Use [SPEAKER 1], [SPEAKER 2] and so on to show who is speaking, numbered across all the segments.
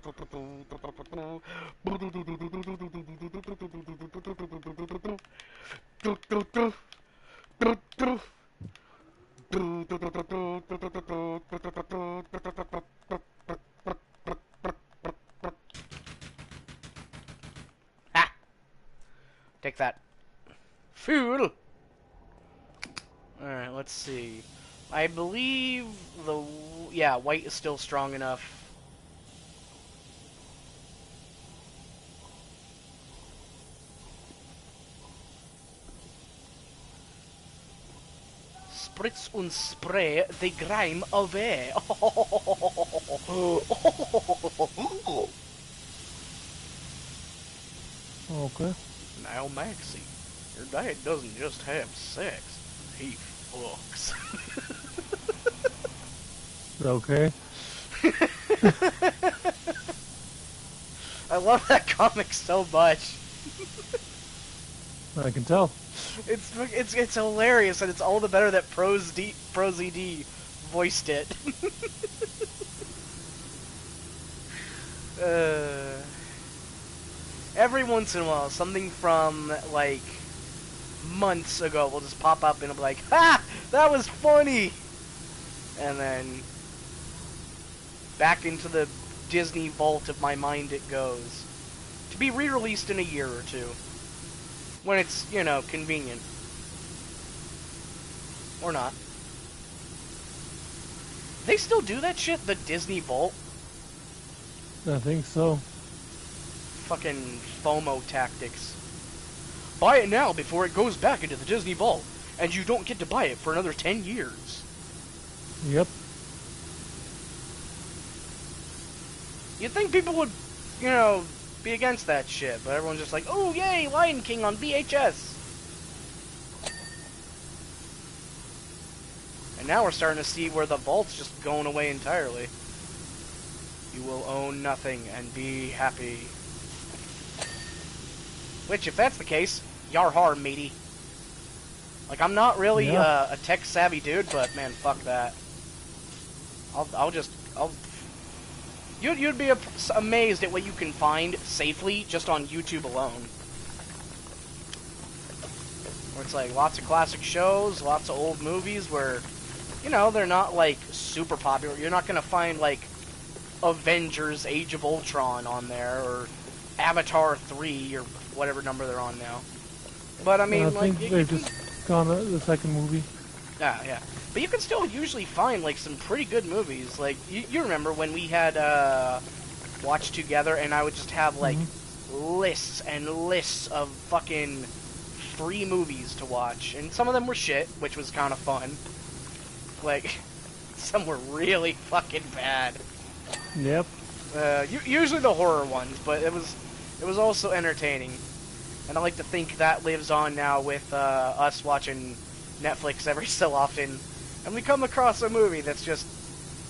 [SPEAKER 1] Ha! Take that. Fool! Alright, let's see. I believe the... yeah, white is still strong enough. Spritz und spray the grime away.
[SPEAKER 2] Okay.
[SPEAKER 1] Now, Maxie, your dad doesn't just have sex, he fucks.
[SPEAKER 2] Okay.
[SPEAKER 1] I love that comic so much.
[SPEAKER 2] I can tell.
[SPEAKER 1] It's hilarious, and it's all the better that ProZD voiced it. Every once in a while, something from like months ago will just pop up and it'll be like, "Ha! That was funny!" And then back into the Disney vault of my mind it goes, to be re-released in a year or two. When it's, you know, convenient. Or not. They still do that shit? The Disney Vault?
[SPEAKER 2] I think so.
[SPEAKER 1] Fucking FOMO tactics. Buy it now before it goes back into the Disney Vault. And you don't get to buy it for another 10 years.
[SPEAKER 2] Yep.
[SPEAKER 1] You'd think people would, you know, be against that shit, but everyone's just like, oh yay, Lion King on VHS. And now we're starting to see where the vault's just going away entirely. You will own nothing and be happy. Which, if that's the case, yar har, matey. Like, I'm not really a tech-savvy dude, but man, fuck that. You'd be amazed at what you can find safely just on YouTube alone. Where it's like lots of classic shows, lots of old movies where, you know, they're not like super popular. You're not gonna find like Avengers Age of Ultron on there or Avatar 3 or whatever number they're on now. But I mean,
[SPEAKER 2] I think they've just gone the second movie.
[SPEAKER 1] Yeah. But you can still usually find, like, some pretty good movies. Like, you remember when we had, Watch Together, and I would just have, like, lists and lists of fucking free movies to watch. And some of them were shit, which was kind of fun. Like, some were really fucking bad.
[SPEAKER 2] Yep.
[SPEAKER 1] Usually the horror ones, but it was also entertaining. And I like to think that lives on now with, us watching Netflix every so often. And we come across a movie that's just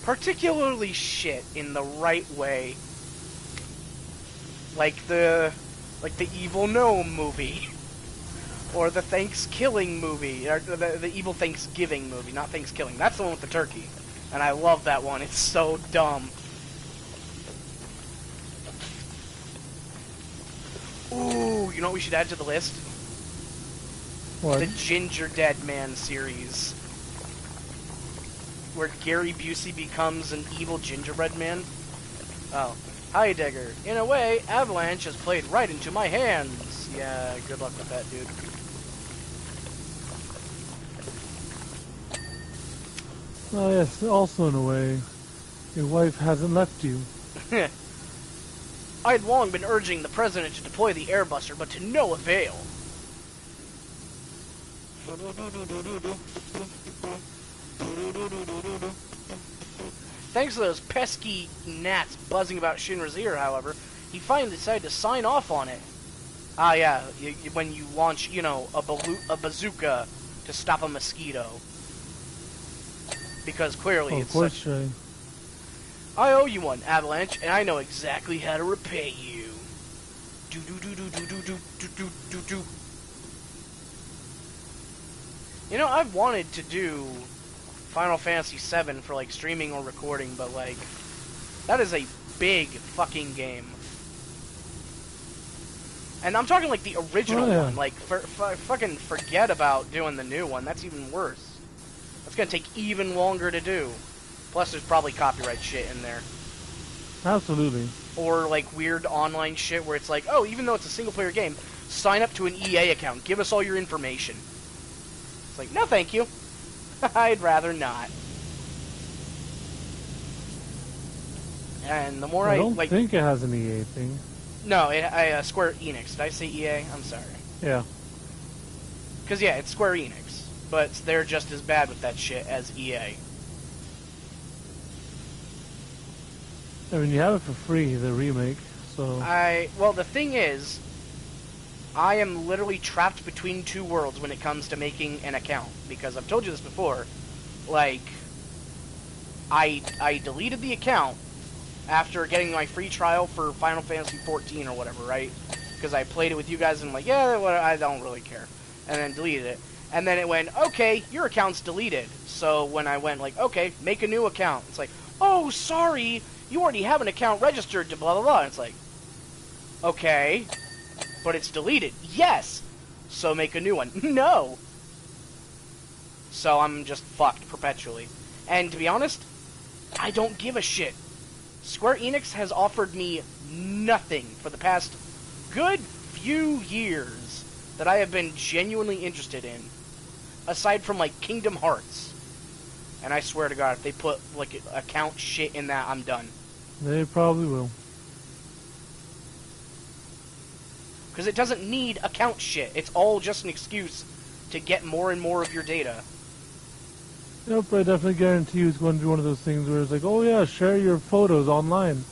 [SPEAKER 1] particularly shit in the right way. Like the Evil Gnome movie. Or the Thanksgiving movie. Or the Evil Thanksgiving movie, not Thanksgiving. That's the one with the turkey. And I love that one. It's so dumb. Ooh, you know what we should add to the list?
[SPEAKER 2] What?
[SPEAKER 1] The Ginger Dead Man series. Where Gary Busey becomes an evil gingerbread man. Oh. Heidegger. In a way, Avalanche has played right into my hands. Yeah, good luck with that, dude.
[SPEAKER 2] Oh yes, also in a way, your wife hasn't left you.
[SPEAKER 1] I'd long been urging the president to deploy the airbuster, but to no avail. Thanks to those pesky gnats buzzing about Shinra's ear, however, he finally decided to sign off on it. Ah, yeah, when you launch, you know, a bazooka to stop a mosquito. Because clearly it's such... I owe you one, Avalanche, and I know exactly how to repay you. Do-do-do-do-do-do-do-do-do-do. You know, I've wanted to do Final Fantasy VII for, like, streaming or recording, but, like, that is a big fucking game. And I'm talking like the original one. Like, fucking forget about doing the new one. That's even worse. That's gonna take even longer to do. Plus, there's probably copyright shit in there.
[SPEAKER 2] Absolutely.
[SPEAKER 1] Or, like, weird online shit where it's like, oh, even though it's a single-player game, sign up to an EA account. Give us all your information. It's like, no thank you. I'd rather not. And the more
[SPEAKER 2] I don't think it has an EA thing.
[SPEAKER 1] No, Square Enix. Did I say EA? I'm sorry.
[SPEAKER 2] Yeah.
[SPEAKER 1] Because, yeah, it's Square Enix. But they're just as bad with that shit as EA.
[SPEAKER 2] I mean, you have it for free, the remake, so...
[SPEAKER 1] Well, the thing is, I am literally trapped between two worlds when it comes to making an account. Because I've told you this before, like, I deleted the account after getting my free trial for Final Fantasy 14 or whatever, right? Because I played it with you guys and I'm like, yeah, well, I don't really care. And then deleted it. And then it went, okay, your account's deleted. So when I went, like, okay, make a new account. It's like, oh, sorry, you already have an account registered to blah, blah, blah. And it's like, okay, but it's deleted. Yes! So make a new one. No! So I'm just fucked perpetually. And to be honest, I don't give a shit. Square Enix has offered me nothing for the past good few years that I have been genuinely interested in, aside from, like, Kingdom Hearts. And I swear to God, if they put, like, account shit in that, I'm done.
[SPEAKER 2] They probably will.
[SPEAKER 1] Because it doesn't need account shit. It's all just an excuse to get more and more of your data.
[SPEAKER 2] Yep, I definitely guarantee you it's going to be one of those things where it's like, oh yeah, share your photos online.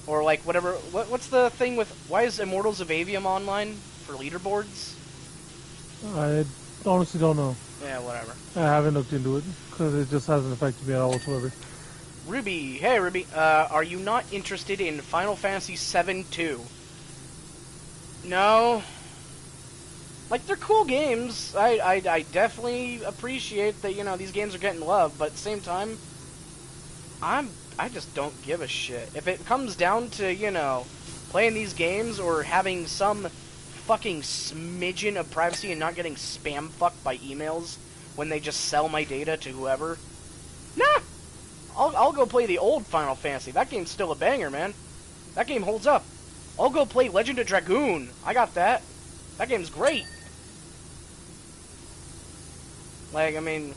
[SPEAKER 1] Or like whatever, what's the thing with, why is Immortals of Avium online for leaderboards?
[SPEAKER 2] I honestly don't know.
[SPEAKER 1] Yeah, whatever.
[SPEAKER 2] I haven't looked into it, because it just hasn't affected me at all whatsoever.
[SPEAKER 1] Ruby, hey Ruby, are you not interested in Final Fantasy VII 2? No. Like, they're cool games. I definitely appreciate that, you know, these games are getting love, but at the same time, I just don't give a shit. If it comes down to, you know, playing these games or having some fucking smidgen of privacy and not getting spam fucked by emails when they just sell my data to whoever, nah! I'll go play the old Final Fantasy. That game's still a banger, man. That game holds up. I'll go play Legend of Dragoon. I got that. That game's great. Like, I mean,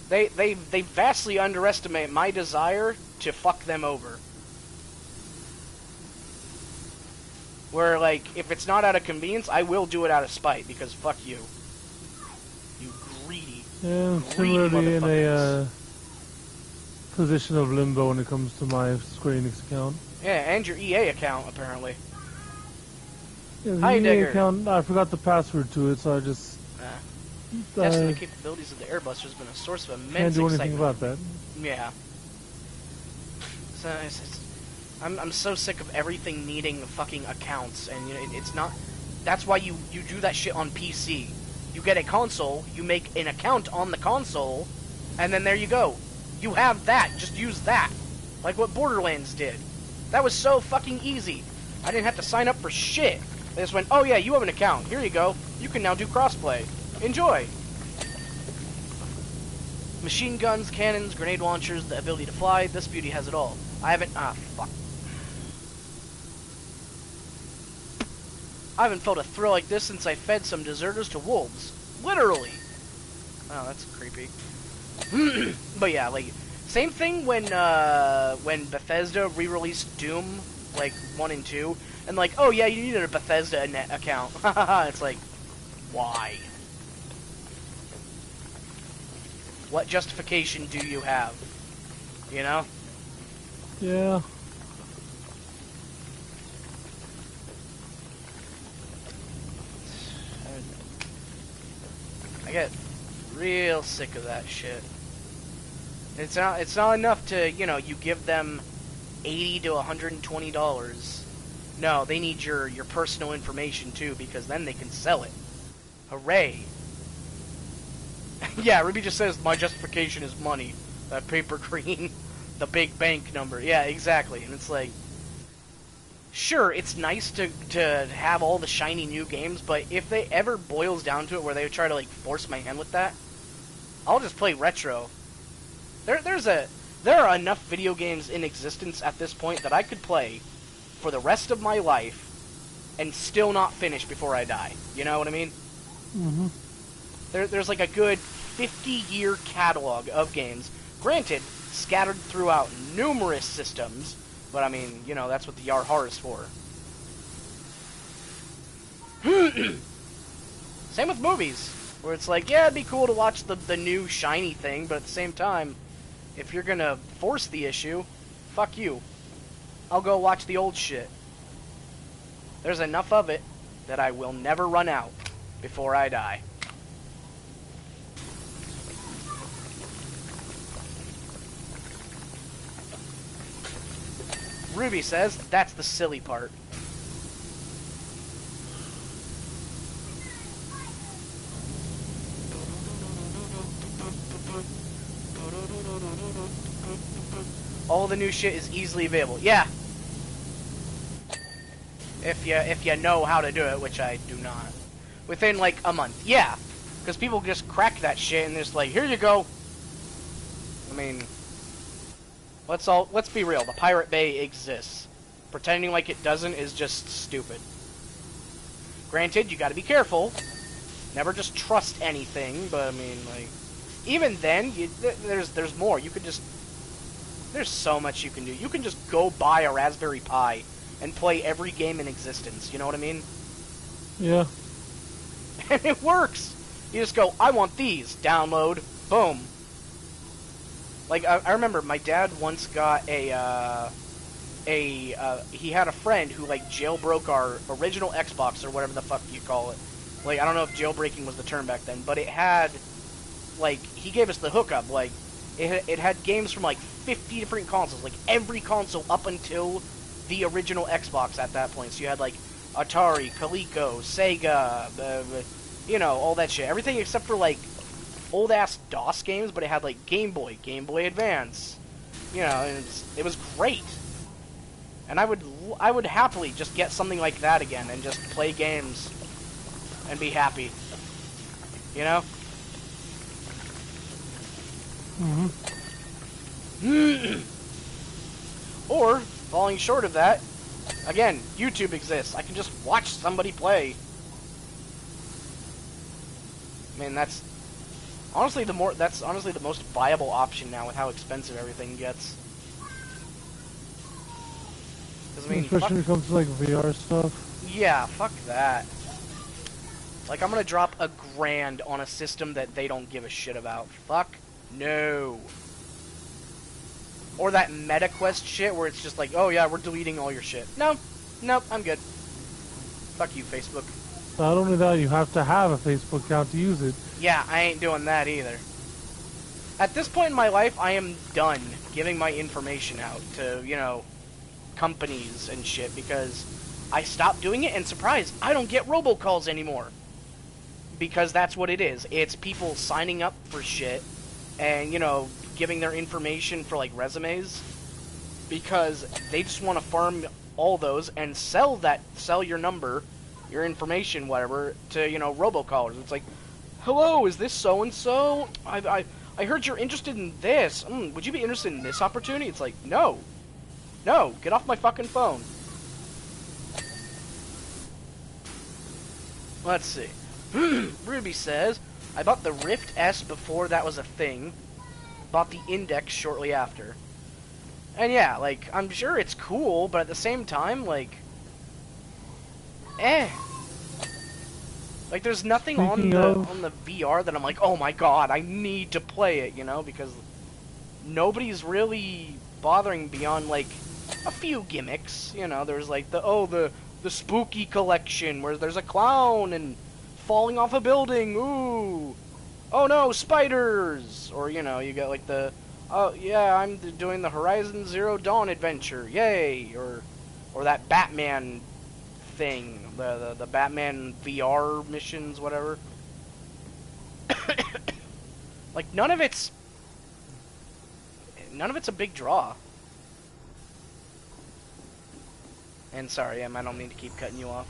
[SPEAKER 1] they vastly underestimate my desire to fuck them over. Where, like, if it's not out of convenience, I will do it out of spite, because fuck you. You greedy,
[SPEAKER 2] Yeah,
[SPEAKER 1] greedy
[SPEAKER 2] similarly in
[SPEAKER 1] motherfuckers.
[SPEAKER 2] a position of limbo when it comes to my Square Enix account.
[SPEAKER 1] Yeah, and your EA account, apparently.
[SPEAKER 2] Yeah, the
[SPEAKER 1] Hi,
[SPEAKER 2] EA
[SPEAKER 1] Digger.
[SPEAKER 2] account, I forgot the password to it, so I just...
[SPEAKER 1] Testing the capabilities of the Airbuster has been a source of immense
[SPEAKER 2] can't do anything
[SPEAKER 1] excitement.
[SPEAKER 2] about that.
[SPEAKER 1] Yeah. So I'm so sick of everything needing fucking accounts, and you know it's not. That's why you do that shit on PC. You get a console, you make an account on the console, and then there you go. You have that. Just use that, like what Borderlands did. That was so fucking easy. I didn't have to sign up for shit. They just went, oh yeah, you have an account. Here you go. You can now do crossplay. Enjoy! Machine guns, cannons, grenade launchers, the ability to fly, this beauty has it all. I haven't... fuck. I haven't felt a thrill like this since I fed some deserters to wolves. Literally! Oh, that's creepy. But yeah, like, same thing when Bethesda re-released Doom, like, 1 and 2, and like, oh yeah, you needed a Bethesda account. It's like, why? What justification do you have? You know?
[SPEAKER 2] Yeah.
[SPEAKER 1] I get real sick of that shit. It's not enough to, you know, you give them $80 to $120. No, they need your personal information too, because then they can sell it. Hooray. Yeah, Ruby just says, my justification is money. That paper green. the big bank number. Yeah, exactly. And it's like, sure, it's nice to have all the shiny new games, but if they ever boils down to it where they try to like force my hand with that, I'll just play retro. There are enough video games in existence at this point that I could play for the rest of my life and still not finish before I die. You know what I mean?
[SPEAKER 2] Mm-hmm.
[SPEAKER 1] There's like a good 50-year catalog of games. Granted, scattered throughout numerous systems, but I mean, you know, that's what the Yarhar is for. Same with movies, where it's like, yeah, it'd be cool to watch the new shiny thing, but at the same time, if you're gonna force the issue, fuck you. I'll go watch the old shit. There's enough of it that I will never run out before I die. Ruby says that's the silly part. All the new shit is easily available. Yeah. If you know how to do it, which I do not. Within like a month. Yeah. Because people just crack that shit and just like, here you go. I mean, let's be real. The Pirate Bay exists. Pretending like it doesn't is just stupid. Granted, you got to be careful. Never just trust anything. But I mean, like, even then, there's more. You could just there's so much you can do. You can just go buy a Raspberry Pi and play every game in existence. You know what I mean?
[SPEAKER 2] Yeah.
[SPEAKER 1] And it works. You just go, I want these. Download. Boom. Like, I remember my dad once got he had a friend who, like, jailbroke our original Xbox, or whatever the fuck you call it. Like, I don't know if jailbreaking was the term back then, but it had, like, he gave us the hookup, like, it had games from, like, 50 different consoles, like, every console up until the original Xbox at that point. So you had, like, Atari, Coleco, Sega, you know, all that shit. Everything except for, like, old-ass DOS games, but it had, like, Game Boy Advance. You know, it was great. And I would happily just get something like that again and just play games and be happy. You know?
[SPEAKER 2] Mm-hmm.
[SPEAKER 1] Or, falling short of that, again, YouTube exists. I can just watch somebody play. I mean, that's honestly the most viable option now with how expensive everything gets. I mean,
[SPEAKER 2] especially when it comes to like VR stuff.
[SPEAKER 1] Yeah, fuck that. Like, I'm gonna drop $1,000 on a system that they don't give a shit about. Fuck no. Or that MetaQuest shit where it's just like, oh yeah, we're deleting all your shit. Nope, I'm good. Fuck you, Facebook.
[SPEAKER 2] Not only that, you have to have a Facebook account to use it.
[SPEAKER 1] Yeah, I ain't doing that either. At this point in my life, I am done giving my information out to, you know, companies and shit, because I stopped doing it, and surprise, I don't get robocalls anymore. Because that's what it is. It's people signing up for shit and, you know, giving their information for, like, resumes, because they just want to farm all those and sell your number, your information, whatever, to, you know, robocallers. It's like, hello, is this so-and-so? I heard you're interested in this. Would you be interested in this opportunity? It's like, no, get off my fucking phone. Let's see. Ruby says, I bought the Rift S before that was a thing. Bought the Index shortly after. And yeah, like, I'm sure it's cool, but at the same time, like, like, there's nothing on the VR that I'm like, oh my god, I need to play it, you know, because nobody's really bothering beyond, like, a few gimmicks, you know. There's like the spooky collection where there's a clown and falling off a building, ooh, oh no, spiders, or, you know, you got like the, oh yeah, I'm doing the Horizon Zero Dawn adventure, yay, or that Batman thing, the Batman VR missions, whatever. Like, none of none of it's a big draw. And sorry, Em, I don't mean to keep cutting you off.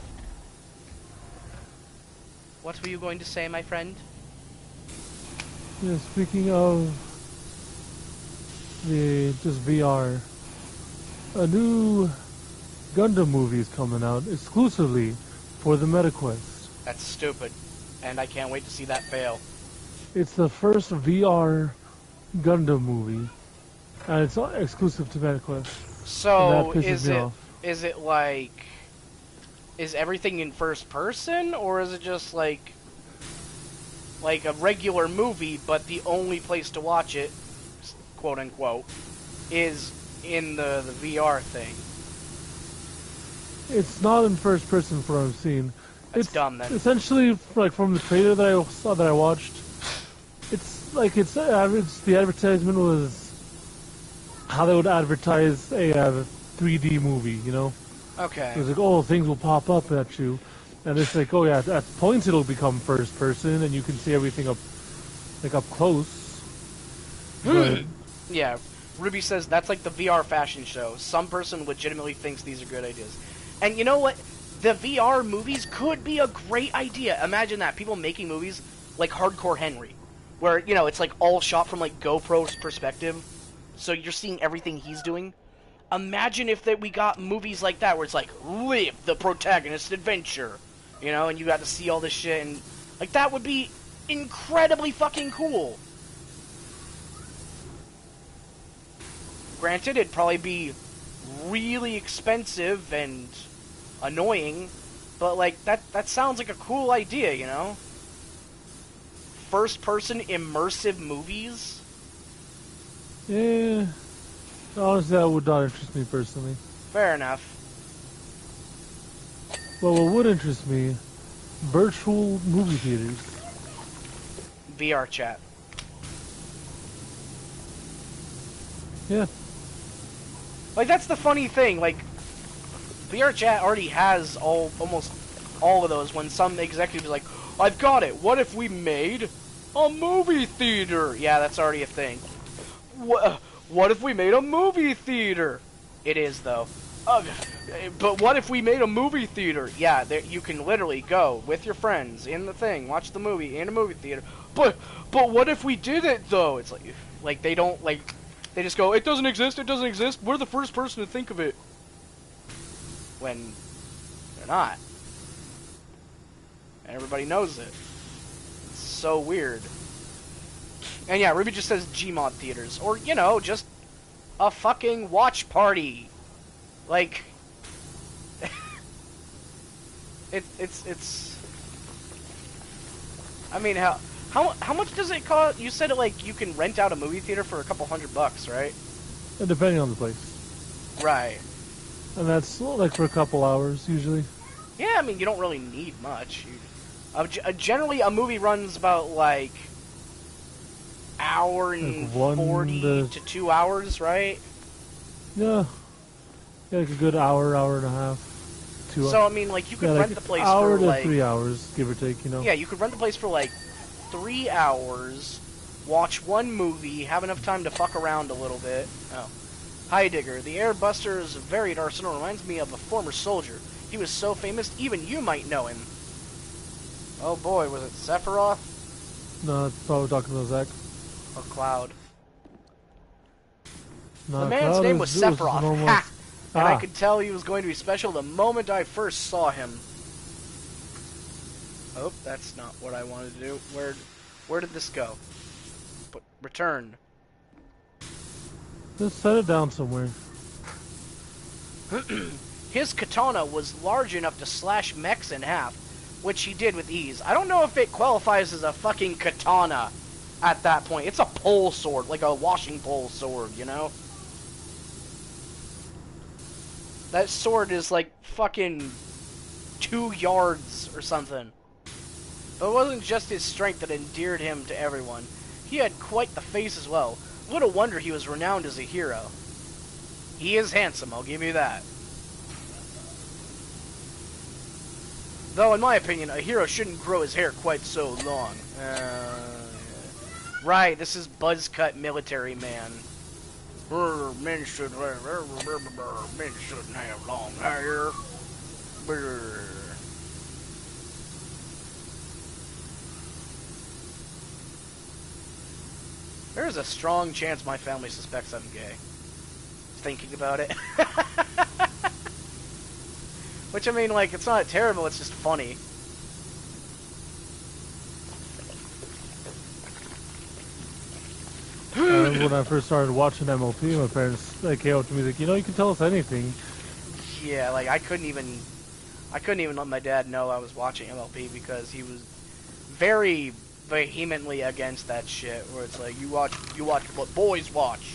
[SPEAKER 1] What were you going to say, my friend?
[SPEAKER 2] Yeah, speaking of just VR, a new Gundam movie is coming out exclusively for the MetaQuest.
[SPEAKER 1] That's stupid, and I can't wait to see that fail.
[SPEAKER 2] It's the first VR Gundam movie, and it's exclusive to MetaQuest.
[SPEAKER 1] So,
[SPEAKER 2] And that pisses me off.
[SPEAKER 1] is it like, is everything in first person, or is it just like a regular movie, but the only place to watch it, quote unquote, is in the VR thing?
[SPEAKER 2] It's not in first person from what I've seen.
[SPEAKER 1] That's dumb, then.
[SPEAKER 2] Essentially, like from the trailer that I saw, that I watched, it's like the advertisement was how they would advertise a 3D movie, you know?
[SPEAKER 1] Okay.
[SPEAKER 2] It was like, oh, things will pop up at you, and it's like, oh yeah, at points it'll become first person, and you can see everything up close. But
[SPEAKER 1] Yeah, Ruby says that's like the VR fashion show. Some person legitimately thinks these are good ideas. And you know what? The VR movies could be a great idea. Imagine that. People making movies like Hardcore Henry, where, you know, it's like all shot from like GoPro's perspective. So you're seeing everything he's doing. Imagine if we got movies like that where it's like, live the protagonist's adventure. You know, and you got to see all this shit, and like that would be incredibly fucking cool. Granted, it'd probably be really expensive and annoying, but like that sounds like a cool idea, you know? First-person immersive movies?
[SPEAKER 2] yeah, honestly, that would not interest me personally.
[SPEAKER 1] Fair enough.
[SPEAKER 2] But what would interest me, virtual movie theaters.
[SPEAKER 1] VR chat.
[SPEAKER 2] Yeah.
[SPEAKER 1] Like, that's the funny thing, like, VR chat already has almost all of those when some executive is like, I've got it, what if we made a movie theater? Yeah, that's already a thing. What if we made a movie theater? It is, though. But what if we made a movie theater? Yeah, you can literally go with your friends in the thing, watch the movie in a movie theater. But what if we did it, though? It's like they don't, like, they just go, it doesn't exist, it doesn't exist, we're the first person to think of it. When they're not. And everybody knows it. It's so weird. And yeah, Ruby just says Gmod theaters. Or, you know, just a fucking watch party. Like, it's. I mean, how much does it cost? You said like you can rent out a movie theater for a couple $100, right?
[SPEAKER 2] Depending on the place.
[SPEAKER 1] Right.
[SPEAKER 2] And that's like for a couple hours usually.
[SPEAKER 1] Yeah, I mean you don't really need much. Generally, a movie runs about like hour and
[SPEAKER 2] like
[SPEAKER 1] 40 to 2 hours, right?
[SPEAKER 2] Yeah. Yeah, like a good hour and a half. 2 hours.
[SPEAKER 1] So I mean, like you could rent the place
[SPEAKER 2] hour
[SPEAKER 1] for
[SPEAKER 2] to
[SPEAKER 1] like
[SPEAKER 2] 3 hours, give or take, you know.
[SPEAKER 1] Yeah, you could rent the place for like 3 hours, watch one movie, have enough time to fuck around a little bit. Oh. Hi, Digger. The Airbusters' varied arsenal reminds me of a former soldier. He was so famous, even you might know him. Oh boy, was it Sephiroth?
[SPEAKER 2] No, it's probably talking about Zach.
[SPEAKER 1] Or Cloud?
[SPEAKER 2] No,
[SPEAKER 1] The man's
[SPEAKER 2] Cloud
[SPEAKER 1] name was Sephiroth.
[SPEAKER 2] normal.
[SPEAKER 1] Ha! And I
[SPEAKER 2] Ah.
[SPEAKER 1] could tell he was going to be special the moment I first saw him. Oh, that's not what I wanted to do. Where did this go? Return.
[SPEAKER 2] Just set it down somewhere.
[SPEAKER 1] His katana was large enough to slash mechs in half, which he did with ease. I don't know if it qualifies as a fucking katana at that point. It's a pole sword, like a washing pole sword, you know? That sword is like fucking 2 yards or something. But it wasn't just his strength that endeared him to everyone. He had quite the face as well. Little wonder he was renowned as a hero. He is handsome, I'll give you that. Though, in my opinion, a hero shouldn't grow his hair quite so long. Right, this is Buzzcut Military Man. Men should men shouldn't have long hair. There's a strong chance my family suspects I'm gay. Thinking about it. Which, I mean, like, it's not terrible, it's just funny.
[SPEAKER 2] When I first started watching MLP, my parents came up to me like, you know, you can tell us anything.
[SPEAKER 1] Yeah, like, I couldn't even let my dad know I was watching MLP because he was very vehemently against that shit, where it's like, you watch what boys watch.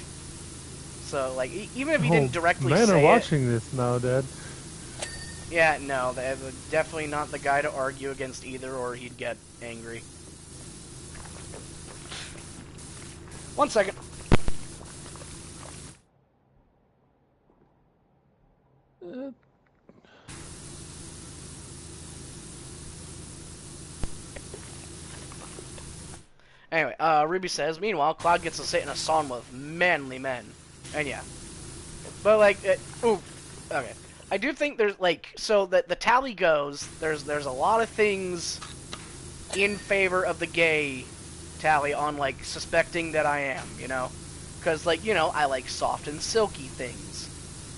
[SPEAKER 1] So, like, even if he didn't directly say it...
[SPEAKER 2] Men are watching this now, Dad.
[SPEAKER 1] Yeah, no, they're definitely not the guy to argue against either, or he'd get angry. 1 second. Anyway, Ruby says, meanwhile, Cloud gets to sit in a sauna with manly men. And yeah. But, like, okay. I do think there's, like, so that the tally goes, there's a lot of things in favor of the gay tally on, like, suspecting that I am, you know? Because, like, you know, I like soft and silky things.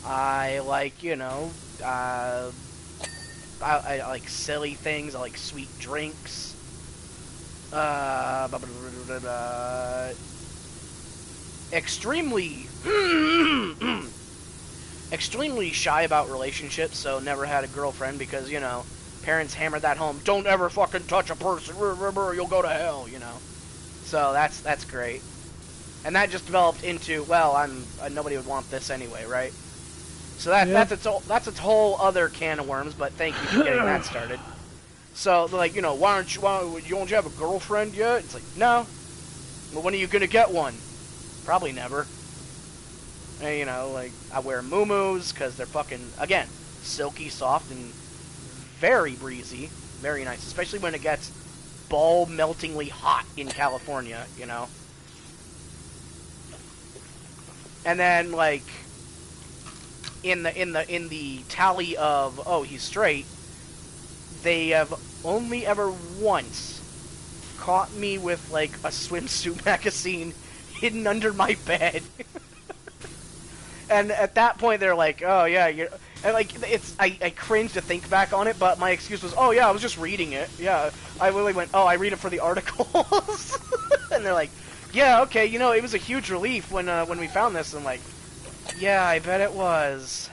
[SPEAKER 1] I like, you know, I like silly things. I like sweet drinks. Extremely extremely shy about relationships, so never had a girlfriend because, you know, parents hammered that home. Don't ever fucking touch a person, you'll go to hell, you know. So that's great. And that just developed into, well, nobody would want this anyway, right? So that's its whole other can of worms, but thank you for getting that started. So they're like, you know, why don't you have a girlfriend yet? It's like, no. Well, when are you gonna get one? Probably never. And, you know, like, I wear muumuus because they're fucking, again, silky, soft, and very breezy. Very nice, especially when it gets ball-meltingly hot in California, you know. And then, like, in the tally of, oh, he's straight, they have only ever once caught me with, like, a swimsuit magazine hidden under my bed. And at that point, they're like, oh, yeah, you're... And, like, I cringe to think back on it, but my excuse was, oh, yeah, I was just reading it. Yeah, I literally went, oh, I read it for the articles. And they're like, yeah, okay, you know, it was a huge relief when we found this. And I'm like, yeah, I bet it was.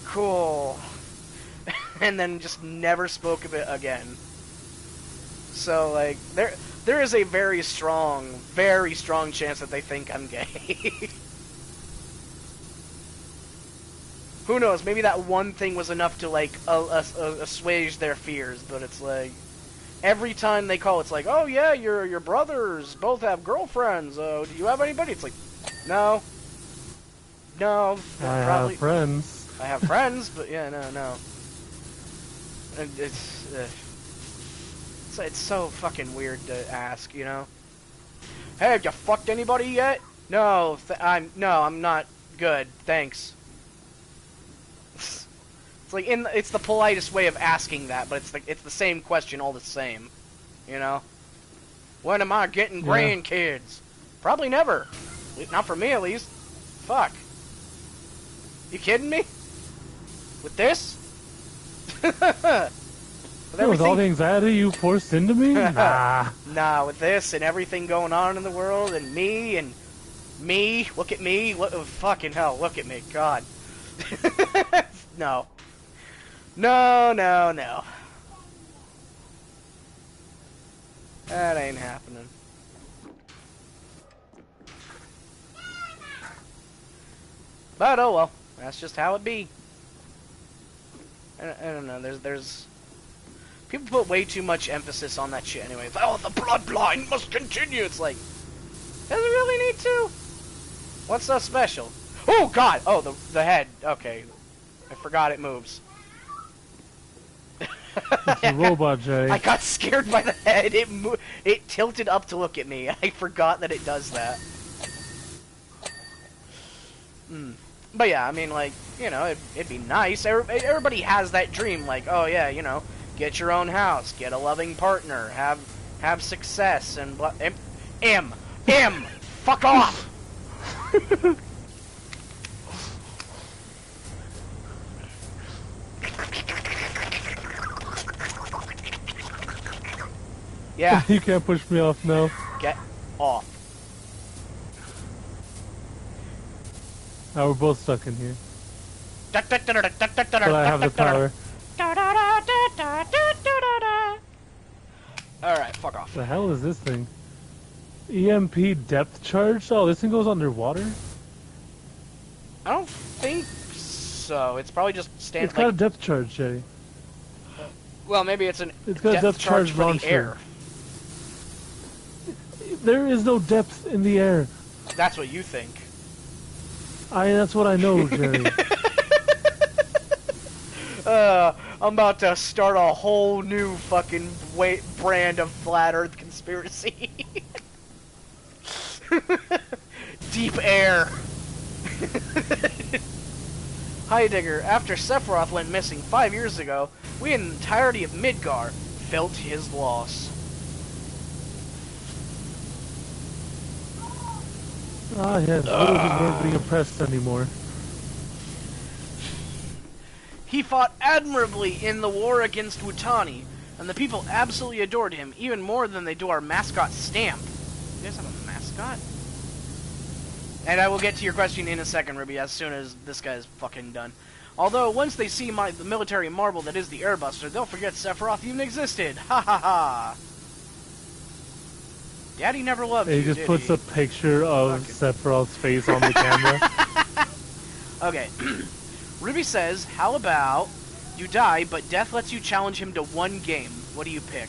[SPEAKER 1] Cool. And then just never spoke of it again. So, like, there is a very strong chance that they think I'm gay. Who knows? Maybe that one thing was enough to, like, assuage their fears. But it's like, every time they call, it's like, oh yeah, your brothers both have girlfriends. Do you have anybody? It's like, no. I
[SPEAKER 2] have friends.
[SPEAKER 1] I have friends, but yeah, no. And it's so fucking weird to ask, you know. Hey, have you fucked anybody yet? No, I'm not good. Thanks. It's like it's the politest way of asking that, but it's the same question all the same, you know. When am I getting grandkids? Probably never. Not for me, at least. Fuck. You kidding me? With this?
[SPEAKER 2] With all the anxiety you forced into me? Nah.
[SPEAKER 1] Nah, with this and everything going on in the world, and me, look at me, fucking hell, look at me, God. No. No. That ain't happening. But, oh well, that's just how it be. I don't know, there's... People put way too much emphasis on that shit anyway. Oh, the bloodline must continue! It's like, does it really need to? What's so special? Oh, God! Oh, the head. Okay. I forgot it moves.
[SPEAKER 2] It's a robot, Jay.
[SPEAKER 1] I got scared by the head. It tilted up to look at me. I forgot that it does that. But yeah, I mean, like, you know, it'd be nice. Everybody has that dream, like, oh yeah, you know, get your own house, get a loving partner, have success, and blah. Fuck off. Yeah.
[SPEAKER 2] You can't push me off now.
[SPEAKER 1] Get off.
[SPEAKER 2] Now we're both stuck in here.
[SPEAKER 1] But
[SPEAKER 2] But I have the power.
[SPEAKER 1] Alright, fuck off.
[SPEAKER 2] The hell is this thing? EMP depth charge? Oh, this thing goes underwater?
[SPEAKER 1] I don't think so. It's probably just standard.
[SPEAKER 2] It's got a depth charge, Jay.
[SPEAKER 1] Well, maybe it's an
[SPEAKER 2] It's got a depth charge
[SPEAKER 1] for
[SPEAKER 2] launcher.
[SPEAKER 1] the air.
[SPEAKER 2] There is no depth in the air.
[SPEAKER 1] That's what you think.
[SPEAKER 2] That's what I know, Jerry.
[SPEAKER 1] I'm about to start a whole new fucking brand of flat Earth conspiracy. Deep air. Heidegger, after Sephiroth went missing 5 years ago, we in the entirety of Midgar felt his loss.
[SPEAKER 2] Ah, yes, villagers weren't being oppressed anymore.
[SPEAKER 1] He fought admirably in the war against Wutani, and the people absolutely adored him, even more than they do our mascot Stamp. You guys have a mascot? And I will get to your question in a second, Ruby, as soon as this guy's fucking done. Although, once they see the military marvel that is the Airbuster, they'll forget Sephiroth even existed. Ha ha ha! Daddy never loved you,
[SPEAKER 2] He just
[SPEAKER 1] did
[SPEAKER 2] puts
[SPEAKER 1] he?
[SPEAKER 2] a picture of Sephiroth's face on the camera.
[SPEAKER 1] Okay. Ruby says, how about you die, but Death lets you challenge him to one game. What do you pick?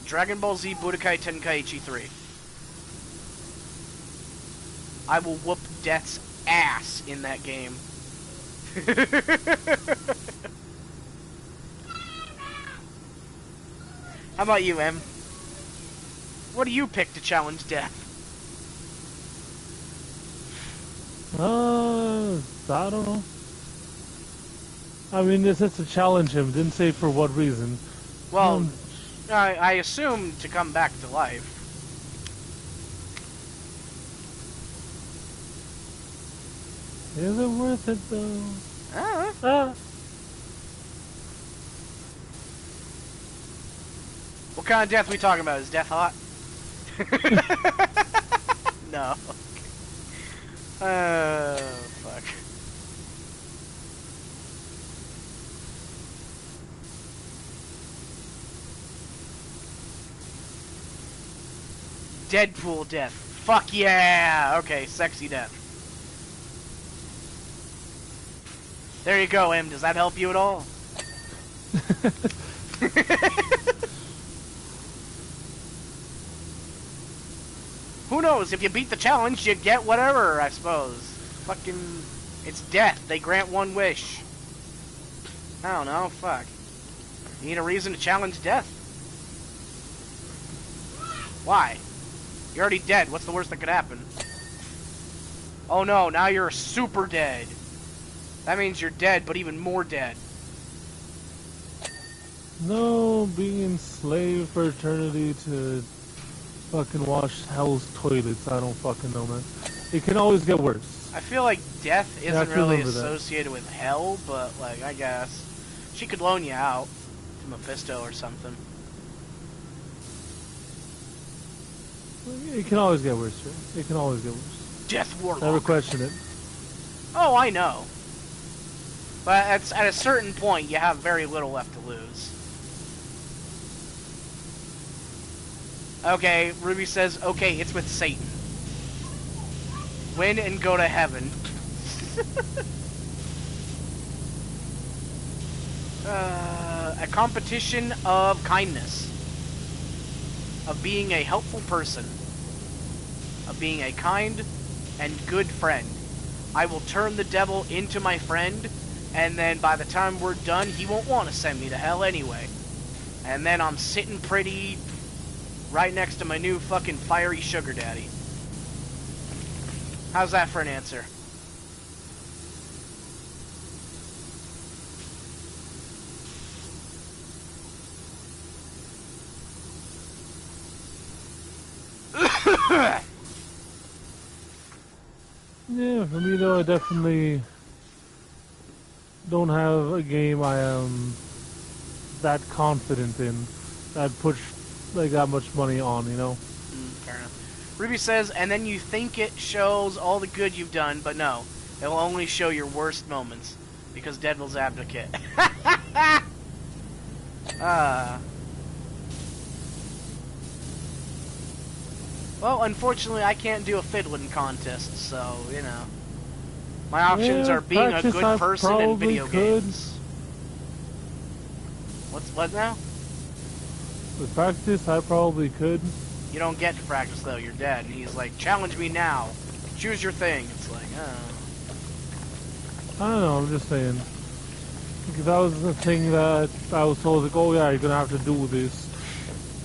[SPEAKER 1] Dragon Ball Z Budokai Tenkaichi 3. I will whoop Death's ass in that game. How about you, Em? What do you pick to challenge Death?
[SPEAKER 2] I don't know. I mean, it's just to challenge him. Didn't say for what reason.
[SPEAKER 1] Well, I assume to come back to life.
[SPEAKER 2] Is it worth it though?
[SPEAKER 1] What kind of death we talking about? Is death hot? No. Fuck. Deadpool death. Fuck yeah! Okay, sexy death. There you go, Em. Does that help you at all? Who knows? If you beat the challenge, you get whatever, I suppose. Fucking... It's death. They grant one wish. I don't know. Fuck. You need a reason to challenge death. Why? You're already dead. What's the worst that could happen? Oh no, now you're super dead. That means you're dead, but even more dead.
[SPEAKER 2] No, being enslaved for eternity to fucking wash hell's toilets. I don't fucking know, man. It can always get worse.
[SPEAKER 1] I feel like death
[SPEAKER 2] Yeah, I
[SPEAKER 1] isn't
[SPEAKER 2] can
[SPEAKER 1] really
[SPEAKER 2] remember that.
[SPEAKER 1] associated with hell, but, like, I guess. She could loan you out to Mephisto or something.
[SPEAKER 2] It can always get worse, right? It can always get worse.
[SPEAKER 1] Death Warlock.
[SPEAKER 2] Never question it.
[SPEAKER 1] Oh, I know. But at a certain point, you have very little left to lose. Okay, Ruby says, okay, it's with Satan. Win and go to heaven. A competition of kindness. Of being a helpful person. Of being a kind and good friend. I will turn the devil into my friend, and then by the time we're done, he won't want to send me to hell anyway. And then I'm sitting pretty Right next to my new fucking fiery sugar daddy. How's that for an answer?
[SPEAKER 2] Yeah, for me though, I definitely don't have a game I am that confident in. I'd push like that much money on, you know?
[SPEAKER 1] Fair enough. Ruby says, and then you think it shows all the good you've done, but no. It will only show your worst moments. Because Devil's Advocate. Well, unfortunately, I can't do a fiddling contest, so, you know. My options are being a good person in video games. What now?
[SPEAKER 2] With practice, I probably could.
[SPEAKER 1] You don't get to practice, though. You're dead. And he's like, challenge me now. Choose your thing. It's like,
[SPEAKER 2] I don't know, I'm just saying. Because that was the thing that I was told, like, oh yeah, you're gonna have to do this.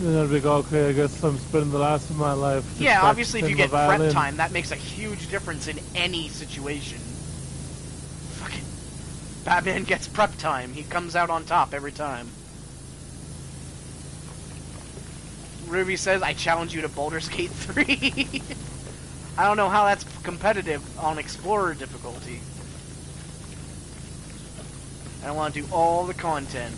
[SPEAKER 2] And then I'd be like, okay, I guess I'm spending the last of my life just
[SPEAKER 1] yeah, obviously if you get
[SPEAKER 2] violin.
[SPEAKER 1] prep time, that makes a huge difference in any situation. Fucking Batman gets prep time. He comes out on top every time. Ruby says, I challenge you to Baldur's Gate 3. I don't know how that's competitive on Explorer difficulty. I want to do all the content.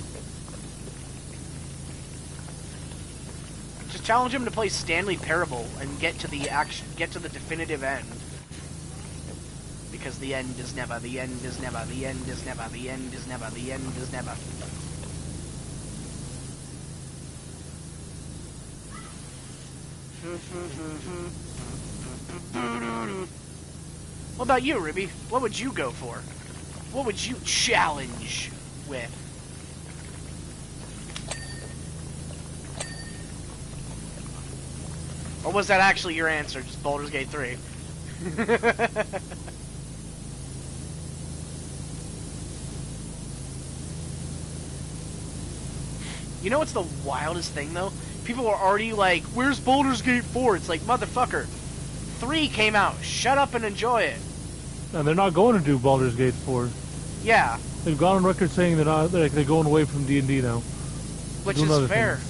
[SPEAKER 1] Just challenge him to play Stanley Parable and get to the definitive end. Because the end is never, the end is never, the end is never, the end is never, the end is never. What about you, Ruby? What would you go for? What would you challenge with? Or was that actually your answer, just Baldur's Gate 3? You know what's the wildest thing, though? People are already like, where's Baldur's Gate 4? It's like, motherfucker, 3 came out. Shut up and enjoy it.
[SPEAKER 2] And they're not going to do Baldur's Gate 4.
[SPEAKER 1] Yeah.
[SPEAKER 2] They've gone on record saying they're going away from D&D now.
[SPEAKER 1] Which is fair.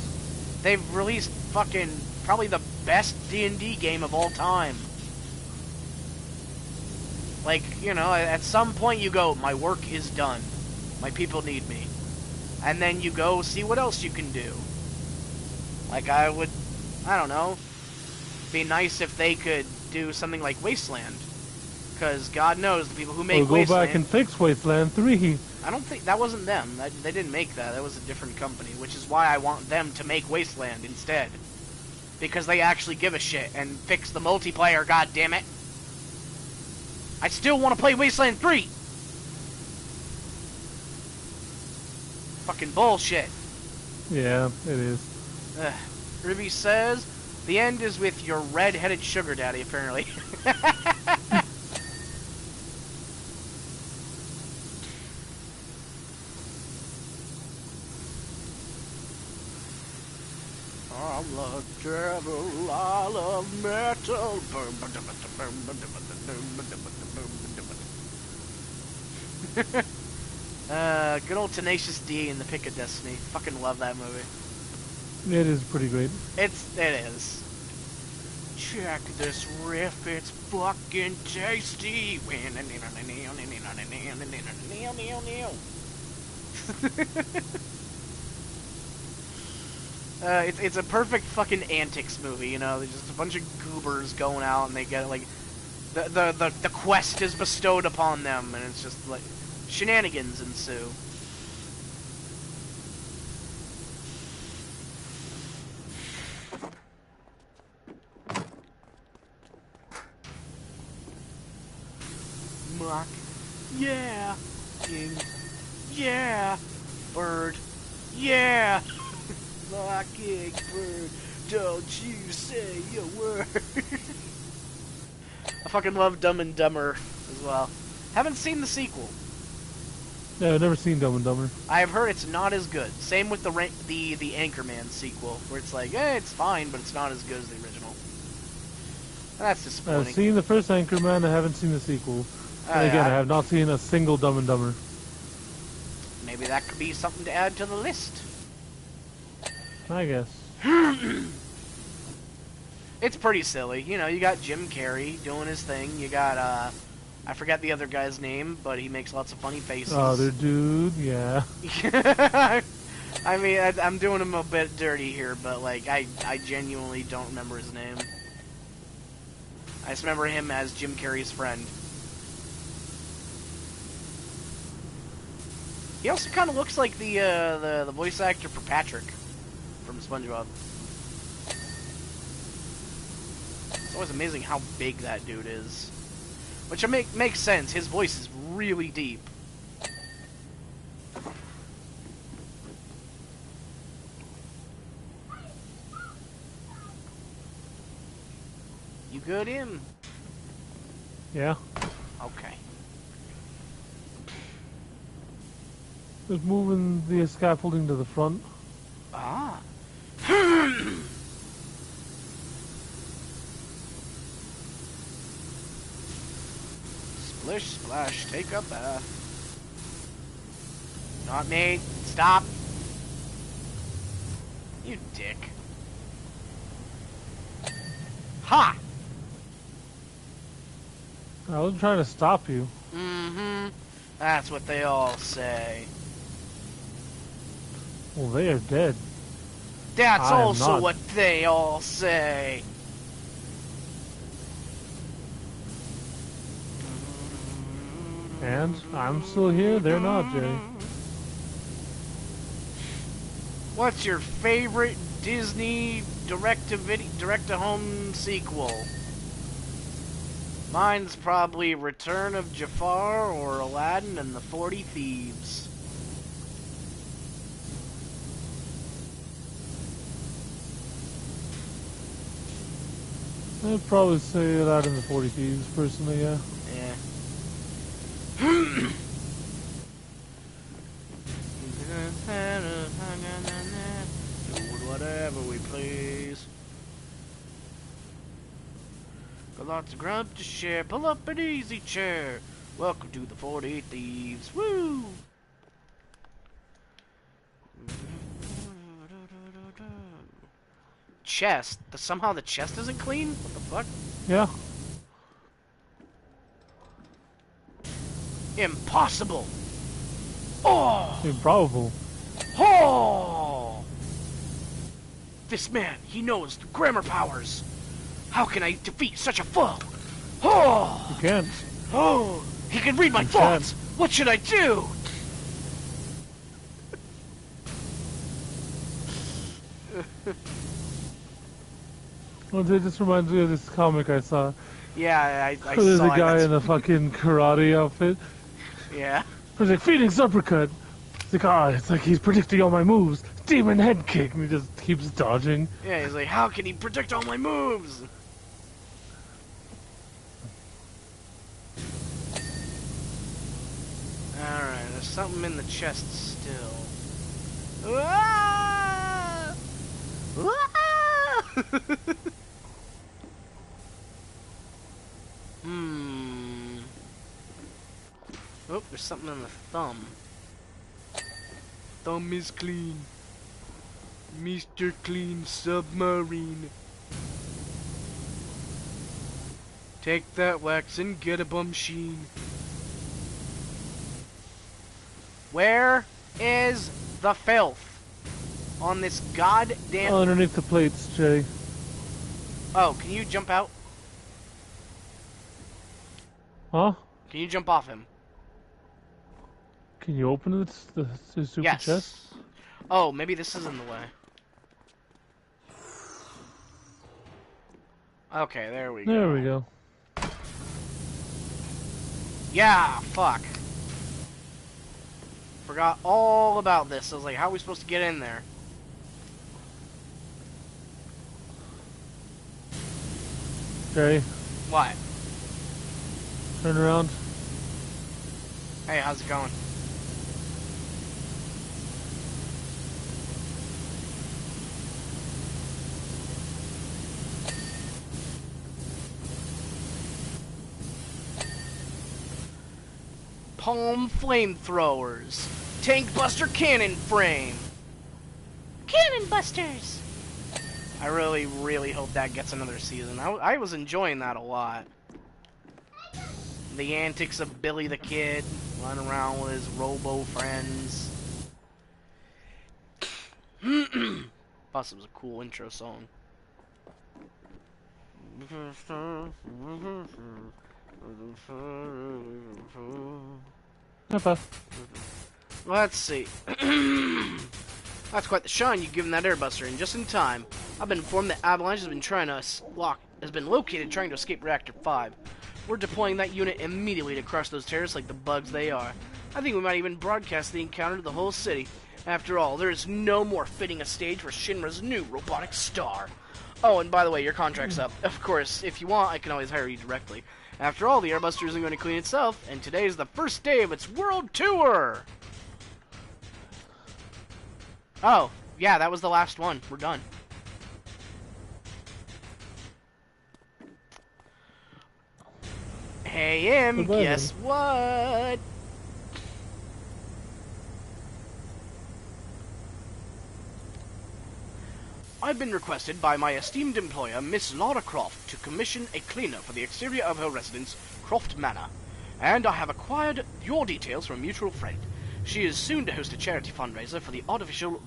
[SPEAKER 1] They've released fucking probably the best D&D game of all time. Like, you know, at some point you go, my work is done. My people need me. And then you go see what else you can do. Like, I don't know, be nice if they could do something like Wasteland. Because God knows the people who make Wasteland...
[SPEAKER 2] go back and fix Wasteland 3.
[SPEAKER 1] I don't think... That wasn't them. They didn't make that. That was a different company. Which is why I want them to make Wasteland instead. Because they actually give a shit and fix the multiplayer, goddammit. I still want to play Wasteland 3! Fucking bullshit.
[SPEAKER 2] Yeah, it is.
[SPEAKER 1] Ruby says, the end is with your red-headed sugar daddy, apparently. I love devil, I love metal. Good old Tenacious D in the Pick of Destiny. Fucking love that movie.
[SPEAKER 2] It is pretty great.
[SPEAKER 1] It is. Check this riff, it's fucking tasty. It's a perfect fucking antics movie, you know. There's just a bunch of goobers going out and they get like the quest is bestowed upon them and it's just like shenanigans ensue. Mock. Yeah. King. Yeah. Bird. Yeah. Mocking bird. Don't you say a word. I fucking love Dumb and Dumber as well. Haven't seen the sequel.
[SPEAKER 2] Yeah, I've never seen Dumb and Dumber.
[SPEAKER 1] I've heard it's not as good. Same with the Anchorman sequel, where it's like, it's fine, but it's not as good as the original. That's disappointing.
[SPEAKER 2] I've seen the first Anchorman, I haven't seen the sequel. And again, I have not seen a single Dumb and Dumber.
[SPEAKER 1] Maybe that could be something to add to the list.
[SPEAKER 2] I guess.
[SPEAKER 1] It's pretty silly. You know, you got Jim Carrey doing his thing. You got, I forget the other guy's name, but he makes lots of funny faces.
[SPEAKER 2] Other dude, yeah.
[SPEAKER 1] I mean, I'm doing him a bit dirty here, but, like, I genuinely don't remember his name. I just remember him as Jim Carrey's friend. He also kind of looks like the voice actor for Patrick from SpongeBob. It's always amazing how big that dude is. Which makes sense. His voice is really deep. You good, Im?
[SPEAKER 2] Yeah.
[SPEAKER 1] Okay.
[SPEAKER 2] Just moving the scaffolding to the front.
[SPEAKER 1] Ah. Splish, splash, take a bath. Not me. Stop. You dick. Ha!
[SPEAKER 2] I wasn't trying to stop you.
[SPEAKER 1] Mm-hmm. That's what they all say.
[SPEAKER 2] Well, they are dead.
[SPEAKER 1] That's
[SPEAKER 2] I am
[SPEAKER 1] also
[SPEAKER 2] not.
[SPEAKER 1] what they all say.
[SPEAKER 2] And I'm still here, they're not, Jerry.
[SPEAKER 1] What's your favorite Disney direct-to-home sequel? Mine's probably Return of Jafar or Aladdin and the 40 Thieves.
[SPEAKER 2] I'd probably say that in the 40 Thieves, personally, yeah.
[SPEAKER 1] Yeah. Do whatever we please. Got lots of grub to share. Pull up an easy chair. Welcome to the 40 Thieves. Woo! Chest. Somehow the chest isn't clean? What the fuck?
[SPEAKER 2] Yeah.
[SPEAKER 1] Impossible! Oh!
[SPEAKER 2] Improbable.
[SPEAKER 1] Oh! This man, he knows the grammar powers. How can I defeat such a foe? Oh!
[SPEAKER 2] You can't.
[SPEAKER 1] Oh! He can read my
[SPEAKER 2] You
[SPEAKER 1] thoughts!
[SPEAKER 2] can't.
[SPEAKER 1] What should I do?
[SPEAKER 2] Well, it just reminds me of this comic I saw.
[SPEAKER 1] Yeah, I
[SPEAKER 2] There's
[SPEAKER 1] saw
[SPEAKER 2] a guy
[SPEAKER 1] it.
[SPEAKER 2] in a fucking karate outfit.
[SPEAKER 1] Yeah.
[SPEAKER 2] He's like, Phoenix uppercut. It's like, it's like he's predicting all my moves. Demon head kick. And he just keeps dodging.
[SPEAKER 1] Yeah, he's like, how can he predict all my moves? Alright, there's something in the chest still. Ah! Ah! Oh, there's something in the thumb. Thumb is clean. Mr. Clean Submarine. Take that wax and get a bum sheen. Where is the filth on this goddamn...
[SPEAKER 2] Underneath the plates, Jay.
[SPEAKER 1] Oh, can you jump out?
[SPEAKER 2] Huh?
[SPEAKER 1] Can you jump off him?
[SPEAKER 2] Can you open the super
[SPEAKER 1] Yes.
[SPEAKER 2] chest?
[SPEAKER 1] Oh, maybe this is in the way. Okay, there we go.
[SPEAKER 2] There we go.
[SPEAKER 1] Yeah, fuck. Forgot all about this. I was like, how are we supposed to get in there?
[SPEAKER 2] Jay,
[SPEAKER 1] What?
[SPEAKER 2] turn around.
[SPEAKER 1] Hey, how's it going? Napalm flamethrowers. Tank Buster Cannon Frame. Cannon Busters! I really, really hope that gets another season. I was enjoying that a lot. The antics of Billy the Kid, running around with his robo friends. Plus, it was a cool intro song. Let's see. That's quite the shine you've given that airbuster, and just in time. I've been informed that Avalanche has been located trying to escape Reactor 5. We're deploying that unit immediately to crush those terrorists like the bugs they are. I think we might even broadcast the encounter to the whole city. After all, there is no more fitting a stage for Shinra's new robotic star. Oh, and by the way, your contract's up. Of course, if you want, I can always hire you directly. After all, the airbuster isn't going to clean itself, and today is the first day of its world tour! Oh, yeah, that was the last one. We're done. Hey, Em, guess what? I've been requested by my esteemed employer, Miss Lara Croft, to commission a cleaner for the exterior of her residence, Croft Manor. And I have acquired your details from a mutual friend. She is soon to host a charity fundraiser for the artificial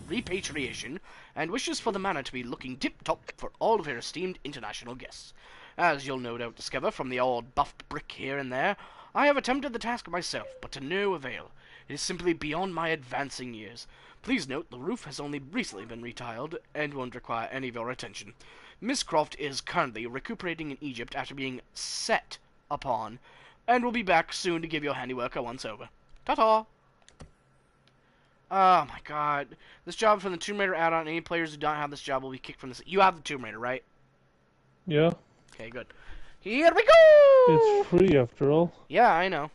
[SPEAKER 1] repatriation, and wishes for the manor to be looking tip-top for all of her esteemed international guests. As you'll no doubt discover from the odd buffed brick here and there, I have attempted the task myself, but to no avail. It is simply beyond my advancing years. Please note the roof has only recently been retiled, and won't require any of your attention. Miss Croft is currently recuperating in Egypt after being set upon, and will be back soon to give your handiwork a once-over. Ta-ta! Oh my god. This job from the Tomb Raider add-on, any players who don't have this job will be kicked from this. You have the Tomb Raider, right?
[SPEAKER 2] Yeah.
[SPEAKER 1] Okay, good. Here we go!
[SPEAKER 2] It's free after all.
[SPEAKER 1] Yeah, I know.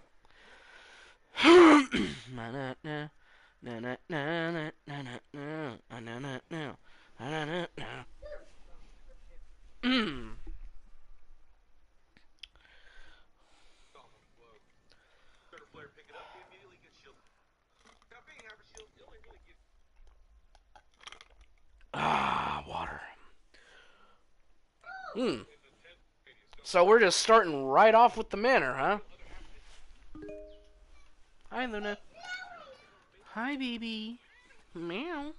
[SPEAKER 1] Water. So we're just starting right off with the manor, huh? Hi, Luna. Hi, baby. Meow.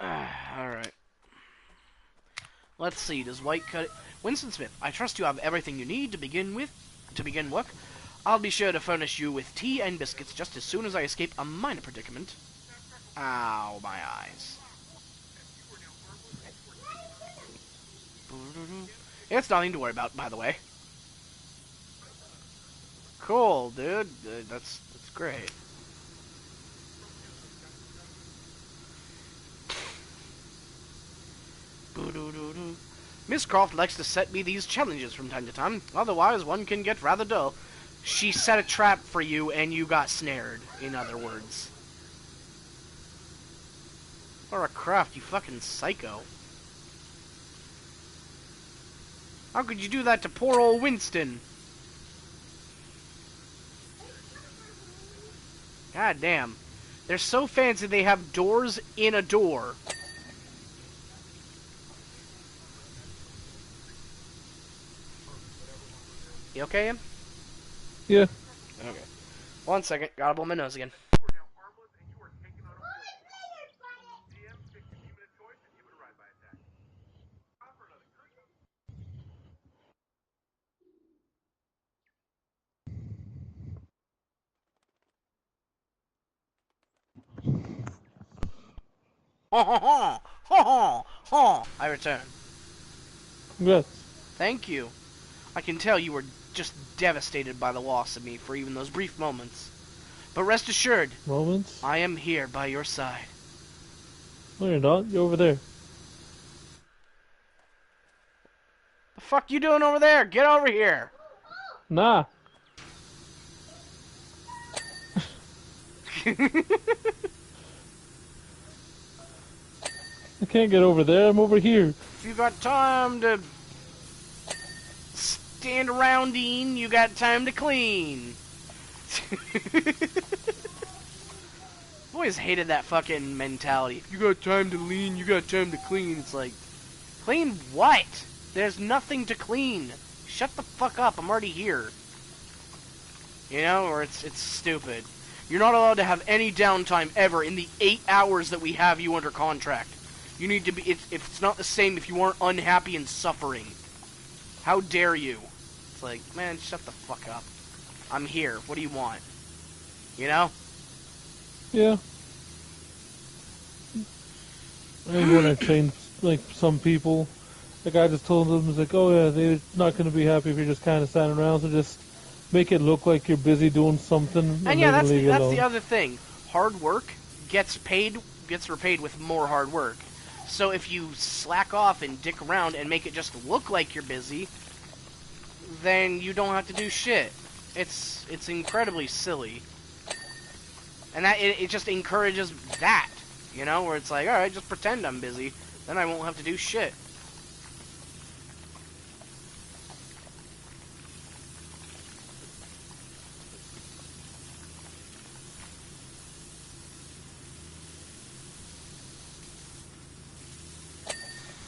[SPEAKER 1] Alright. Let's see, does White cut it? Winston Smith, I trust you have everything you need to begin work. I'll be sure to furnish you with tea and biscuits just as soon as I escape a minor predicament. Ow, my eyes. It's nothing to worry about, by the way. Cool, dude. That's great. Miss Croft likes to set me these challenges from time to time. Otherwise, one can get rather dull. She set a trap for you, and you got snared, in other words. Lara Croft, you fucking psycho. How could you do that to poor old Winston? God damn. They're so fancy they have doors in a door. You okay, Em?
[SPEAKER 2] Yeah.
[SPEAKER 1] Okay. 1 second. Gotta blow my nose again. I return.
[SPEAKER 2] Yes.
[SPEAKER 1] Thank you. I can tell you were just devastated by the loss of me for even those brief moments. But rest assured,
[SPEAKER 2] Moments?
[SPEAKER 1] I am here by your side.
[SPEAKER 2] No, you're not. You're over there.
[SPEAKER 1] The fuck you doing over there? Get over here.
[SPEAKER 2] Nah. I can't get over there. I'm over here.
[SPEAKER 1] If you got time to stand around, Dean. You got time to clean. I've always hated that fucking mentality. You got time to lean, you got time to clean. It's like, clean what? There's nothing to clean. Shut the fuck up, I'm already here. You know, or it's stupid. You're not allowed to have any downtime ever in the 8 hours that we have you under contract. You need to be, if it's not the same if you aren't unhappy and suffering. How dare you? It's like, man, shut the fuck up. I'm here, what do you want? You know?
[SPEAKER 2] Yeah. I mean, when I trained, like, some people, like, I just told them, like, oh, yeah, they're not going to be happy if you're just kind of standing around, so just make it look like you're busy doing something.
[SPEAKER 1] And yeah, that's the other thing. Hard work gets repaid with more hard work. So if you slack off and dick around and make it just look like you're busy, then you don't have to do shit. It's incredibly silly. And that it just encourages that, you know, where it's like, alright, just pretend I'm busy, then I won't have to do shit.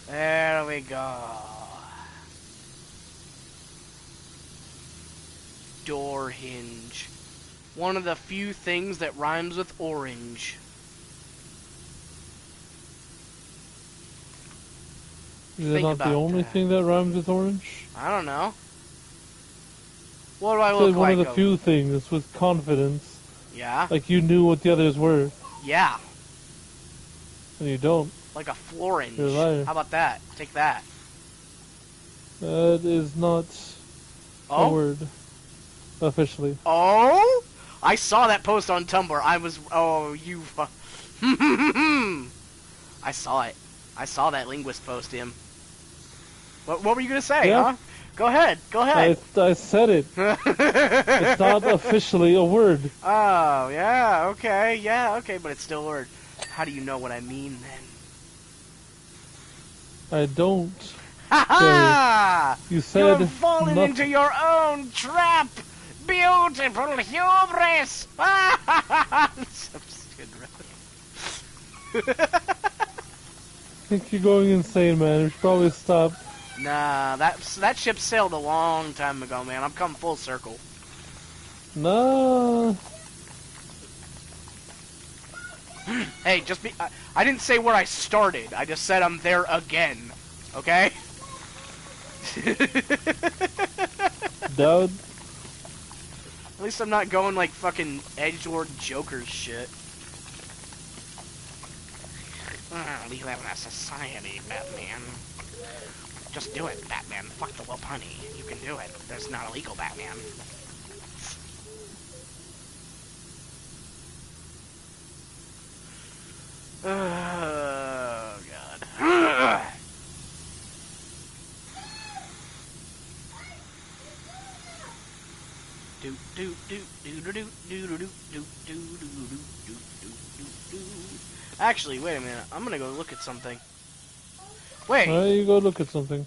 [SPEAKER 1] There we go. Door hinge. One of the few things that rhymes with orange.
[SPEAKER 2] Is that not the only thing that rhymes with orange?
[SPEAKER 1] I don't know. What do I look like?
[SPEAKER 2] One of the few things with confidence.
[SPEAKER 1] Yeah?
[SPEAKER 2] Like you knew what the others were.
[SPEAKER 1] Yeah.
[SPEAKER 2] And you don't.
[SPEAKER 1] Like a florange.
[SPEAKER 2] You're a liar.
[SPEAKER 1] How about that? Take that.
[SPEAKER 2] That is not a word. Officially.
[SPEAKER 1] Oh? I saw that post on Tumblr. I was... Oh, you... I saw it. I saw that linguist post, him. What were you going to say, huh? Go ahead. Go ahead.
[SPEAKER 2] I said it. It's not officially a word.
[SPEAKER 1] Oh, yeah, okay. Yeah, okay, but it's still a word. How do you know what I mean, then?
[SPEAKER 2] I don't.
[SPEAKER 1] Ha ha!
[SPEAKER 2] You said
[SPEAKER 1] You've fallen into your own trap! Beautiful hubris! So stupid.
[SPEAKER 2] I think you're going insane, man. You should probably stop.
[SPEAKER 1] Nah, that ship sailed a long time ago, man. I've come full circle.
[SPEAKER 2] Nah.
[SPEAKER 1] Hey, I didn't say where I started. I just said I'm there again. Okay?
[SPEAKER 2] Dude.
[SPEAKER 1] At least I'm not going like fucking edgelord Joker shit. We live in a society, Batman. Just do it, Batman. Fuck the little punny. You can do it. That's not illegal, Batman. Oh, God. Actually, wait a minute. I'm gonna go look at something. Wait.
[SPEAKER 2] You go look at something.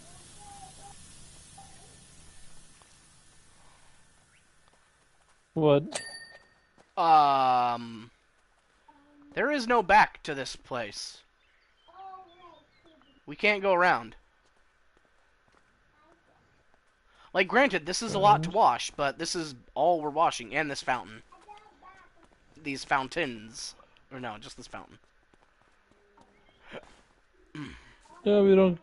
[SPEAKER 2] What?
[SPEAKER 1] There is no back to this place. We can't go around. Like, granted, this is a lot to wash, but this is all we're washing, and this fountain. These fountains. Or no, just this fountain.
[SPEAKER 2] Yeah, we don't...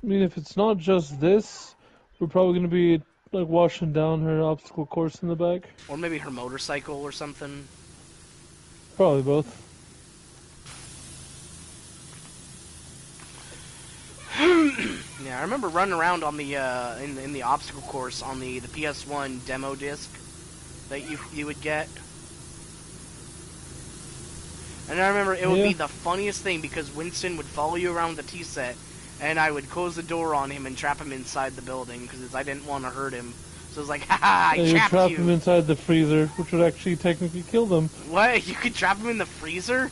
[SPEAKER 2] I mean, if it's not just this, we're probably going to be, like, washing down her obstacle course in the back.
[SPEAKER 1] Or maybe her motorcycle or something.
[SPEAKER 2] Probably both.
[SPEAKER 1] Yeah, I remember running around on the in the obstacle course on the PS1 demo disc that you would get. And I remember it would be the funniest thing because Winston would follow you around with the T-set, and I would close the door on him and trap him inside the building because I didn't want to hurt him. So it was like, haha, I trapped you.
[SPEAKER 2] You trap him inside the freezer, which would actually technically kill them.
[SPEAKER 1] What? You could trap him in the freezer?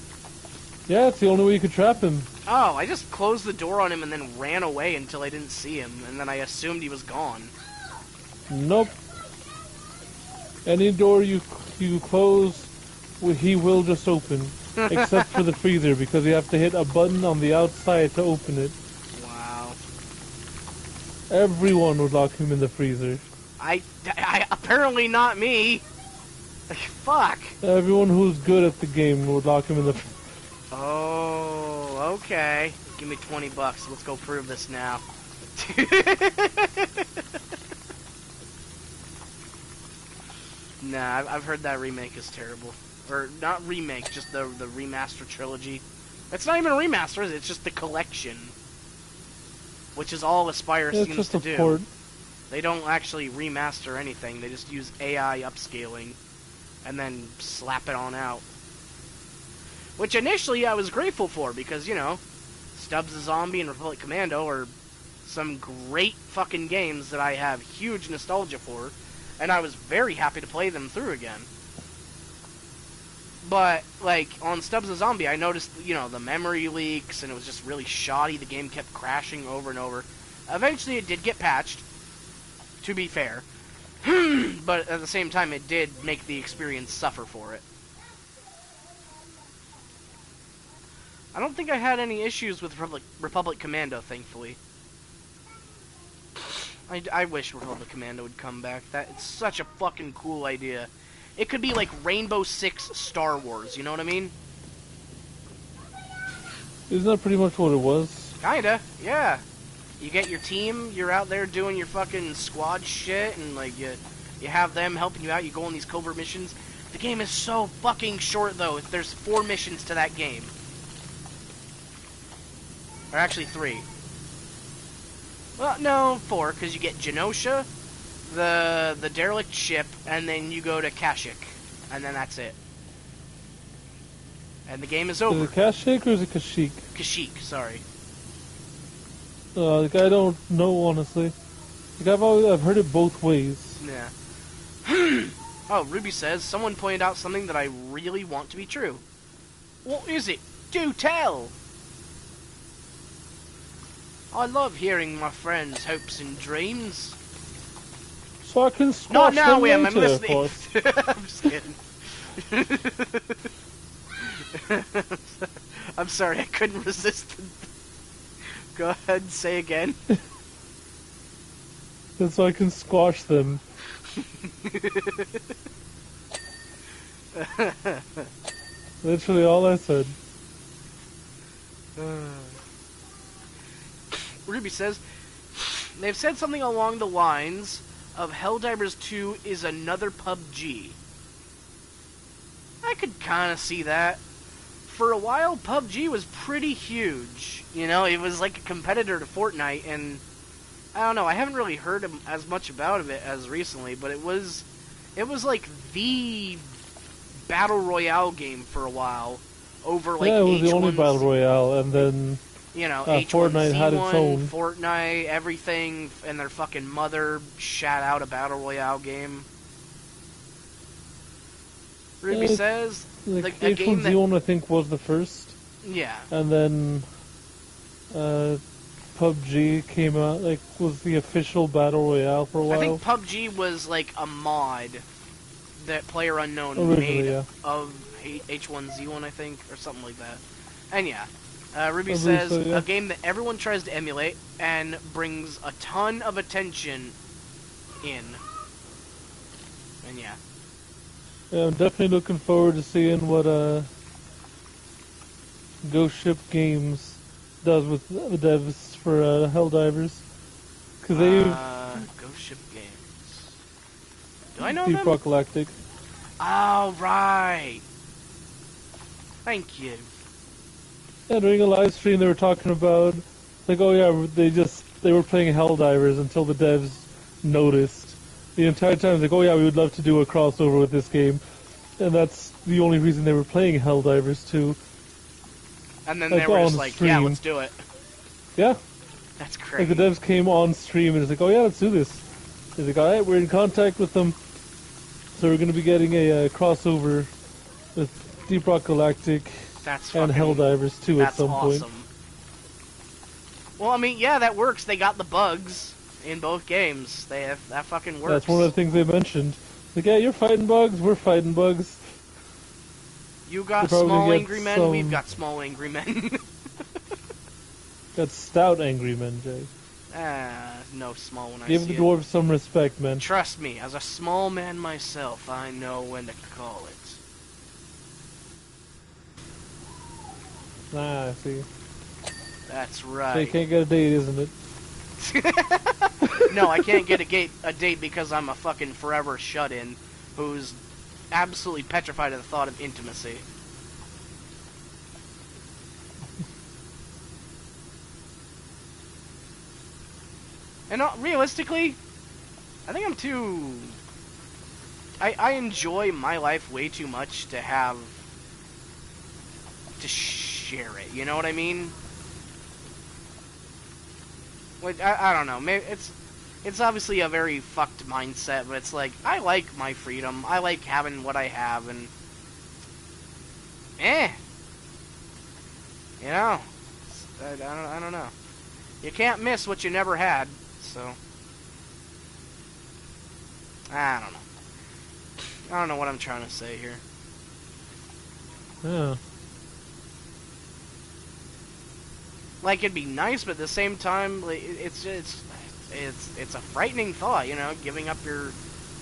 [SPEAKER 2] Yeah, it's the only way you could trap him.
[SPEAKER 1] Oh, I just closed the door on him and then ran away until I didn't see him, and then I assumed he was gone.
[SPEAKER 2] Nope. Any door you close, he will just open. Except for the freezer, because you have to hit a button on the outside to open it.
[SPEAKER 1] Wow.
[SPEAKER 2] Everyone would lock him in the freezer.
[SPEAKER 1] I apparently not me. Fuck.
[SPEAKER 2] Everyone who's good at the game would lock him in the.
[SPEAKER 1] Oh, okay. Give me $20. Let's go prove this now. Nah, I've heard that remake is terrible. Or, not remake, just the remaster trilogy. It's not even a remaster, it's just the collection. Which is all Aspire seems to do.
[SPEAKER 2] Port.
[SPEAKER 1] They don't actually remaster anything, they just use AI upscaling. And then slap it on out. Which initially I was grateful for, because, you know, Stubbs the Zombie and Republic Commando are some great fucking games that I have huge nostalgia for. And I was very happy to play them through again. But, like, on Stubbs the Zombie, I noticed, you know, the memory leaks, and it was just really shoddy. The game kept crashing over and over. Eventually, it did get patched, to be fair. But at the same time, it did make the experience suffer for it. I don't think I had any issues with Republic Commando, thankfully. I wish Republic Commando would come back. It's such a fucking cool idea. It could be like Rainbow Six Star Wars, you know what I mean?
[SPEAKER 2] Isn't that pretty much what it was?
[SPEAKER 1] Kinda, yeah. You get your team, you're out there doing your fucking squad shit, and like you have them helping you out, you go on these covert missions. The game is so fucking short though. There's 4 missions to that game. Or actually 3. Well, no, 4, because you get Genosha, the derelict ship, and then you go to Kashyyyk, and then that's it. And the game is over.
[SPEAKER 2] Is it Kashyyyk or is it Kashyyyk?
[SPEAKER 1] Kashyyyk, sorry.
[SPEAKER 2] Like, I don't know, honestly. Like, I've heard it both ways.
[SPEAKER 1] Yeah. Oh, Ruby says, someone pointed out something that I really want to be true. What is it? Do tell! I love hearing my friends' hopes and dreams.
[SPEAKER 2] So I can squash
[SPEAKER 1] Not now,
[SPEAKER 2] them
[SPEAKER 1] I'm
[SPEAKER 2] later,
[SPEAKER 1] listening.
[SPEAKER 2] of course.
[SPEAKER 1] I'm just kidding. I'm sorry, I couldn't resist. Go ahead and say again.
[SPEAKER 2] That's so I can squash them. Literally all I said.
[SPEAKER 1] Ruby says, they've said something along the lines of Helldivers 2 is another PUBG. I could kind of see that. For a while, PUBG was pretty huge. You know, it was like a competitor to Fortnite, and I don't know, I haven't really heard as much about it as recently, but it was like the Battle Royale game for a while. Over like
[SPEAKER 2] yeah, it was
[SPEAKER 1] H1's,
[SPEAKER 2] the only Battle Royale, and then
[SPEAKER 1] you know,
[SPEAKER 2] Fortnite had its own.
[SPEAKER 1] Fortnite, everything, and their fucking mother shat out a Battle Royale game. Ruby says,
[SPEAKER 2] like
[SPEAKER 1] a game that...
[SPEAKER 2] H1Z1 I think was the first.
[SPEAKER 1] Yeah.
[SPEAKER 2] And then PUBG came out, like, was the official Battle Royale for a while.
[SPEAKER 1] I think PUBG was like a mod that PlayerUnknown
[SPEAKER 2] Originally,
[SPEAKER 1] made
[SPEAKER 2] yeah.
[SPEAKER 1] of H1Z1, I think, or something like that. And yeah. Ruby
[SPEAKER 2] I
[SPEAKER 1] says,
[SPEAKER 2] believe so, yeah.
[SPEAKER 1] a game that everyone tries to emulate and brings a ton of attention in. And yeah.
[SPEAKER 2] Yeah, I'm definitely looking forward to seeing what Ghost Ship Games does with the devs for Helldivers. Because
[SPEAKER 1] Ghost Ship Games. Do I know
[SPEAKER 2] Deep
[SPEAKER 1] them?
[SPEAKER 2] Rock Galactic.
[SPEAKER 1] Oh, right. Thank you.
[SPEAKER 2] Yeah, during a live stream they were talking about, like, oh yeah, they were playing Helldivers until the devs noticed. The entire time, like, oh yeah, we would love to do a crossover with this game. And that's the only reason they were playing Helldivers 2.
[SPEAKER 1] And then they were just like, yeah, let's do it.
[SPEAKER 2] Yeah.
[SPEAKER 1] That's crazy.
[SPEAKER 2] Like, the devs came on stream and it's like, oh yeah, let's do this. They're like, alright, we're in contact with them. So we're going to be getting a crossover with Deep Rock Galactic
[SPEAKER 1] That's
[SPEAKER 2] and
[SPEAKER 1] fucking...
[SPEAKER 2] Helldivers too at
[SPEAKER 1] That's
[SPEAKER 2] some
[SPEAKER 1] awesome.
[SPEAKER 2] point.
[SPEAKER 1] Well, I mean, yeah, that works. They got the bugs in both games. That fucking works.
[SPEAKER 2] That's one of the things they mentioned. Like, yeah, you're fighting bugs, we're fighting bugs.
[SPEAKER 1] You got
[SPEAKER 2] You're probably
[SPEAKER 1] small
[SPEAKER 2] gonna get
[SPEAKER 1] angry men, we've got small angry men.
[SPEAKER 2] Got stout angry men, Jay.
[SPEAKER 1] No small when I
[SPEAKER 2] Give
[SPEAKER 1] see
[SPEAKER 2] the
[SPEAKER 1] it.
[SPEAKER 2] dwarves some respect, man.
[SPEAKER 1] Trust me, as a small man myself, I know when to call it.
[SPEAKER 2] Ah, see.
[SPEAKER 1] That's
[SPEAKER 2] So you
[SPEAKER 1] right.
[SPEAKER 2] can't get a date, isn't it?
[SPEAKER 1] No, I can't get a date because I'm a fucking forever shut-in who's absolutely petrified of the thought of intimacy. And realistically, I think I'm too... I enjoy my life way too much to have... to share it, you know what I mean? Like, I don't know, maybe it's obviously a very fucked mindset, but it's like, I like my freedom, I like having what I have, and... You know, I don't know. You can't miss what you never had, so... I don't know. I don't know what I'm trying to say here.
[SPEAKER 2] Yeah.
[SPEAKER 1] Like, it'd be nice, but at the same time, like, it's a frightening thought, you know,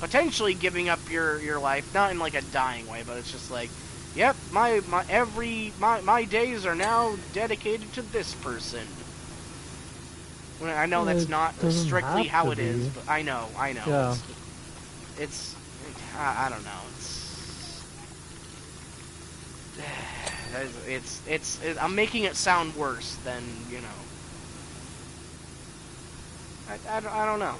[SPEAKER 1] potentially giving up your life, not in like a dying way, but it's just like, yep, my days are now dedicated to this person. Well, I know that's not strictly how it is, but I know.
[SPEAKER 2] Yeah.
[SPEAKER 1] I don't know. I'm making it sound worse than, you know. I don't know.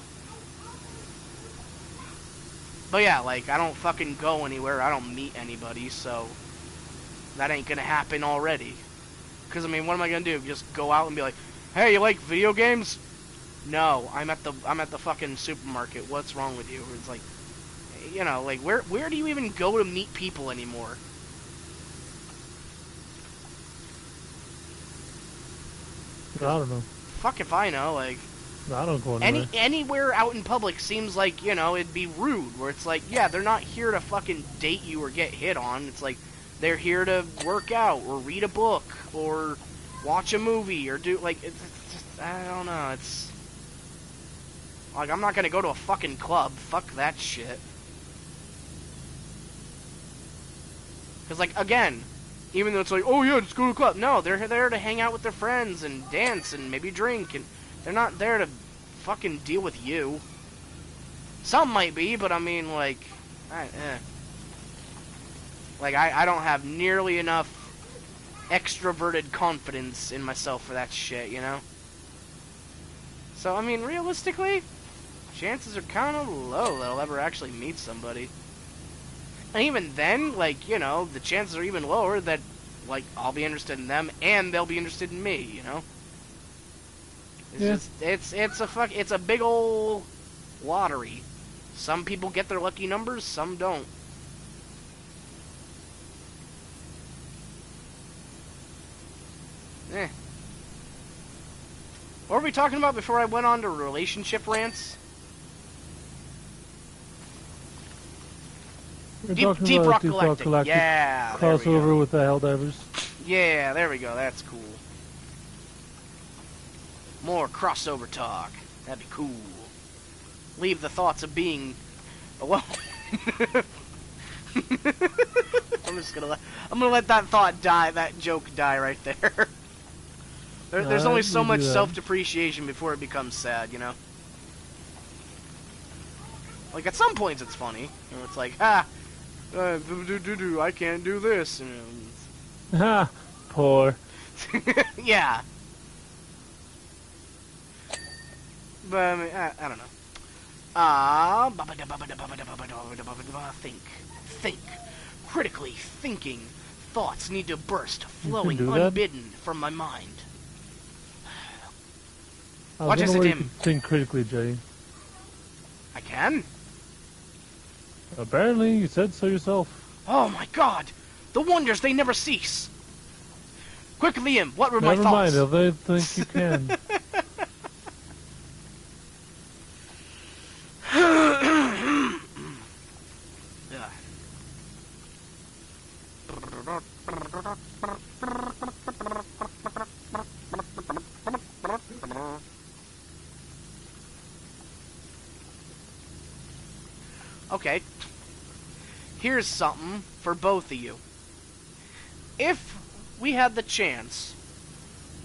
[SPEAKER 1] But yeah, like, I don't fucking go anywhere, I don't meet anybody, so that ain't gonna happen already. Because, I mean, what am I gonna do? Just go out and be like, hey, you like video games? No, I'm at the fucking supermarket, what's wrong with you? It's like, you know, like, where do you even go to meet people anymore?
[SPEAKER 2] I don't know.
[SPEAKER 1] Fuck if I know, like...
[SPEAKER 2] I don't go anywhere.
[SPEAKER 1] Anywhere out in public seems like, you know, it'd be rude, where it's like, yeah, they're not here to fucking date you or get hit on, it's like, they're here to work out, or read a book, or watch a movie, or do, like, it's just, I don't know, it's... Like, I'm not gonna go to a fucking club, fuck that shit. Because, like, again... Even though it's like, oh yeah, just go to a club. No, they're there to hang out with their friends and dance and maybe drink. And they're not there to fucking deal with you. Some might be, but I mean, like... Like, I don't have nearly enough extroverted confidence in myself for that shit, you know? So, I mean, realistically, chances are kind of low that I'll ever actually meet somebody. And even then, like, you know, the chances are even lower that, like, I'll be interested in them and they'll be interested in me, you know? It's just, it's a big ol' lottery. Some people get their lucky numbers, some don't. What were we talking about before I went on to relationship rants? Deep Rock Galactic. Yeah,
[SPEAKER 2] crossover with the Helldivers.
[SPEAKER 1] Yeah, there we go. That's cool. More crossover talk. That'd be cool. Leave the thoughts of being alone. I'm gonna let that thought die. That joke die right there. There's only so much self-depreciation before it becomes sad, you know. Like at some points it's funny. You know, it's like, I can't do this.
[SPEAKER 2] Ha! Poor.
[SPEAKER 1] Yeah. But, I mean, I don't know. Think. Critically thinking. Thoughts need to burst, flowing unbidden from my mind. Watch as it him.
[SPEAKER 2] Think critically, Jay.
[SPEAKER 1] I can?
[SPEAKER 2] Apparently, you said so yourself.
[SPEAKER 1] Oh my god! The wonders, they never cease! Quick, Liam, what were my
[SPEAKER 2] Never
[SPEAKER 1] thoughts?
[SPEAKER 2] mind, I think you can.
[SPEAKER 1] Okay. Here's something for both of you. If we had the chance,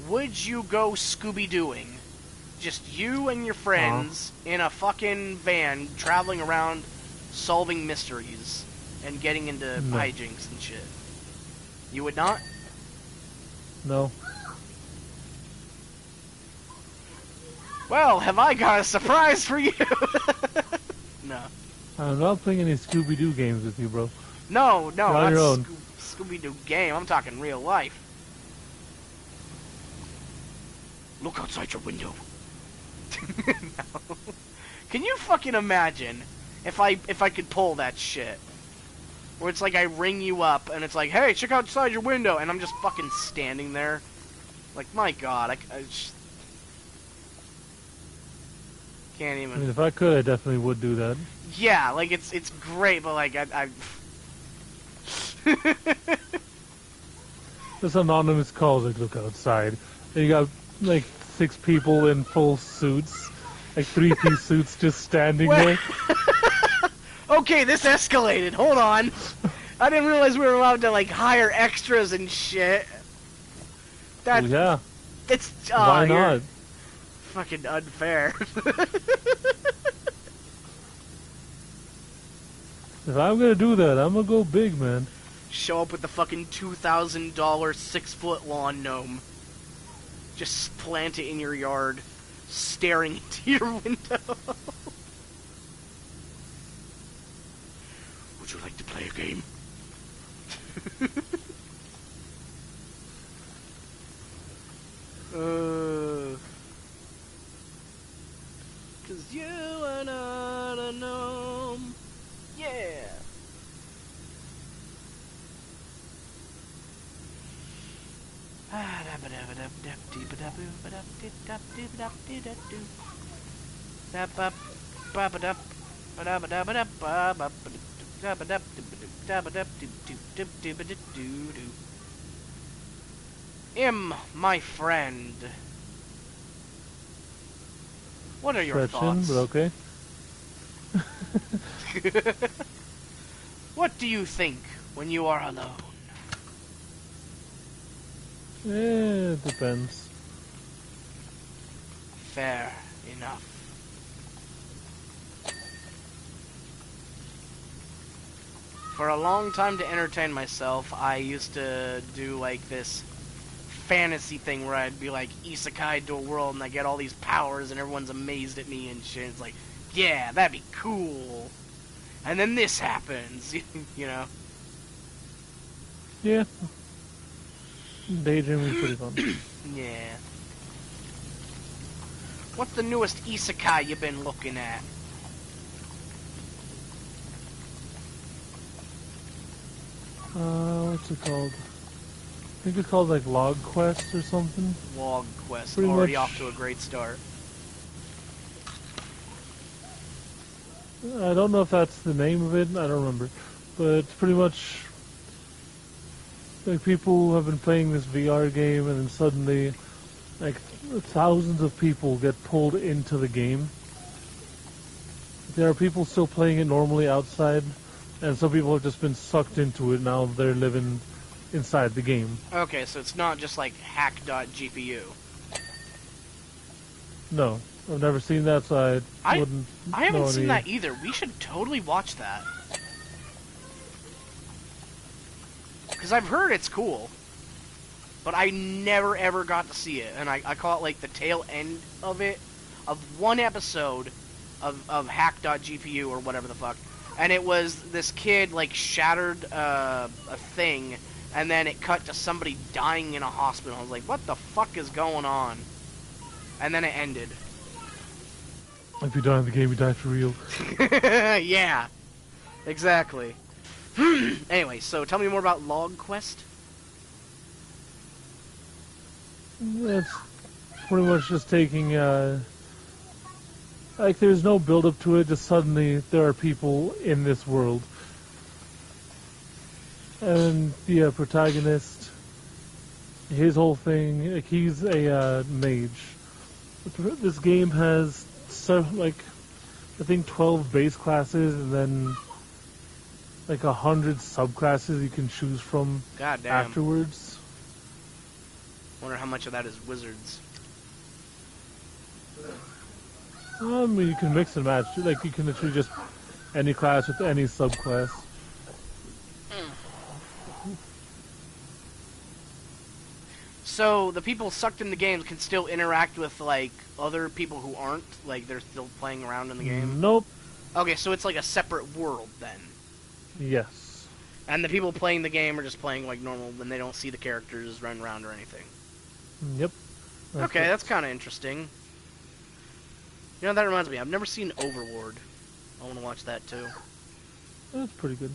[SPEAKER 1] would you go Scooby-Dooing? Just you and your friends in a fucking van traveling around solving mysteries and getting into hijinks and shit. You would not?
[SPEAKER 2] No.
[SPEAKER 1] Well, have I got a surprise for you? No.
[SPEAKER 2] I'm not playing any Scooby-Doo games with you, bro.
[SPEAKER 1] No,
[SPEAKER 2] You're on
[SPEAKER 1] not
[SPEAKER 2] your own.
[SPEAKER 1] Scooby-Doo game. I'm talking real life. Look outside your window. No. Can you fucking imagine if I could pull that shit? Where it's like I ring you up and it's like, hey, check outside your window, and I'm just fucking standing there. Like, my God, I just can't even.
[SPEAKER 2] I mean, if I could, I definitely would do that.
[SPEAKER 1] Yeah, like it's great, but like I
[SPEAKER 2] This anonymous calls like, look outside. And you got like 6 people in full suits, like 3-piece suits just standing there.
[SPEAKER 1] Okay, this escalated. Hold on. I didn't realize we were allowed to like hire extras and shit. That
[SPEAKER 2] Well, yeah.
[SPEAKER 1] it's
[SPEAKER 2] Why
[SPEAKER 1] you're
[SPEAKER 2] not?
[SPEAKER 1] fucking unfair.
[SPEAKER 2] If I'm gonna do that, I'm gonna go big, man.
[SPEAKER 1] Show up with the fucking $2,000 6-foot lawn gnome. Just plant it in your yard, staring into your window. Would you like to play a game? Cause you are not a gnome. Yeah. My friend. What are your
[SPEAKER 2] Stretching,
[SPEAKER 1] thoughts?
[SPEAKER 2] but okay.
[SPEAKER 1] What do you think when you are alone?
[SPEAKER 2] It depends.
[SPEAKER 1] Fair enough. For a long time, to entertain myself, I used to do like this fantasy thing where I'd be like isekai to a world and I get all these powers and everyone's amazed at me and shit. It's like, yeah, that'd be cool. And then this happens, you know?
[SPEAKER 2] Yeah. Daydreaming is pretty fun.
[SPEAKER 1] Yeah. What's the newest isekai you've been looking at?
[SPEAKER 2] What's it called? I think it's called like Log Quest or something.
[SPEAKER 1] Log Quest.
[SPEAKER 2] Pretty
[SPEAKER 1] Already
[SPEAKER 2] much.
[SPEAKER 1] off to a great start.
[SPEAKER 2] I don't know if that's the name of it, I don't remember. But it's pretty much like people have been playing this VR game and then suddenly like thousands of people get pulled into the game. There are people still playing it normally outside, and some people have just been sucked into it. Now they're living inside the game.
[SPEAKER 1] Okay, so it's not just like hack.gpu.
[SPEAKER 2] No, I've never seen that, so I wouldn't.
[SPEAKER 1] I haven't
[SPEAKER 2] know
[SPEAKER 1] seen
[SPEAKER 2] any-
[SPEAKER 1] that either. We should totally watch that. Because I've heard it's cool. But I never ever got to see it. And I caught like the tail end of it, of one episode of hack.gpu or whatever the fuck. And it was this kid like shattered a thing, and then it cut to somebody dying in a hospital. I was like, what the fuck is going on? And then it ended.
[SPEAKER 2] If you die in the game, you die for real.
[SPEAKER 1] Yeah, exactly. Anyway, so tell me more about Log Quest.
[SPEAKER 2] It's pretty much just taking, like, there's no build up to it, just suddenly there are people in this world. And the protagonist, his whole thing, like, he's a mage. This game has, like, I think 12 base classes and then like 100 subclasses you can choose from
[SPEAKER 1] God damn.
[SPEAKER 2] afterwards.
[SPEAKER 1] Wonder how much of that is wizards.
[SPEAKER 2] I mean, you can mix and match. Like, you can literally just any class with any subclass.
[SPEAKER 1] So the people sucked in the games can still interact with like other people who aren't, like they're still playing around in the game?
[SPEAKER 2] Nope.
[SPEAKER 1] Okay, so it's like a separate world then.
[SPEAKER 2] Yes.
[SPEAKER 1] And the people playing the game are just playing like normal when they don't see the characters run around or anything.
[SPEAKER 2] Yep.
[SPEAKER 1] Okay, that's kind of interesting. You know, that reminds me, I've never seen Overlord. I want to watch that too.
[SPEAKER 2] That's pretty good.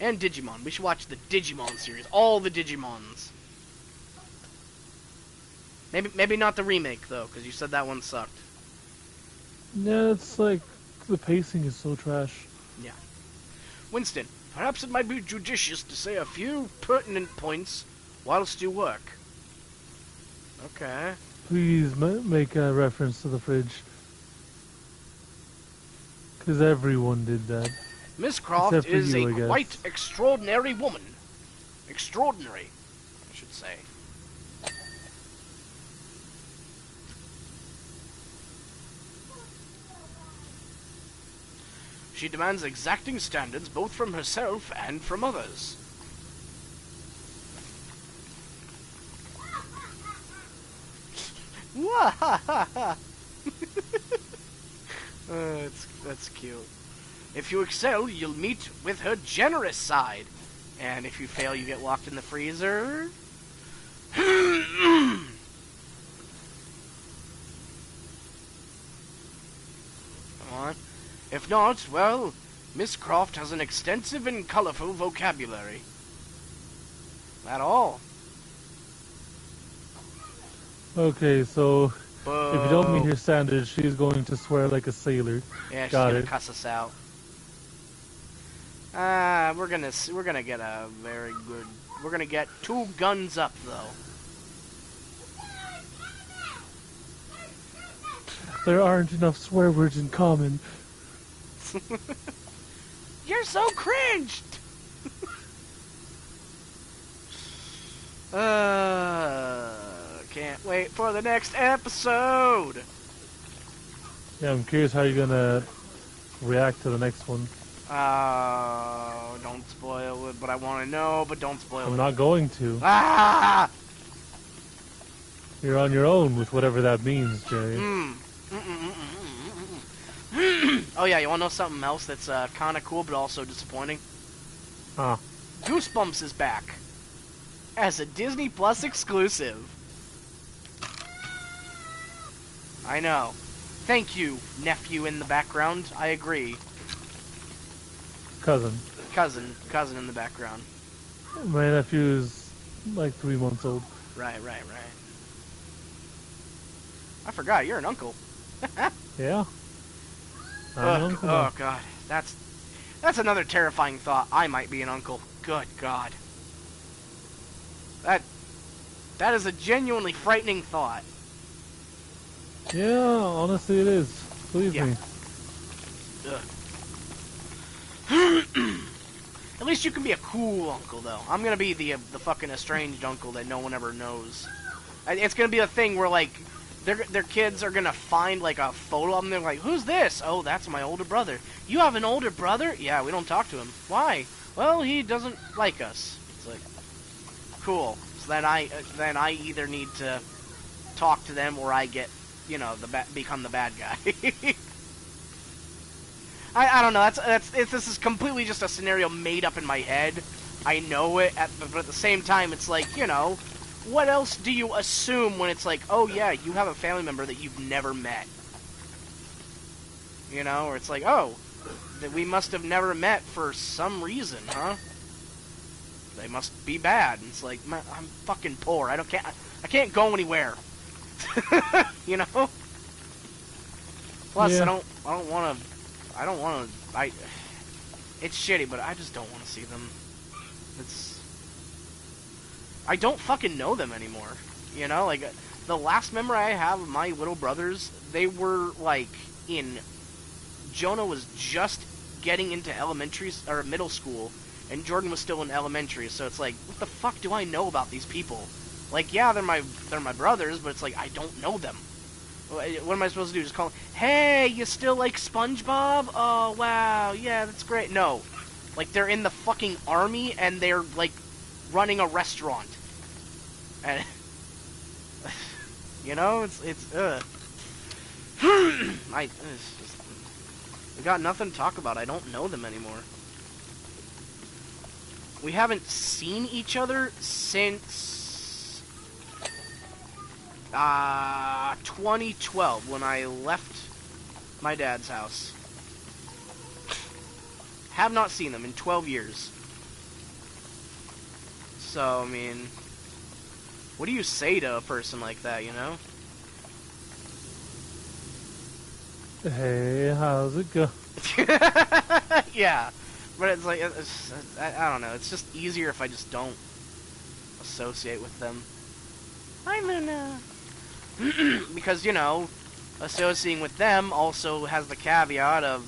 [SPEAKER 1] And Digimon. We should watch the Digimon series. All the Digimons. Maybe not the remake, though, because you said that one sucked.
[SPEAKER 2] Yeah, it's like, the pacing is so trash.
[SPEAKER 1] Yeah. Winston, perhaps it might be judicious to say a few pertinent points whilst you work. Okay.
[SPEAKER 2] Please make a reference to the fridge. Because everyone did that.
[SPEAKER 1] Miss Croft
[SPEAKER 2] Except for
[SPEAKER 1] is
[SPEAKER 2] you, I
[SPEAKER 1] a
[SPEAKER 2] guess.
[SPEAKER 1] quite extraordinary woman. Extraordinary, I should say. She demands exacting standards both from herself and from others. That's cute. If you excel, you'll meet with her generous side. And if you fail, you get locked in the freezer. Come on. If not, well, Miss Croft has an extensive and colorful vocabulary. That all.
[SPEAKER 2] Okay, so
[SPEAKER 1] Whoa.
[SPEAKER 2] if you don't meet her standards, she's going to swear like a sailor.
[SPEAKER 1] Yeah, she's
[SPEAKER 2] Got
[SPEAKER 1] gonna
[SPEAKER 2] it.
[SPEAKER 1] cuss us out. We're gonna get a very good. We're gonna get 2 guns up though.
[SPEAKER 2] There aren't enough swear words in common.
[SPEAKER 1] You're so cringed. Can't wait for the next episode.
[SPEAKER 2] Yeah, I'm curious how you're gonna react to the next one.
[SPEAKER 1] Don't spoil it, but I want to know, but don't spoil it.
[SPEAKER 2] I'm not going to.
[SPEAKER 1] Ah!
[SPEAKER 2] You're on your own with whatever that means, Jerry.
[SPEAKER 1] Oh yeah, you want to know something else that's kind of cool but also disappointing?
[SPEAKER 2] Ah.
[SPEAKER 1] Goosebumps is back as a Disney Plus exclusive. I know. Thank you, nephew in the background. I agree.
[SPEAKER 2] Cousin.
[SPEAKER 1] Cousin in the background.
[SPEAKER 2] My nephew is like 3 months old.
[SPEAKER 1] Right. I forgot, you're an uncle.
[SPEAKER 2] Yeah. I'm an uncle now.
[SPEAKER 1] Oh god, that's another terrifying thought. I might be an uncle. Good god. That is a genuinely frightening thought.
[SPEAKER 2] Yeah, honestly it is. Believe me.
[SPEAKER 1] At least you can be a cool uncle, though. I'm gonna be the fucking estranged uncle that no one ever knows. It's gonna be a thing where, like, their kids are gonna find, like, a photo of them. They're like, who's this? Oh, that's my older brother. You have an older brother? Yeah, we don't talk to him. Why? Well, he doesn't like us. It's like, cool. So then I either need to talk to them or I get, you know, become the bad guy. I don't know. This is completely just a scenario made up in my head. I know it, but at the same time, it's like, you know, what else do you assume when it's like, oh yeah, you have a family member that you've never met? You know, or it's like, oh, that we must have never met for some reason, huh? they must be bad. And it's like, man, I'm fucking poor. I can't go anywhere. You know? Plus,
[SPEAKER 2] Yeah.
[SPEAKER 1] I don't want to, it's shitty, but I just don't want to see them. I don't fucking know them anymore. You know, like, the last memory I have of my little brothers, they were, like, Jonah was just getting into middle school, and Jordan was still in elementary, so it's like, what the fuck do I know about these people? Like, yeah, they're my brothers, but it's like, I don't know them. What am I supposed to do? Just call them, hey, you still like SpongeBob? Oh, wow, yeah, that's great. No. Like, they're in the fucking army, and they're, like, running a restaurant. And, you know, it's we got nothing to talk about. I don't know them anymore. We haven't seen each other since 2012, when I left my dad's house. Have not seen them in 12 years. So, I mean, what do you say to a person like that, you know?
[SPEAKER 2] Hey, how's it go?
[SPEAKER 1] Yeah, but it's like, I don't know, it's just easier if I just don't associate with them. Hi, Luna. Because, you know, associating with them also has the caveat of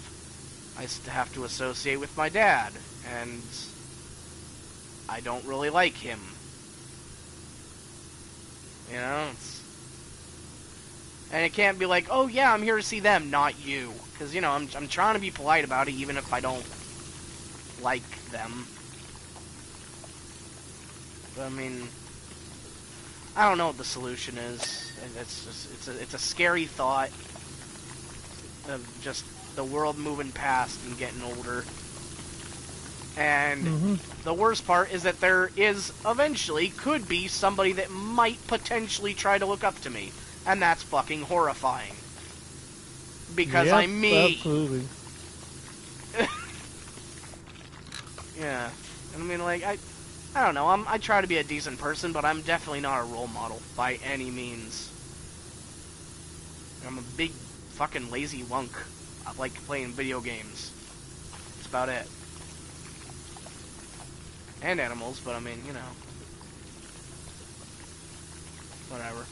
[SPEAKER 1] I have to associate with my dad, and I don't really like him. You know, and it can't be like, oh yeah, I'm here to see them, not you. Because, you know, I'm trying to be polite about it, even if I don't like them. But, I mean, I don't know what the solution is. It's a scary thought of just the world moving past and getting older. And the worst part is that there could be somebody that might potentially try to look up to me. And that's fucking horrifying. Because
[SPEAKER 2] yep,
[SPEAKER 1] I'm me.
[SPEAKER 2] Absolutely.
[SPEAKER 1] Yeah. And I mean, like, I don't know, I try to be a decent person, but I'm definitely not a role model by any means. I'm a big fucking lazy wunk. I like playing video games. That's about it. And animals, but I mean, you know. Whatever.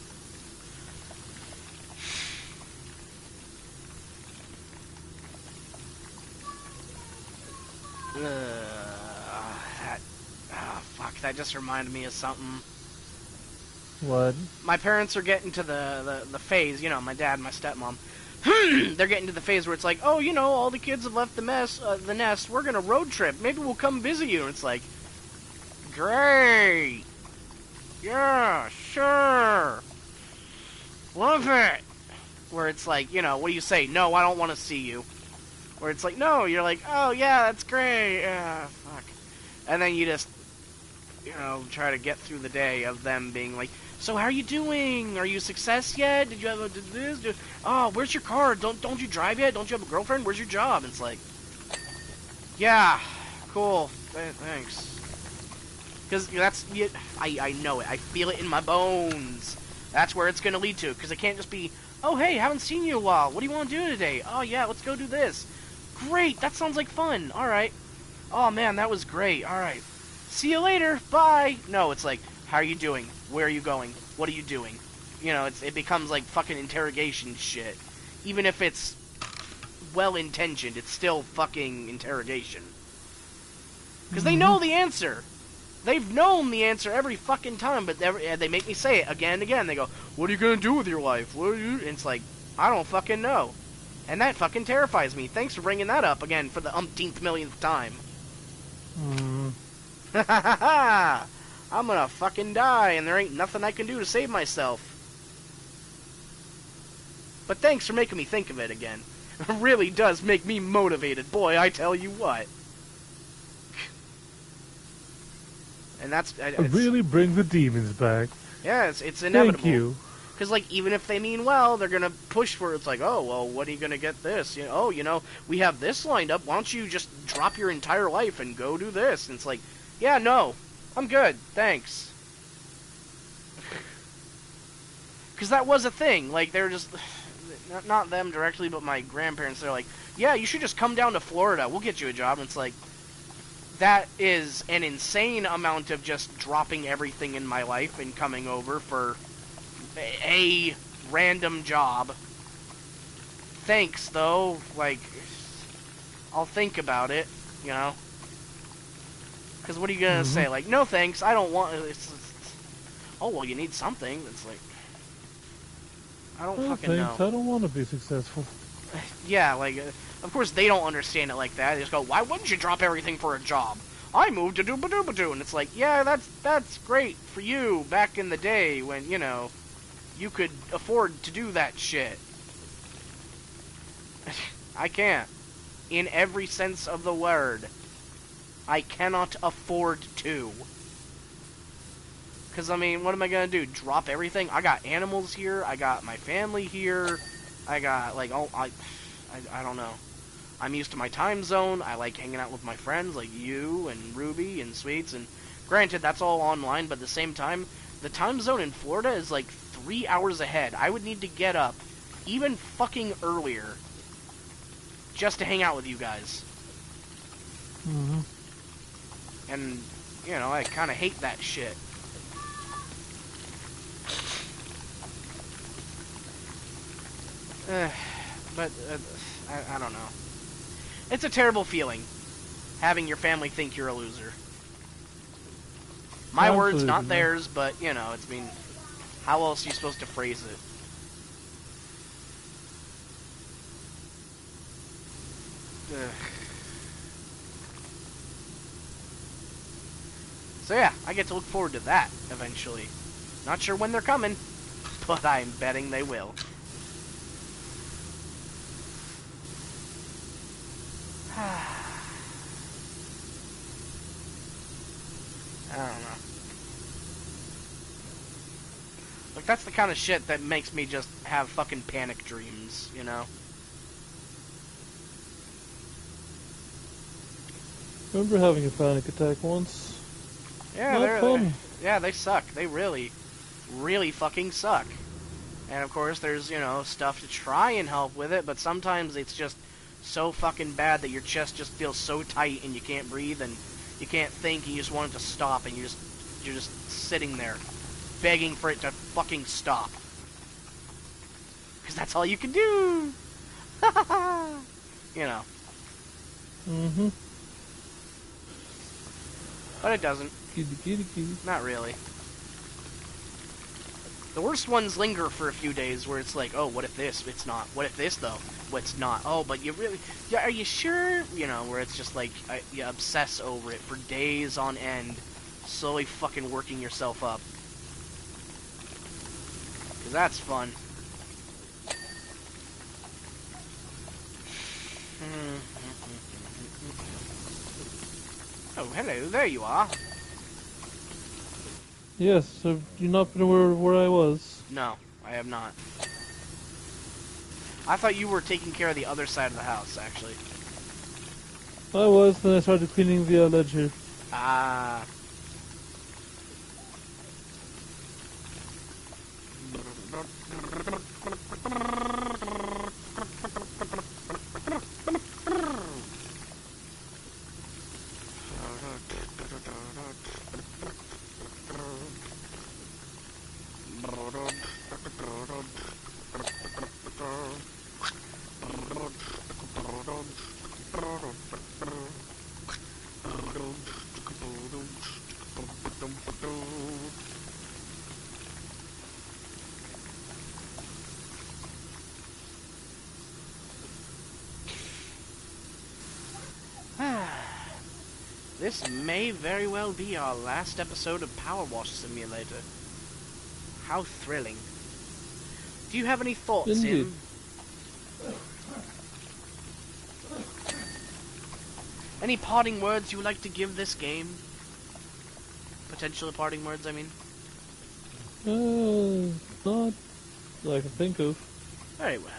[SPEAKER 1] Fuck, that just reminded me of something.
[SPEAKER 2] What?
[SPEAKER 1] My parents are getting to the phase, you know, my dad and my stepmom. They're getting to the phase where it's like, oh, you know, all the kids have left the nest, we're gonna road trip, maybe we'll come visit you. And it's like, great! Yeah, sure! Love it! Where it's like, you know, what do you say? No, I don't want to see you. Where it's like, no, you're like, oh, yeah, that's great, yeah, fuck. And then you just, you know, try to get through the day of them being like, so how are you doing? Are you a success yet? Did you have this? Oh, where's your car? Don't you drive yet? Don't you have a girlfriend? Where's your job? And it's like, yeah, cool, thanks. Because that's, I know it. I feel it in my bones. That's where it's going to lead to. Because it can't just be, oh, hey, haven't seen you in a while. What do you want to do today? Oh, yeah, let's go do this. Great, that sounds like fun. All right. Oh, man, that was great. All right. See you later. Bye. No, it's like, how are you doing? Where are you going? What are you doing? You know, it becomes like fucking interrogation shit. Even if it's well-intentioned, it's still fucking interrogation. Because they know the answer. They've known the answer every fucking time, but they make me say it again and again. They go, what are you going to do with your life? What are you? And it's like, I don't fucking know. And that fucking terrifies me. Thanks for bringing that up again for the umpteenth millionth time. I'm gonna fucking die, and there ain't nothing I can do to save myself. But thanks for making me think of it again. It really does make me motivated, boy, I tell you what. And that's...
[SPEAKER 2] It really brings the demons back.
[SPEAKER 1] Yeah, it's inevitable.
[SPEAKER 2] Thank you.
[SPEAKER 1] Because, like, even if they mean well, they're gonna push for it. It's like, oh, well, when are you gonna get this? You know, oh, you know, we have this lined up. Why don't you just drop your entire life and go do this? And it's like, yeah, no. I'm good, thanks. Because that was a thing. Like, they were just... Not them directly, but my grandparents, they're like, yeah, you should just come down to Florida. We'll get you a job. And it's like, that is an insane amount of just dropping everything in my life and coming over for a random job. Thanks, though. Like, I'll think about it, you know? Because what are you going to say? Like, no thanks, I don't want... oh, well, you need something. It's like... I don't fucking know.
[SPEAKER 2] I don't want to be successful.
[SPEAKER 1] Yeah, like, of course they don't understand it like that. They just go, why wouldn't you drop everything for a job? I moved to Dooba-Dooba-Doo. And it's like, yeah, that's great for you back in the day when, you know, you could afford to do that shit. I can't. In every sense of the word. I cannot afford to. Because, I mean, what am I going to do? Drop everything? I got animals here. I got my family here. I got, like, I don't know. I'm used to my time zone. I like hanging out with my friends, like you and Ruby and Sweets. And granted, that's all online, but at the same time, the time zone in Florida is, like, 3 hours ahead. I would need to get up even fucking earlier just to hang out with you guys. And, you know, I kind of hate that shit. But, I don't know. It's a terrible feeling, having your family think you're a loser. My words, not theirs, but, you know, it's been... How else are you supposed to phrase it? So yeah, I get to look forward to that, eventually. Not sure when they're coming, but I'm betting they will. I don't know. Like, that's the kind of shit that makes me just have fucking panic dreams, you know?
[SPEAKER 2] I remember having a panic attack once.
[SPEAKER 1] Yeah,
[SPEAKER 2] Not fun.
[SPEAKER 1] Yeah, they suck. They really, really fucking suck. And of course, there's, you know, stuff to try and help with it, but sometimes it's just so fucking bad that your chest just feels so tight and you can't breathe and you can't think and you just want it to stop and you're just sitting there begging for it to fucking stop. Because that's all you can do. You know. But it doesn't.
[SPEAKER 2] Kitty.
[SPEAKER 1] Not really. The worst ones linger for a few days where it's like, oh, what if this? It's not. What if this, though? What's not? Oh, but you really... Yeah, are you sure? You know, where it's just like, you obsess over it for days on end, slowly fucking working yourself up. Because that's fun. Oh, hello, there you are.
[SPEAKER 2] Yes, have you not been where I was?
[SPEAKER 1] No, I have not. I thought you were taking care of the other side of the house, actually.
[SPEAKER 2] I was, then I started cleaning the ledge here.
[SPEAKER 1] Ah. This may very well be our last episode of Power Wash Simulator. How thrilling. Do you have any thoughts,
[SPEAKER 2] Indeed.
[SPEAKER 1] Im? Any parting words you would like to give this game? Potential parting words, I mean.
[SPEAKER 2] Not that I can think of.
[SPEAKER 1] Very well.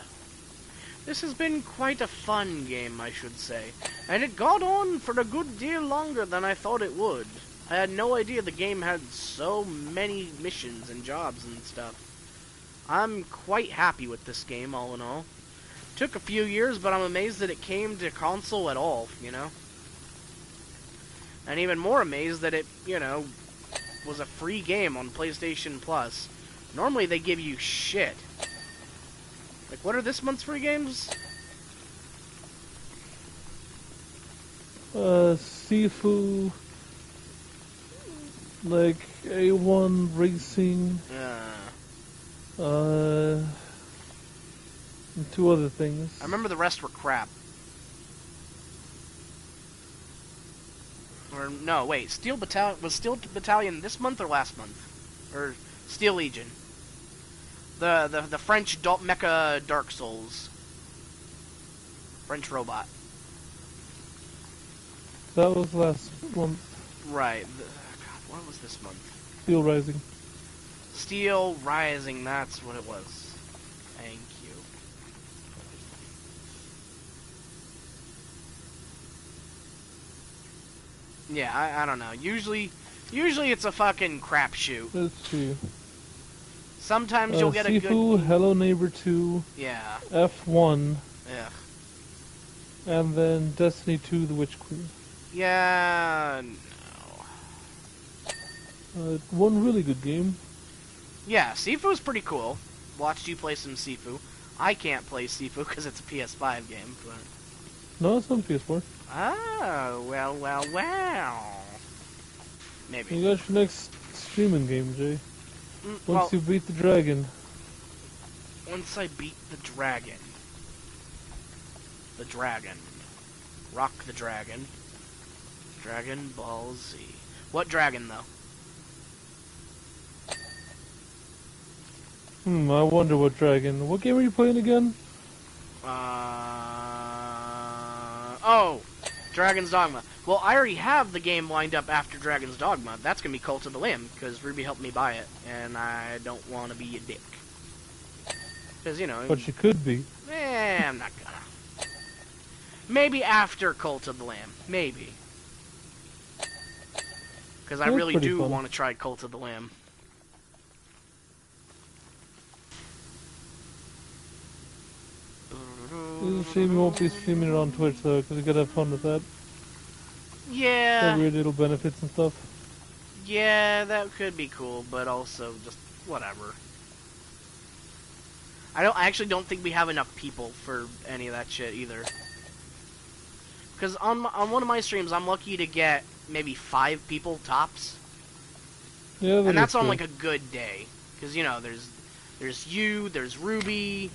[SPEAKER 1] This has been quite a fun game, I should say. And it got on for a good deal longer than I thought it would. I had no idea the game had so many missions and jobs and stuff. I'm quite happy with this game, all in all. Took a few years, but I'm amazed that it came to console at all, you know? And even more amazed that it, you know, was a free game on PlayStation Plus. Normally they give you shit. Like, what are this month's free games?
[SPEAKER 2] Sifu, like A1 Racing, and two other things.
[SPEAKER 1] I remember the rest were crap. Or, no, wait, Steel Battalion, was Steel Battalion this month or last month? Or Steel Legion? The French mecha Dark Souls. French robot.
[SPEAKER 2] That was last month.
[SPEAKER 1] Right. God, what was this month?
[SPEAKER 2] Steel Rising.
[SPEAKER 1] Steel Rising, that's what it was. Thank you. Yeah, I don't know. Usually it's a fucking crapshoot.
[SPEAKER 2] Let's see.
[SPEAKER 1] Sometimes you'll get a good...
[SPEAKER 2] Sifu, Hello Neighbor 2,
[SPEAKER 1] Yeah.
[SPEAKER 2] F1,
[SPEAKER 1] Yeah.
[SPEAKER 2] and then Destiny 2, The Witch Queen.
[SPEAKER 1] Yeah, no.
[SPEAKER 2] One really good game.
[SPEAKER 1] Yeah, Sifu's pretty cool. Watched you play some Sifu. I can't play Sifu because it's a PS5 game, but...
[SPEAKER 2] No, it's on PS4.
[SPEAKER 1] Oh, well. Maybe.
[SPEAKER 2] You got your next streaming game, Jay. Once you beat the dragon.
[SPEAKER 1] Once I beat the dragon. The dragon. Rock the dragon. Dragon Ball Z. What dragon, though?
[SPEAKER 2] I wonder what dragon. What game are you playing again?
[SPEAKER 1] Oh! Dragon's Dogma. Well, I already have the game lined up after Dragon's Dogma. That's gonna be Cult of the Lamb, because Ruby helped me buy it, and I don't want to be a dick. Because, you know...
[SPEAKER 2] But you could be.
[SPEAKER 1] I'm not gonna. Maybe after Cult of the Lamb. Maybe. Because I really do want to try Cult of the Lamb.
[SPEAKER 2] It's a shame you won't be streaming it on Twitch, though, because you gotta have fun with that.
[SPEAKER 1] Yeah.
[SPEAKER 2] Weird little benefits and stuff.
[SPEAKER 1] Yeah, that could be cool, but also just whatever. I actually don't think we have enough people for any of that shit either. Because on one of my streams, I'm lucky to get maybe 5 people tops.
[SPEAKER 2] Yeah,
[SPEAKER 1] and that's on like a good day. Because, you know, there's you, there's Ruby,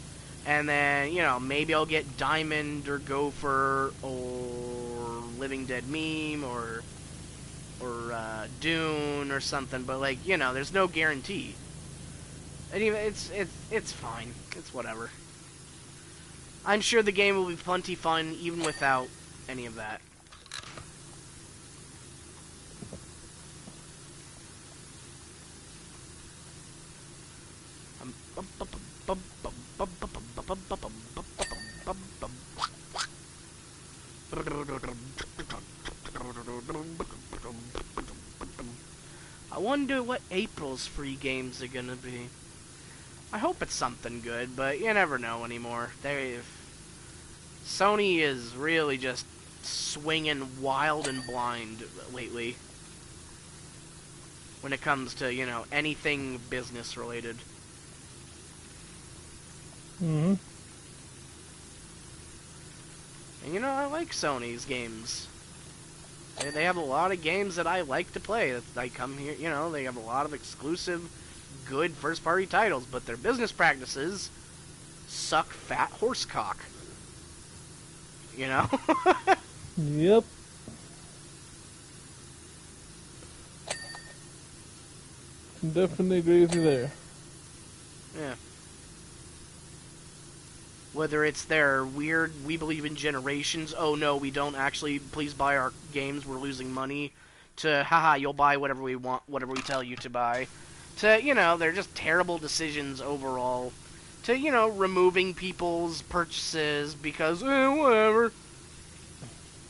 [SPEAKER 1] and then, you know, maybe I'll get Diamond or Gopher or Living Dead Meme or Dune or something, but like, you know, there's no guarantee. And even it's fine. It's whatever. I'm sure the game will be plenty fun even without any of that. I wonder what April's free games are gonna be. I hope it's something good, but you never know anymore. Sony is really just swinging wild and blind lately when it comes to, you know, anything business related.
[SPEAKER 2] Mm-hmm.
[SPEAKER 1] And, you know, I like Sony's games. They have a lot of games that I like to play. They come here, you know, they have a lot of exclusive, good first-party titles, but their business practices suck fat horse cock. You know?
[SPEAKER 2] Yep. Definitely agree with you there.
[SPEAKER 1] Yeah. Whether it's their weird, we believe in generations, oh no, we don't actually, please buy our games, we're losing money, to, haha, you'll buy whatever we want, whatever we tell you to buy, to, you know, they're just terrible decisions overall, to, you know, removing people's purchases because, whatever.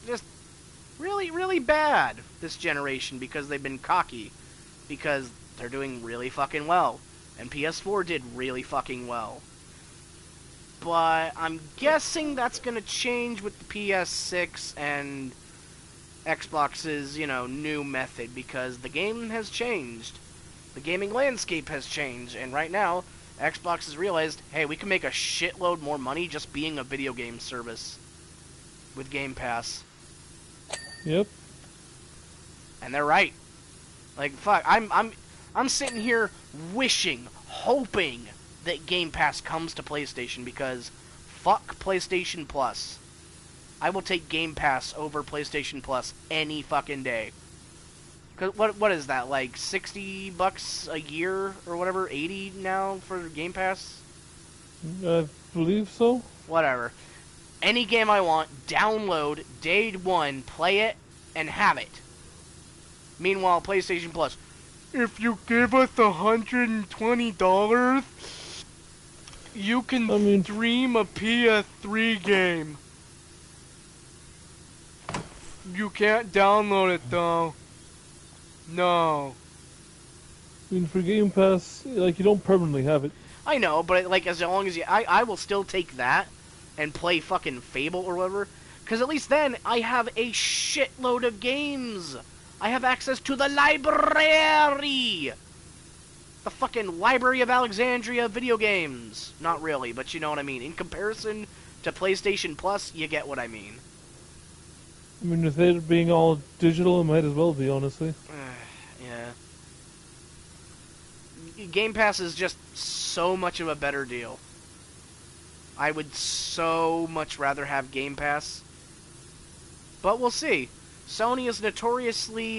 [SPEAKER 1] Just, really, really bad this generation because they've been cocky. Because they're doing really fucking well. And PS4 did really fucking well. But I'm guessing that's going to change with the PS6 and Xbox's, new method. Because the game has changed. The gaming landscape has changed. And right now, Xbox has realized, hey, we can make a shitload more money just being a video game service. With Game Pass.
[SPEAKER 2] Yep.
[SPEAKER 1] And they're right. Like, fuck, I'm sitting here wishing, hoping that Game Pass comes to PlayStation because fuck PlayStation Plus. I will take Game Pass over PlayStation Plus any fucking day. Cause what is that, like $60 a year or whatever, 80 now for Game Pass?
[SPEAKER 2] I believe so.
[SPEAKER 1] Whatever. Any game I want, download, day one, play it, and have it. Meanwhile, PlayStation Plus, if you give us $120, you can stream a PS3 game. You can't download it, though. No.
[SPEAKER 2] I mean, for Game Pass, like, you don't permanently have it.
[SPEAKER 1] I know, but, like, as long as I will still take that and play fucking Fable or whatever, because at least then I have a shitload of games. I have access to the library! The fucking Library of Alexandria video games. Not really, but you know what I mean. In comparison to PlayStation Plus, you get what I mean.
[SPEAKER 2] I mean, with it being all digital, it might as well be, honestly.
[SPEAKER 1] Yeah. Game Pass is just so much of a better deal. I would so much rather have Game Pass. But we'll see. Sony is notoriously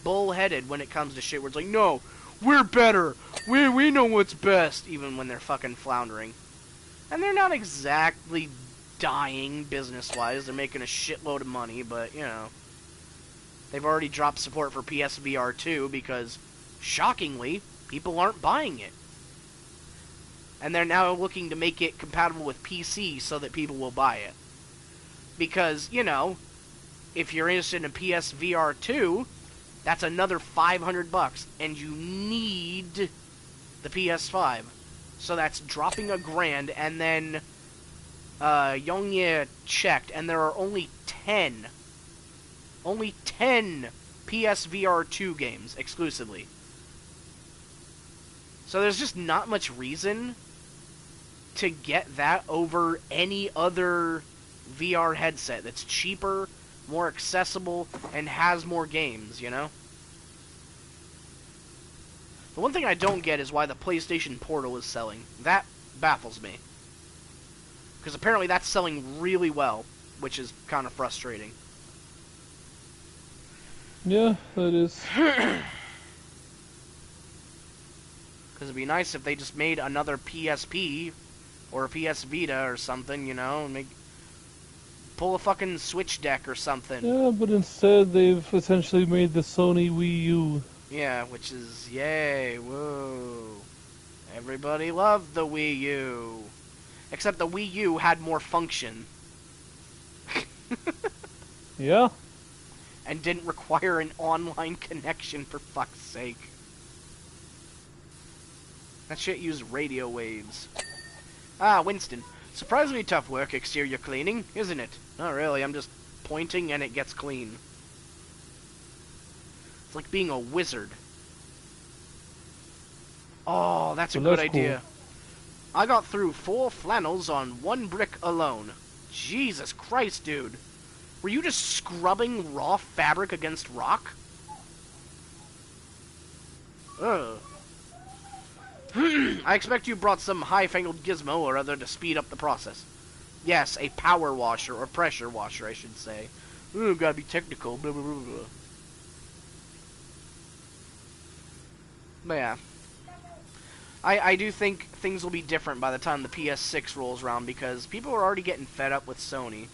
[SPEAKER 1] bullheaded when it comes to shit where it's like, no, we're better. We know what's best, even when they're fucking floundering. And they're not exactly dying business-wise. They're making a shitload of money, but, they've already dropped support for PSVR 2 because, shockingly, people aren't buying it. And they're now looking to make it compatible with PC so that people will buy it. Because, if you're interested in PSVR 2, that's another $500, and you need the PS5. So that's dropping $1,000, and then Yongye checked, and there are only 10 PSVR 2 games exclusively. So there's just not much reason to get that over any other VR headset that's cheaper, more accessible, and has more games, The one thing I don't get is why the PlayStation Portal is selling. That baffles me. Because apparently that's selling really well, which is kind of frustrating.
[SPEAKER 2] Yeah, that is.
[SPEAKER 1] Because it'd be nice if they just made another PSP or a PS Vita or something, and pull a fucking Switch deck or something.
[SPEAKER 2] Yeah, but instead they've essentially made the Sony Wii U.
[SPEAKER 1] Yeah, which is, yay, whoa. Everybody loved the Wii U. Except the Wii U had more function.
[SPEAKER 2] Yeah.
[SPEAKER 1] And didn't require an online connection, for fuck's sake. That shit used radio waves. Ah, Winston. Surprisingly tough work exterior cleaning, isn't it? Not really, I'm just pointing and it gets clean. It's like being a wizard. Oh, that's a good idea. Cool. I got through 4 flannels on 1 brick alone. Jesus Christ, dude. Were you just scrubbing raw fabric against rock? Ugh. I expect you brought some high-fangled gizmo or other to speed up the process. Yes, a power washer, or pressure washer, I should say. Ooh, gotta be technical, blah, blah, blah, blah. But yeah. I do think things will be different by the time the PS6 rolls around, because people are already getting fed up with Sony.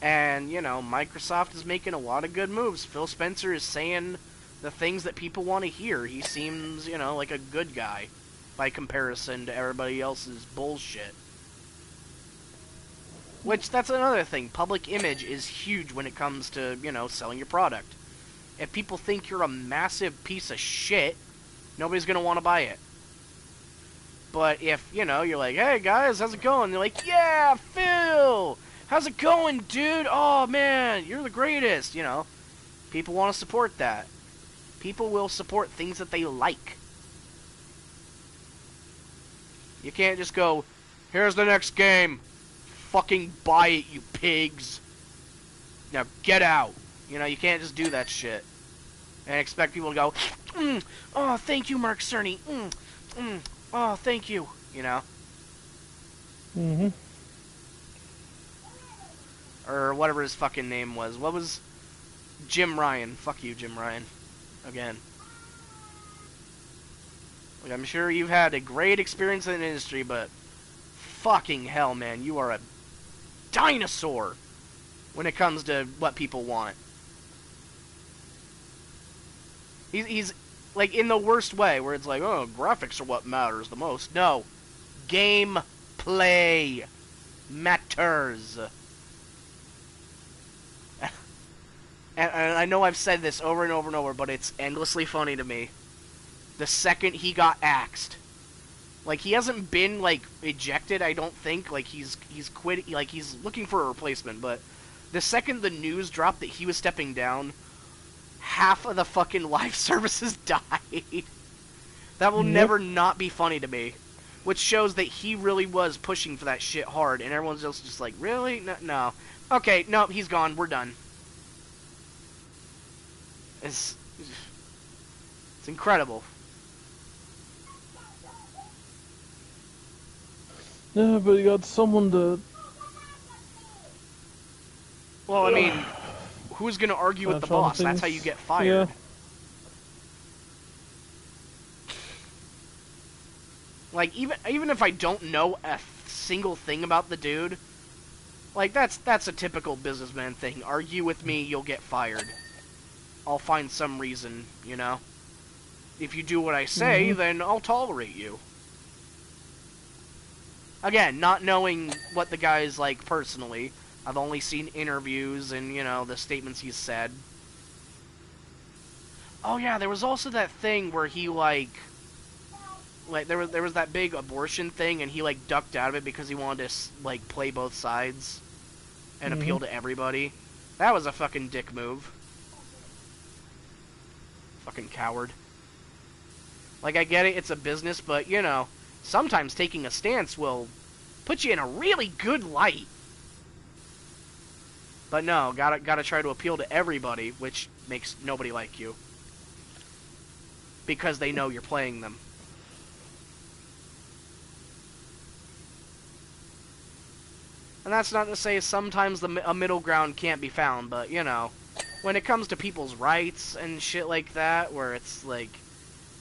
[SPEAKER 1] And, Microsoft is making a lot of good moves. Phil Spencer is saying the things that people want to hear. He seems, like a good guy by comparison to everybody else's bullshit. Which, that's another thing. Public image is huge when it comes to, you know, selling your product. If people think you're a massive piece of shit, nobody's going to want to buy it. But if, you know, you're like, hey, guys, how's it going? They're like, yeah, Phil! How's it going, dude? Oh, man, you're the greatest, you know. People want to support that. People will support things that they like. You can't just go, here's the next game. Fucking buy it, you pigs. Now get out. You know, you can't just do that shit. And expect people to go, oh, thank you, Mark Cerny. Oh, thank you. You know?
[SPEAKER 2] Mm-hmm.
[SPEAKER 1] Or whatever his fucking name was. What was... Jim Ryan. Fuck you, Jim Ryan. Again. Like, I'm sure you've had a great experience in the industry, but... fucking hell, man. You are a dinosaur when it comes to what people want. He's like, in the worst way, where it's like, oh, graphics are what matters the most. No. Gameplay matters. And I know I've said this over and over and over, but it's endlessly funny to me. The second he got axed. Like, he hasn't been, like, ejected, I don't think. Like, he's quit, like, he's looking for a replacement, but the second the news dropped that he was stepping down, half of the fucking live services died. That will never not be funny to me. Which shows that he really was pushing for that shit hard, and everyone's just like, really? No. Okay, no, he's gone, we're done. It's incredible.
[SPEAKER 2] Yeah, but you got someone to...
[SPEAKER 1] Well, I mean, who's gonna argue with the boss? That's how you get fired.
[SPEAKER 2] Yeah.
[SPEAKER 1] Like, even if I don't know a single thing about the dude, like, that's a typical businessman thing. Argue with me, you'll get fired. I'll find some reason, you know? If you do what I say, then I'll tolerate you. Again, not knowing what the guy's like personally. I've only seen interviews and, you know, the statements he's said. Oh yeah, there was also that thing where he, like there was that big abortion thing, and he, like, ducked out of it because he wanted to, like, play both sides and appeal to everybody. That was a fucking dick move. Fucking coward. Like, I get it, it's a business, but, you know, sometimes taking a stance will put you in a really good light. But no, gotta try to appeal to everybody, which makes nobody like you. Because they know you're playing them. And that's not to say sometimes a middle ground can't be found, but, you know, when it comes to people's rights and shit like that, where it's, like,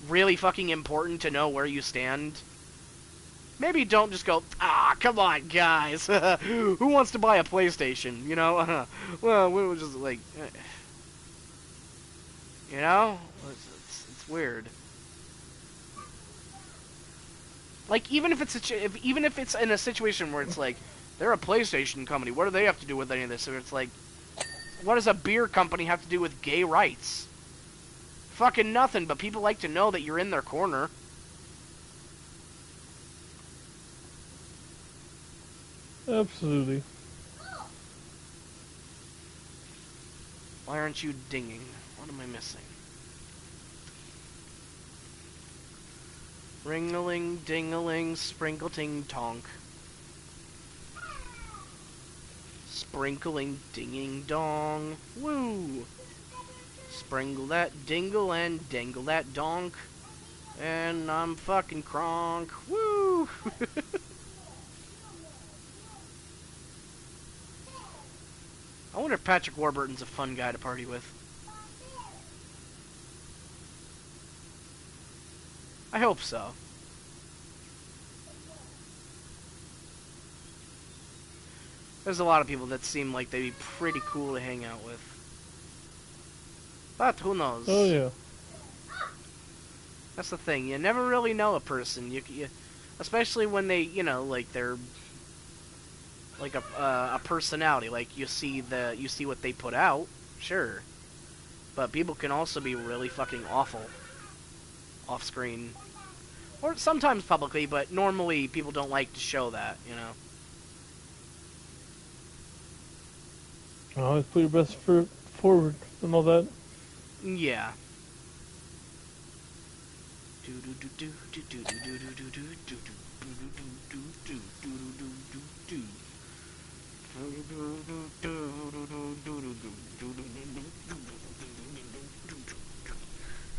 [SPEAKER 1] really fucking important to know where you stand, maybe don't just go, ah, come on, guys, who wants to buy a PlayStation, you know? Well, we were just, like, you know? It's weird. Like, even if it's in a situation where it's like, they're a PlayStation company, what do they have to do with any of this? So it's like, what does a beer company have to do with gay rights? Fucking nothing, but people like to know that you're in their corner.
[SPEAKER 2] Absolutely.
[SPEAKER 1] Why aren't you dinging? What am I missing? Ring-a-ling, ding-a-ling, sprinkle-ting, tonk. Sprinkling, dinging, dong. Woo! Sprinkle that dingle and dangle that donk. And I'm fucking cronk. Woo! I wonder if Patrick Warburton's a fun guy to party with. I hope so. There's a lot of people that seem like they'd be pretty cool to hang out with. But who knows?
[SPEAKER 2] Oh, yeah.
[SPEAKER 1] That's the thing. You never really know a person. You especially when they, you know, like, they're like a personality. Like you see what they put out, sure, but people can also be really fucking awful off screen, or sometimes publicly, but normally people don't like to show that, you know.
[SPEAKER 2] Always put your best foot forward and all that.
[SPEAKER 1] Yeah.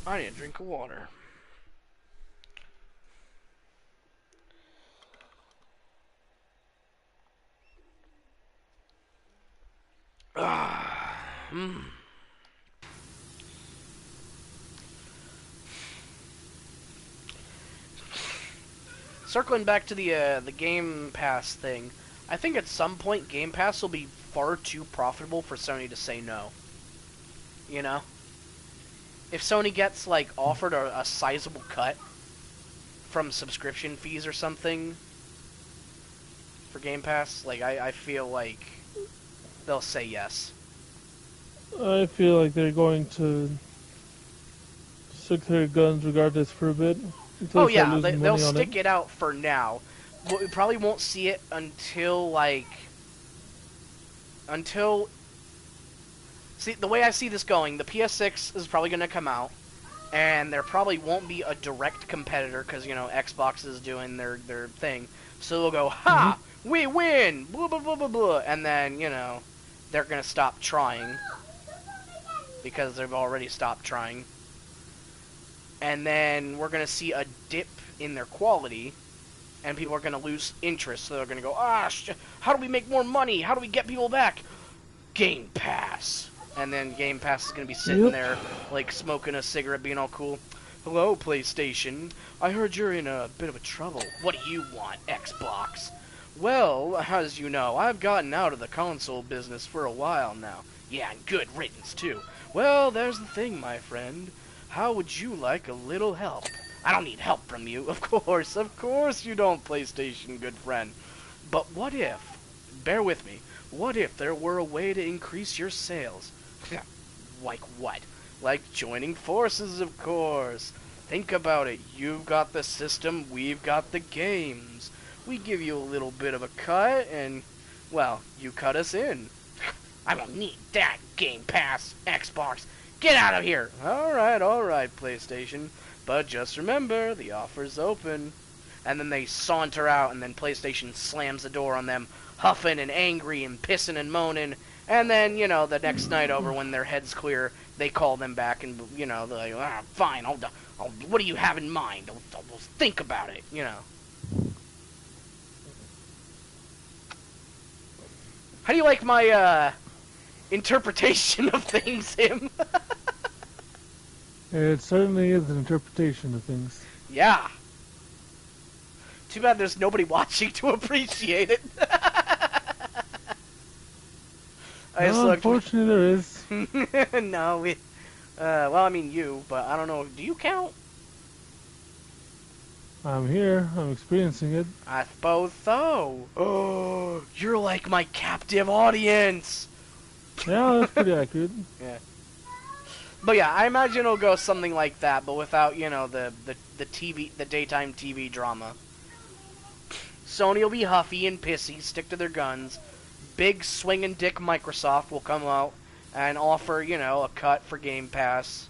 [SPEAKER 1] I need a drink of water. Circling back to the Game Pass thing, I think at some point Game Pass will be far too profitable for Sony to say no. You know? If Sony gets, like, offered a sizable cut from subscription fees or something for Game Pass, like, I feel like they'll say yes.
[SPEAKER 2] I feel like they're going to stick to their guns regardless for a bit.
[SPEAKER 1] Oh yeah, they'll stick it out for now. But we probably won't see it until, like... See, the way I see this going, the PS6 is probably going to come out, and there probably won't be a direct competitor, because, you know, Xbox is doing their thing. So they'll go, ha! We win! Blah, blah, blah, blah, blah. And then, you know, they're going to stop trying, because they've already stopped trying. And then we're going to see a dip in their quality, and people are going to lose interest. So they're going to go, how do we make more money? How do we get people back? Game Pass. And then Game Pass is going to be sitting there, like, smoking a cigarette, being all cool. Hello, PlayStation. I heard you're in a bit of a trouble. What do you want, Xbox? Well, as you know, I've gotten out of the console business for a while now. Yeah, and good riddance, too. Well, there's the thing, my friend. How would you like a little help? I don't need help from you. Of course you don't, PlayStation, good friend. But what if, bear with me, what if there were a way to increase your sales? Like what? Like joining forces, of course. Think about it. You've got the system, we've got the games. We give you a little bit of a cut, and, well, you cut us in. I don't need that, Game Pass, Xbox. Get out of here! Alright, PlayStation. But just remember, the offer's open. And then they saunter out, and then PlayStation slams the door on them, huffing and angry and pissing and moaning. And then, you know, the next night over, when their head's clear, they call them back and, you know, they're like, fine, I'll what do you have in mind? I'll think about it, you know. How do you like my, interpretation of things, Him?
[SPEAKER 2] It certainly is an interpretation of things.
[SPEAKER 1] Yeah. Too bad there's nobody watching to appreciate it.
[SPEAKER 2] Unfortunately, there is.
[SPEAKER 1] No, well, I mean you, but I don't know. Do you count?
[SPEAKER 2] I'm here. I'm experiencing it.
[SPEAKER 1] I suppose so. Oh, you're like my captive audience.
[SPEAKER 2] Yeah, that's pretty accurate.
[SPEAKER 1] Yeah. But yeah, I imagine it'll go something like that, but without, you know, the daytime TV drama. Sony will be huffy and pissy, stick to their guns. Big swinging dick Microsoft will come out and offer, you know, a cut for Game Pass.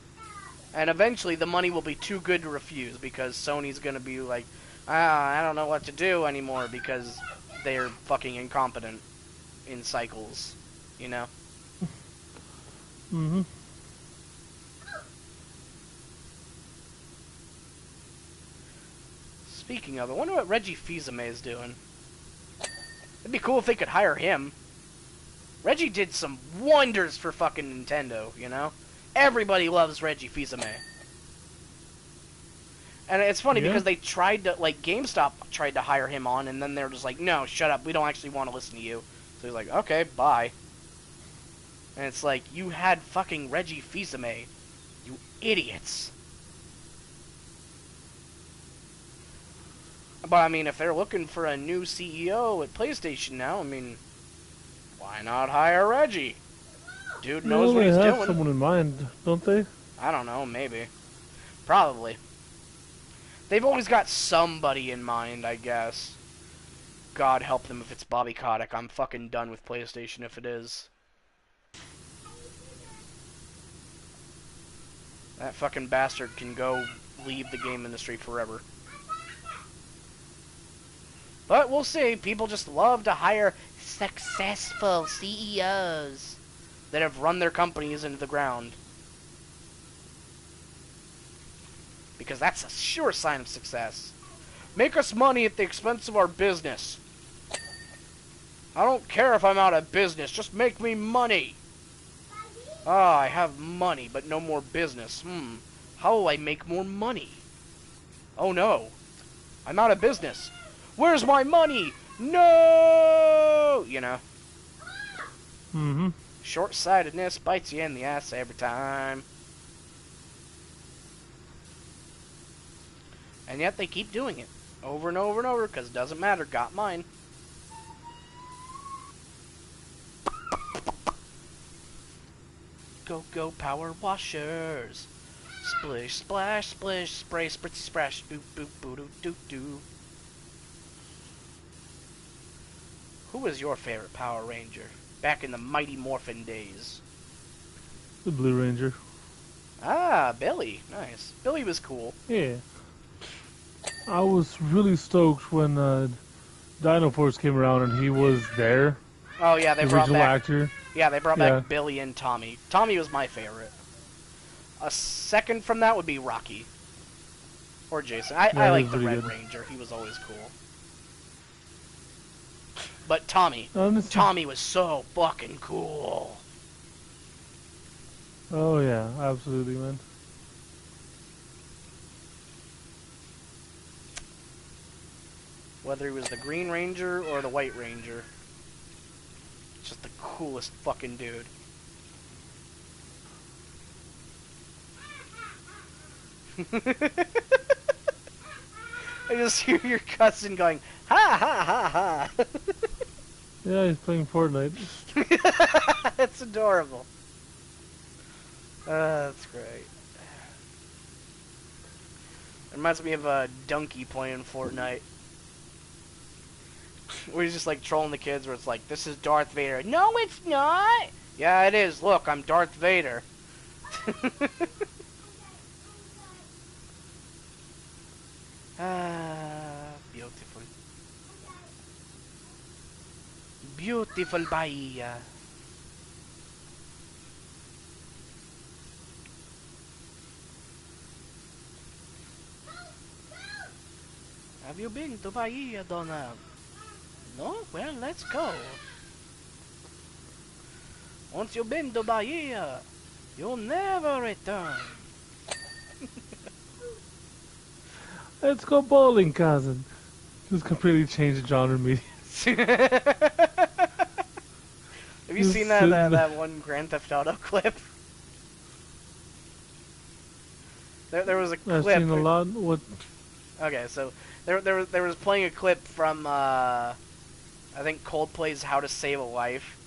[SPEAKER 1] And eventually the money will be too good to refuse, because Sony's gonna be like, I don't know what to do anymore, because they're fucking incompetent in cycles, you know?
[SPEAKER 2] Mm-hmm.
[SPEAKER 1] Speaking of, I wonder what Reggie Fils-Aimé is doing. It'd be cool if they could hire him. Reggie did some wonders for fucking Nintendo, you know? Everybody loves Reggie Fils-Aimé. And it's funny because they tried to, like, GameStop tried to hire him on, and then they're just like, no, shut up, we don't actually want to listen to you. So he's like, okay, bye. And it's like, you had fucking Reggie Fils-Aimé, you idiots. But I mean, if they're looking for a new CEO at PlayStation now, I mean, why not hire Reggie? Dude knows
[SPEAKER 2] Well,
[SPEAKER 1] what
[SPEAKER 2] they
[SPEAKER 1] he's
[SPEAKER 2] have
[SPEAKER 1] doing.
[SPEAKER 2] someone in mind, don't they?
[SPEAKER 1] I don't know, maybe. Probably. They've always got somebody in mind, I guess. God help them if it's Bobby Kotick. I'm fucking done with PlayStation if it is. That fucking bastard can go leave the game industry forever. But we'll see. People just love to hire successful CEOs that have run their companies into the ground. Because that's a sure sign of success. Make us money at the expense of our business. I don't care if I'm out of business. Just make me money. Ah, I have money, but no more business. How will I make more money? Oh no. I'm out of business. Where's my money? No! You know.
[SPEAKER 2] Mm-hmm.
[SPEAKER 1] Short-sightedness bites you in the ass every time. And yet they keep doing it. Over and over and over, because it doesn't matter. Got mine. Go, go, power washers. Splish, splash, splish, spray, spritzy, splash. Boop, boop, boo, doo, doo, doo. Who was your favorite Power Ranger? Back in the Mighty Morphin days.
[SPEAKER 2] The Blue Ranger.
[SPEAKER 1] Ah, Billy. Nice. Billy was cool.
[SPEAKER 2] Yeah. I was really stoked when Dino Force came around and he was there.
[SPEAKER 1] Oh yeah, they
[SPEAKER 2] The
[SPEAKER 1] brought
[SPEAKER 2] original
[SPEAKER 1] back.
[SPEAKER 2] actor.
[SPEAKER 1] Yeah, they brought
[SPEAKER 2] Yeah.
[SPEAKER 1] back Billy and Tommy. Tommy was my favorite. A second from that would be Rocky. Or Jason. I
[SPEAKER 2] Yeah, he
[SPEAKER 1] like
[SPEAKER 2] was
[SPEAKER 1] the
[SPEAKER 2] pretty
[SPEAKER 1] Red
[SPEAKER 2] good.
[SPEAKER 1] Ranger. He was always cool. But Tommy.
[SPEAKER 2] Honestly,
[SPEAKER 1] Tommy was so fucking cool.
[SPEAKER 2] oh yeah, absolutely, man.
[SPEAKER 1] Whether he was the Green Ranger or the White Ranger. Just the coolest fucking dude. I just hear your cousin going, ha ha ha ha.
[SPEAKER 2] Yeah, he's playing Fortnite.
[SPEAKER 1] It's adorable. That's great. It reminds me of a donkey playing Fortnite. Where he's just like trolling the kids where it's like, this is Darth Vader. No, it's not! Yeah, it is. Look, I'm Darth Vader. Ah, beautiful. Beautiful Bahia. Have you been to Bahia, Donald? No? Well, let's go. Once you've been to Bahia, you'll never return.
[SPEAKER 2] Let's go bowling, cousin. Just completely changed the genre of media.
[SPEAKER 1] Have you seen that one Grand Theft Auto clip? There was a clip.
[SPEAKER 2] I've seen a lot. What?
[SPEAKER 1] Okay, so there was playing a clip from I think Coldplay's "How to Save a Life,"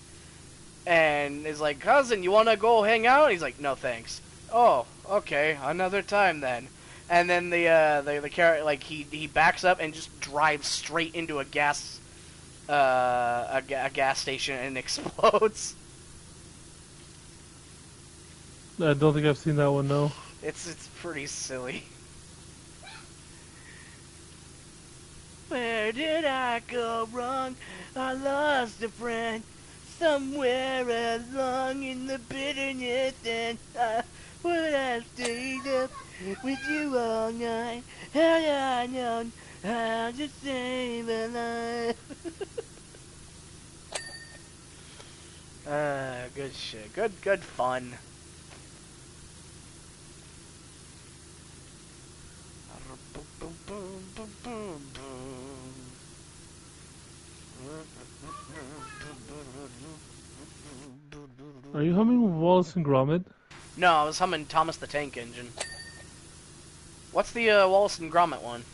[SPEAKER 1] and it's like, cousin, you wanna go hang out? He's like, no thanks. Oh, okay, another time then. And then the character, like, he backs up and just drives straight into a gas gas station and explodes.
[SPEAKER 2] I don't think I've seen that one. No.
[SPEAKER 1] It's pretty silly. Where did I go wrong? I lost a friend somewhere along in the bitterness, and I would have stayed up with you all night. Had I known how to save a life. Good shit. Good fun.
[SPEAKER 2] Are you humming Wallace and Gromit?
[SPEAKER 1] No, I was humming Thomas the Tank Engine. What's the Wallace and Gromit one?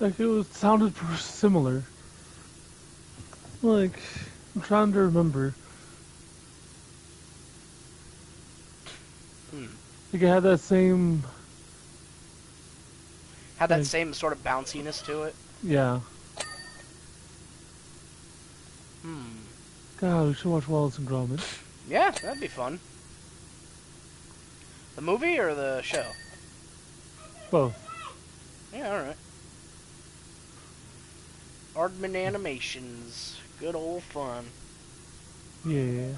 [SPEAKER 2] Like it sounded similar. Like I'm trying to remember.
[SPEAKER 1] Hmm.
[SPEAKER 2] Like it had that same.
[SPEAKER 1] Had that
[SPEAKER 2] Like
[SPEAKER 1] same sort of bounciness to it.
[SPEAKER 2] yeah.
[SPEAKER 1] Hmm.
[SPEAKER 2] God, we should watch Wallace and Gromit.
[SPEAKER 1] Yeah, that'd be fun. The movie or the show?
[SPEAKER 2] Both.
[SPEAKER 1] Yeah, alright. Aardman Animations. Good old fun.
[SPEAKER 2] Yeah.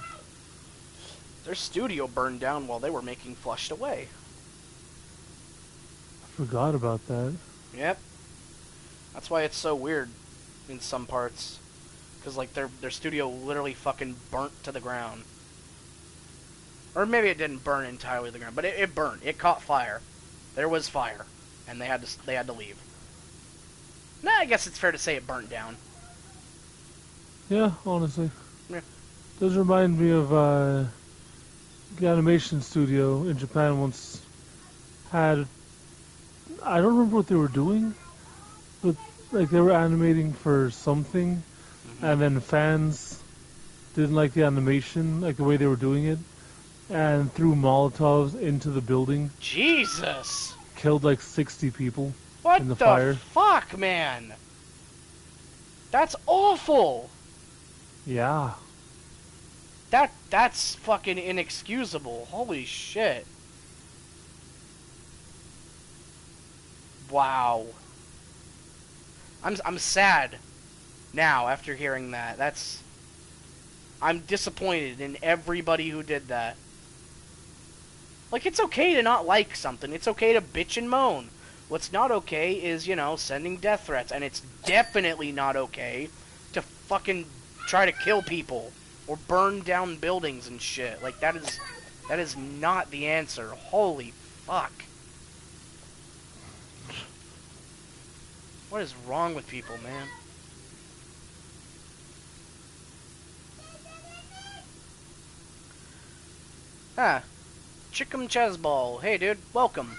[SPEAKER 1] Their studio burned down while they were making Flushed Away.
[SPEAKER 2] I forgot about that.
[SPEAKER 1] Yep. That's why it's so weird in some parts. Because, like, their studio literally fucking burnt to the ground. Or maybe it didn't burn entirely to the ground, but it burned. It caught fire. There was fire. And they had to leave. Nah, I guess it's fair to say it burnt down.
[SPEAKER 2] Yeah, honestly.
[SPEAKER 1] Yeah.
[SPEAKER 2] Does remind me of the animation studio in Japan once had. I don't remember what they were doing, but like they were animating for something,
[SPEAKER 1] Mm-hmm.
[SPEAKER 2] and then fans didn't like the animation, like the way they were doing it, and threw Molotovs into the building,
[SPEAKER 1] Jesus!
[SPEAKER 2] killed like 60 people
[SPEAKER 1] What
[SPEAKER 2] in the
[SPEAKER 1] the
[SPEAKER 2] fire.
[SPEAKER 1] fuck, man? That's awful!
[SPEAKER 2] Yeah.
[SPEAKER 1] That's fucking inexcusable. Holy shit. Wow. I'm sad now after hearing that. I'm disappointed in everybody who did that. Like, it's okay to not like something. It's okay to bitch and moan. What's not okay is, sending death threats. And it's definitely not okay to fucking try to kill people or burn down buildings and shit. Like, that is not the answer. Holy fuck. What is wrong with people, man? Ah, Chickum Chesball. Hey, dude, welcome.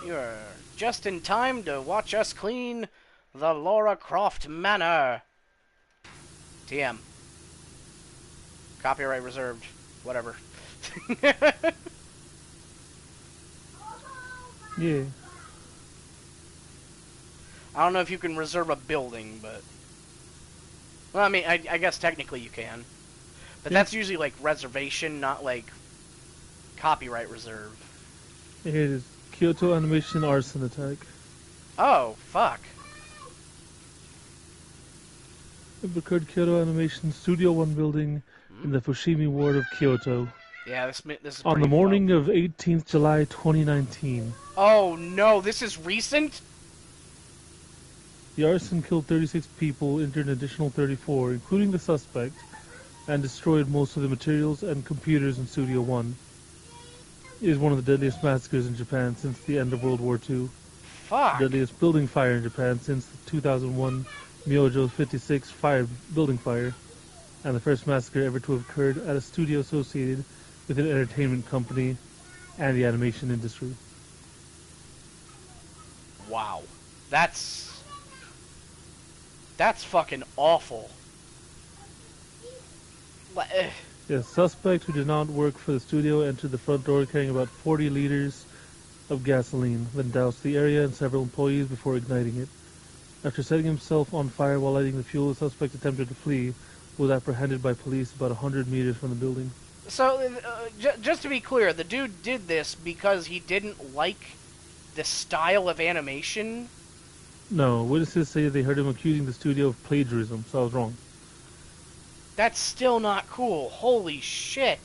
[SPEAKER 1] You're just in time to watch us clean the Laura Croft Manor. TM. Copyright reserved. Whatever.
[SPEAKER 2] Yeah.
[SPEAKER 1] I don't know if you can reserve a building, but... Well, I mean, I guess technically you can. But
[SPEAKER 2] Yeah.
[SPEAKER 1] that's usually, like, reservation, not, like, copyright reserve.
[SPEAKER 2] Here it is. Kyoto Animation Arson Attack.
[SPEAKER 1] Oh, fuck.
[SPEAKER 2] It occurred Kyoto Animation Studio 1 building in the Fushimi ward of Kyoto
[SPEAKER 1] Yeah, this is
[SPEAKER 2] on the
[SPEAKER 1] pretty
[SPEAKER 2] morning
[SPEAKER 1] fucked.
[SPEAKER 2] of 18th July 2019.
[SPEAKER 1] Oh, no, this is recent?
[SPEAKER 2] The arson killed 36 people, injured an additional 34, including the suspect, and destroyed most of the materials and computers in Studio 1. It is one of the deadliest massacres in Japan since the end of World War II.
[SPEAKER 1] Fuck.
[SPEAKER 2] The deadliest building fire in Japan since the 2001 Myojo 56 building fire, and the first massacre ever to have occurred at a studio associated with an entertainment company and the animation industry.
[SPEAKER 1] Wow. That's fucking awful.
[SPEAKER 2] The suspect, who did not work for the studio, entered the front door carrying about 40 liters of gasoline, then doused the area and several employees before igniting it. After setting himself on fire while lighting the fuel, the suspect attempted to flee, was apprehended by police about 100 meters from the building.
[SPEAKER 1] So, just to be clear, the dude did this because he didn't like the style of animation?
[SPEAKER 2] No, witnesses say they heard him accusing the studio of plagiarism, so I was wrong.
[SPEAKER 1] That's still not cool. Holy shit.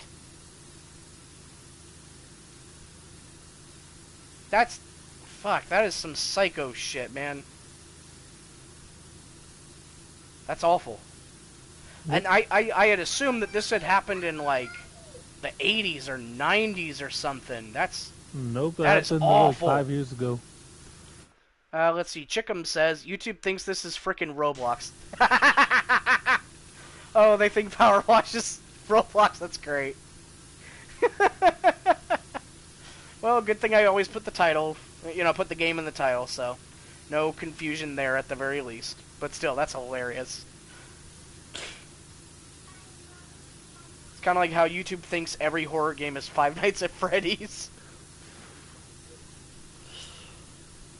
[SPEAKER 1] Fuck, that is some psycho shit, man. That's awful.
[SPEAKER 2] Yep.
[SPEAKER 1] And I had assumed that this had happened in, like, the 80s or 90s or something.
[SPEAKER 2] Nope,
[SPEAKER 1] that
[SPEAKER 2] that
[SPEAKER 1] is
[SPEAKER 2] happened
[SPEAKER 1] awful.
[SPEAKER 2] like 5 years ago.
[SPEAKER 1] Let's see. Chickum says, YouTube thinks this is frickin' Roblox. Oh, they think Power Wash is Roblox. That's great. Well, good thing I always put the title, put the game in the title, so no confusion there at the very least. But still, that's hilarious. It's kind of like how YouTube thinks every horror game is Five Nights at Freddy's.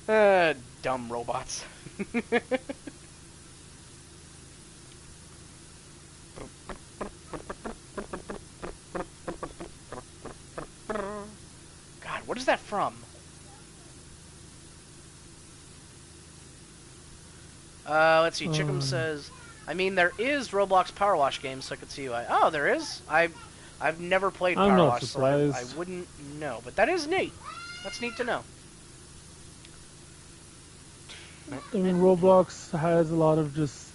[SPEAKER 1] Dumb robots. God, what is that from? Let's see. Chickum says, I mean, there is Roblox Power Wash games, so I could see why. Oh, there is? I've never played Power Wash, so I wouldn't know. But that is neat. That's neat to know.
[SPEAKER 2] I mean, Roblox has a lot of just...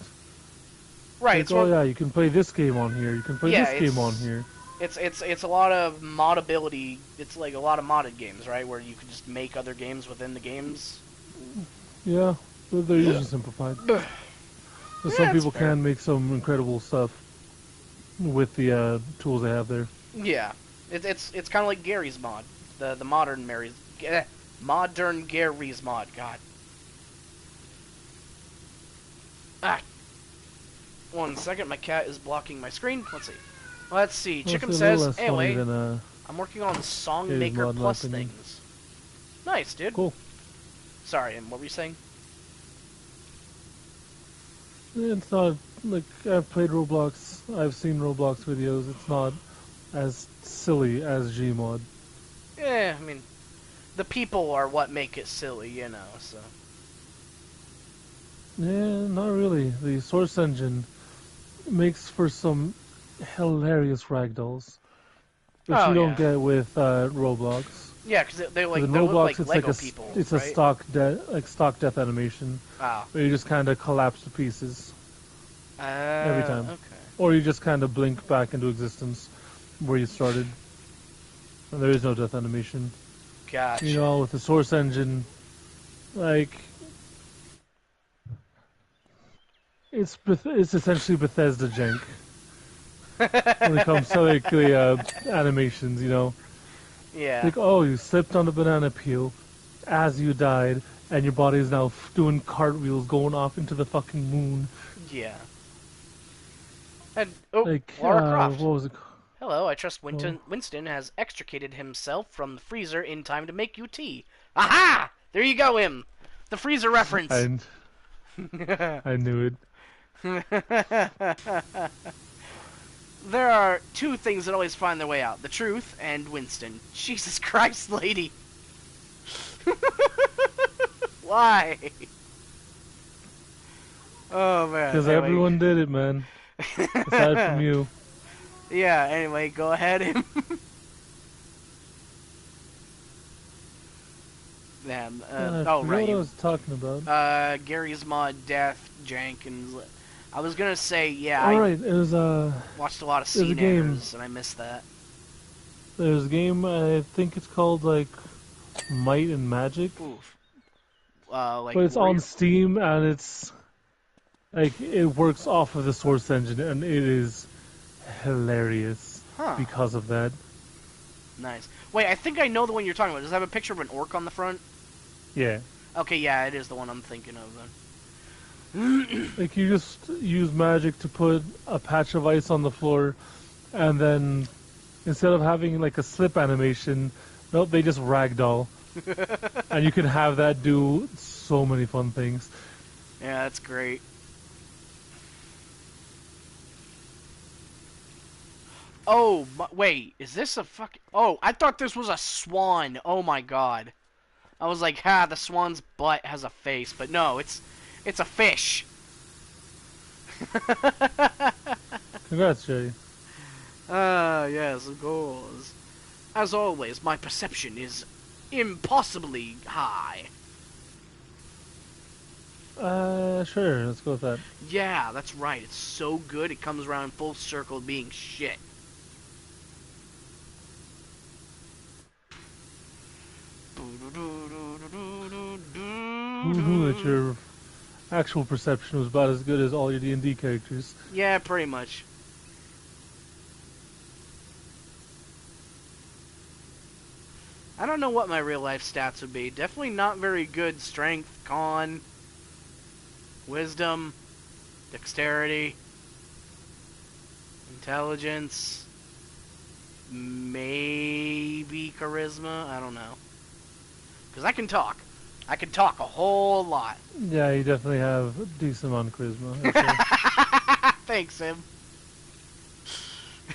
[SPEAKER 1] Right.
[SPEAKER 2] Like, oh yeah, you can play this game on here. You can play this game on here.
[SPEAKER 1] It's a lot of modability. It's like a lot of modded games, right? Where you can just make other games within the games.
[SPEAKER 2] Yeah, but they're usually simplified. So some people can make some incredible stuff with the tools they have there.
[SPEAKER 1] Yeah, it's kind of like Gary's mod, the modern modern Gary's mod. God. Ah. 1 second, my cat is blocking my screen. Let's see. Chicken says, anyway, I'm working on Songmaker Plus things. Nice, dude.
[SPEAKER 2] Cool.
[SPEAKER 1] Sorry, and what were you saying?
[SPEAKER 2] It's not, like, I've played Roblox, I've seen Roblox videos, it's not as silly as Gmod.
[SPEAKER 1] Yeah, I mean, the people are what make it silly, so.
[SPEAKER 2] Yeah, not really. The source engine makes for some hilarious ragdolls, which you don't get with Roblox.
[SPEAKER 1] Yeah, because they look
[SPEAKER 2] Roblox,
[SPEAKER 1] like Lego people.
[SPEAKER 2] It's
[SPEAKER 1] right?
[SPEAKER 2] a stock death animation. Where you just kind of collapse to pieces every time,
[SPEAKER 1] okay.
[SPEAKER 2] or you just kind of blink back into existence where you started, and there is no death animation.
[SPEAKER 1] Gotcha.
[SPEAKER 2] With the source engine, like. It's essentially Bethesda jank when it comes to like the animations,
[SPEAKER 1] Yeah.
[SPEAKER 2] Like, oh, you slipped on a banana peel as you died, and your body is now doing cartwheels going off into the fucking moon.
[SPEAKER 1] Yeah. And
[SPEAKER 2] Lara
[SPEAKER 1] Croft.
[SPEAKER 2] What was it?
[SPEAKER 1] Hello, I trust Winston has extricated himself from the freezer in time to make you tea. Aha! There you go, him. The freezer reference.
[SPEAKER 2] I knew it.
[SPEAKER 1] There are two things that always find their way out. The truth and Winston. Jesus Christ, lady. Why? Oh, man.
[SPEAKER 2] Because everyone did it, man. Aside from you.
[SPEAKER 1] Yeah, anyway, go ahead. Man,
[SPEAKER 2] right.
[SPEAKER 1] What
[SPEAKER 2] I was talking about.
[SPEAKER 1] Gary's mod, Death, Jank, and... I was gonna say, yeah,
[SPEAKER 2] Alright, it was,
[SPEAKER 1] watched a lot of scene errors, and I missed that.
[SPEAKER 2] There's a game, I think it's called, like, Might and Magic.
[SPEAKER 1] Oof.
[SPEAKER 2] But it's on Steam, and it's... Like, it works off of the source engine, and it is hilarious because of that.
[SPEAKER 1] Nice. Wait, I think I know the one you're talking about. Does it have a picture of an orc on the front?
[SPEAKER 2] Yeah.
[SPEAKER 1] Okay, yeah, it is the one I'm thinking of, then.
[SPEAKER 2] Like, you just use magic to put a patch of ice on the floor, and then instead of having, like, a slip animation, nope, they just ragdoll. And you can have that do so many fun things.
[SPEAKER 1] Yeah, that's great. Oh, wait, is this a fucking... Oh, I thought this was a swan. Oh my god. I was like, the swan's butt has a face. But no, it's a fish.
[SPEAKER 2] Congrats, Jerry.
[SPEAKER 1] Yes, of course. As always, my perception is impossibly high.
[SPEAKER 2] Sure, let's go with that.
[SPEAKER 1] Yeah, that's right. It's so good, it comes around full circle being shit.
[SPEAKER 2] That your actual perception was about as good as all your D&D characters.
[SPEAKER 1] Yeah, pretty much. I don't know what my real life stats would be. Definitely not very good. Strength, con, wisdom, dexterity, intelligence, maybe charisma. I don't know. Because I can talk. I can talk a whole lot.
[SPEAKER 2] Yeah, you definitely have a decent amount of charisma.
[SPEAKER 1] Thanks, Sim.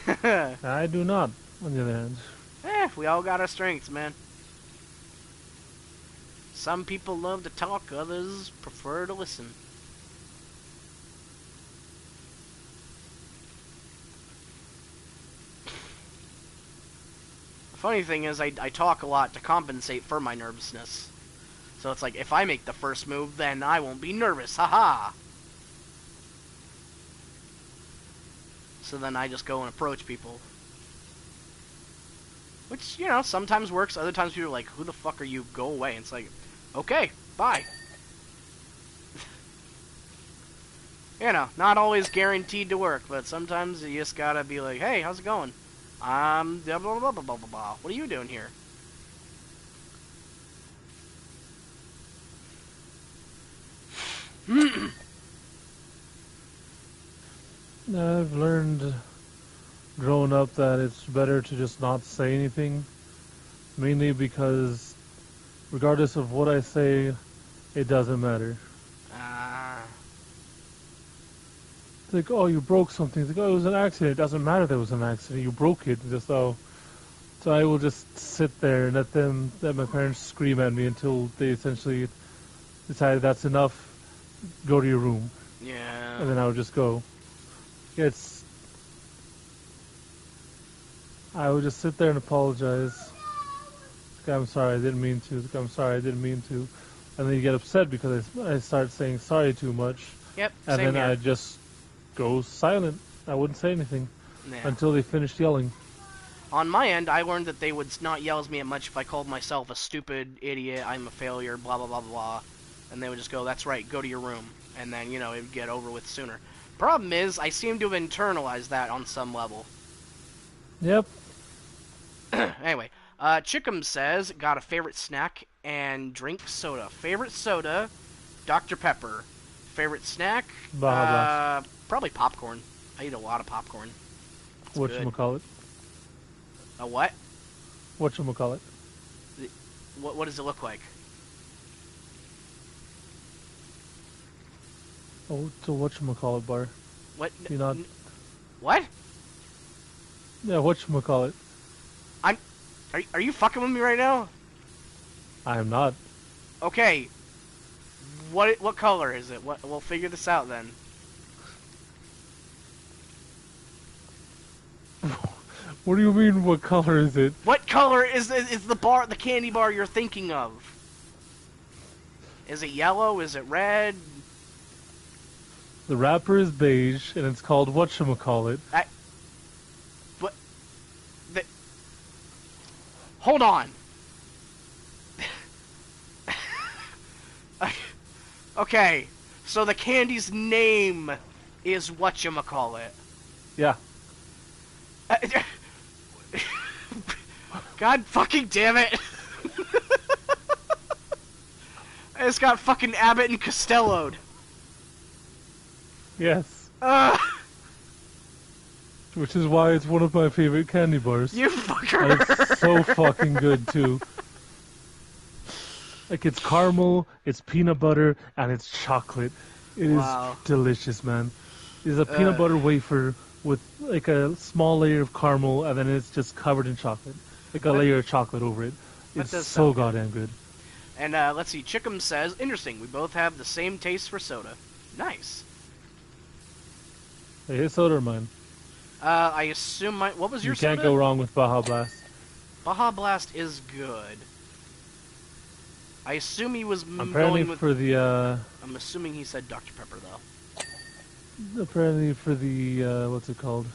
[SPEAKER 2] I do not, on the other hand.
[SPEAKER 1] We all got our strengths, man. Some people love to talk, others prefer to listen. The funny thing is, I talk a lot to compensate for my nervousness. So it's like, if I make the first move, then I won't be nervous, haha! So then I just go and approach people. Which, you know, sometimes works, other times people are like, who the fuck are you? Go away. And it's like, okay, bye. You know, not always guaranteed to work, but sometimes you just gotta be like, hey, how's it going? Blah, blah, blah, blah, blah, blah, blah. What are you doing here?
[SPEAKER 2] I've learned growing up that it's better to just not say anything. Mainly because regardless of what I say, it doesn't matter. It's like, oh, you broke something. It's like, oh, it was an accident. It doesn't matter that it was an accident. You broke it. Just so I will just sit there and let my parents scream at me until they essentially decide that's enough. Go to your room.
[SPEAKER 1] Yeah.
[SPEAKER 2] And then I would just go. I would just sit there and apologize. I'm sorry, I didn't mean to. I'm sorry, I didn't mean to. And then you get upset because I start saying sorry too much.
[SPEAKER 1] Yep.
[SPEAKER 2] And
[SPEAKER 1] same
[SPEAKER 2] then
[SPEAKER 1] here.
[SPEAKER 2] I just go silent. I wouldn't say anything
[SPEAKER 1] Yeah.
[SPEAKER 2] until they finished yelling.
[SPEAKER 1] On my end, I learned that they would not yell at me at much if I called myself a stupid idiot, I'm a failure, blah, blah, blah, blah. And they would just go, that's right, go to your room. And then, you know, it would get over with sooner. Problem is, I seem to have internalized that on some level.
[SPEAKER 2] Yep.
[SPEAKER 1] Anyway, Chickum says, got a favorite snack and drink soda. Favorite soda, Dr. Pepper. Favorite snack,
[SPEAKER 2] Baja
[SPEAKER 1] probably popcorn. I eat a lot of popcorn. It's good.
[SPEAKER 2] Whatchamacallit?
[SPEAKER 1] A what?
[SPEAKER 2] Whatchamacallit?
[SPEAKER 1] What does it look like?
[SPEAKER 2] Oh, it's a whatchamacallit bar.
[SPEAKER 1] What?
[SPEAKER 2] You not?
[SPEAKER 1] What?
[SPEAKER 2] Yeah, whatchamacallit?
[SPEAKER 1] Are you fucking with me right now?
[SPEAKER 2] I am not.
[SPEAKER 1] Okay. What color is it? We'll figure this out then.
[SPEAKER 2] What do you mean, what color is it?
[SPEAKER 1] What color is the candy bar you're thinking of? Is it yellow? Is it red?
[SPEAKER 2] The wrapper is beige, and it's called whatchamacallit.
[SPEAKER 1] What? Hold on. Okay, so the candy's name is whatchamacallit.
[SPEAKER 2] Yeah.
[SPEAKER 1] God fucking damn it. I just got fucking Abbott and Costello'd.
[SPEAKER 2] Yes. Which is why it's one of my favorite candy bars.
[SPEAKER 1] You fucker.
[SPEAKER 2] And it's so fucking good, too. Like, it's caramel, it's peanut butter, and it's chocolate. It is delicious, man. It's a peanut butter wafer with, like, a small layer of caramel, and then it's just covered in chocolate. Like, a layer of chocolate over it. It's so goddamn good.
[SPEAKER 1] And, let's see, Chickum says, interesting, we both have the same taste for soda. Nice.
[SPEAKER 2] Hey, his soda or mine?
[SPEAKER 1] I assume what was your soda?
[SPEAKER 2] You can't go wrong with Baja Blast.
[SPEAKER 1] Baja Blast is good. I assume he was
[SPEAKER 2] apparently
[SPEAKER 1] going with...
[SPEAKER 2] for the,
[SPEAKER 1] I'm assuming he said Dr. Pepper, though.
[SPEAKER 2] Apparently for the, what's it called?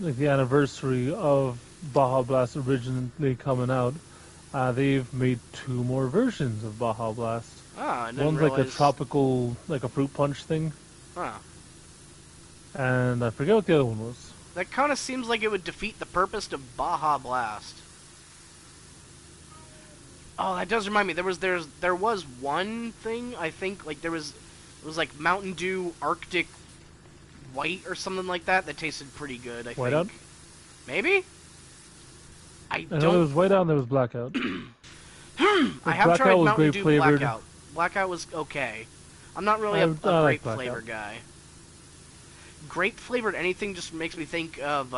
[SPEAKER 2] Like, the anniversary of Baja Blast originally coming out, they've made 2 more versions of Baja Blast.
[SPEAKER 1] Ah, I didn't
[SPEAKER 2] One's
[SPEAKER 1] realize...
[SPEAKER 2] like a tropical, like a fruit punch thing.
[SPEAKER 1] Huh.
[SPEAKER 2] And I forget what the other one was.
[SPEAKER 1] That kind of seems like it would defeat the purpose of Baja Blast. Oh, that does remind me. There was one thing I think like it was like Mountain Dew Arctic White or something like that that tasted pretty good. I
[SPEAKER 2] Whiteout?
[SPEAKER 1] think maybe. I
[SPEAKER 2] I know there
[SPEAKER 1] don't.
[SPEAKER 2] was whiteout and there was blackout.
[SPEAKER 1] I
[SPEAKER 2] Like,
[SPEAKER 1] have
[SPEAKER 2] blackout
[SPEAKER 1] tried
[SPEAKER 2] was
[SPEAKER 1] Mountain
[SPEAKER 2] grape
[SPEAKER 1] Dew
[SPEAKER 2] flavored.
[SPEAKER 1] Blackout. Blackout was okay. I'm not really
[SPEAKER 2] I
[SPEAKER 1] a
[SPEAKER 2] like
[SPEAKER 1] grape
[SPEAKER 2] blackout.
[SPEAKER 1] flavor guy. Grape flavored anything just makes me think of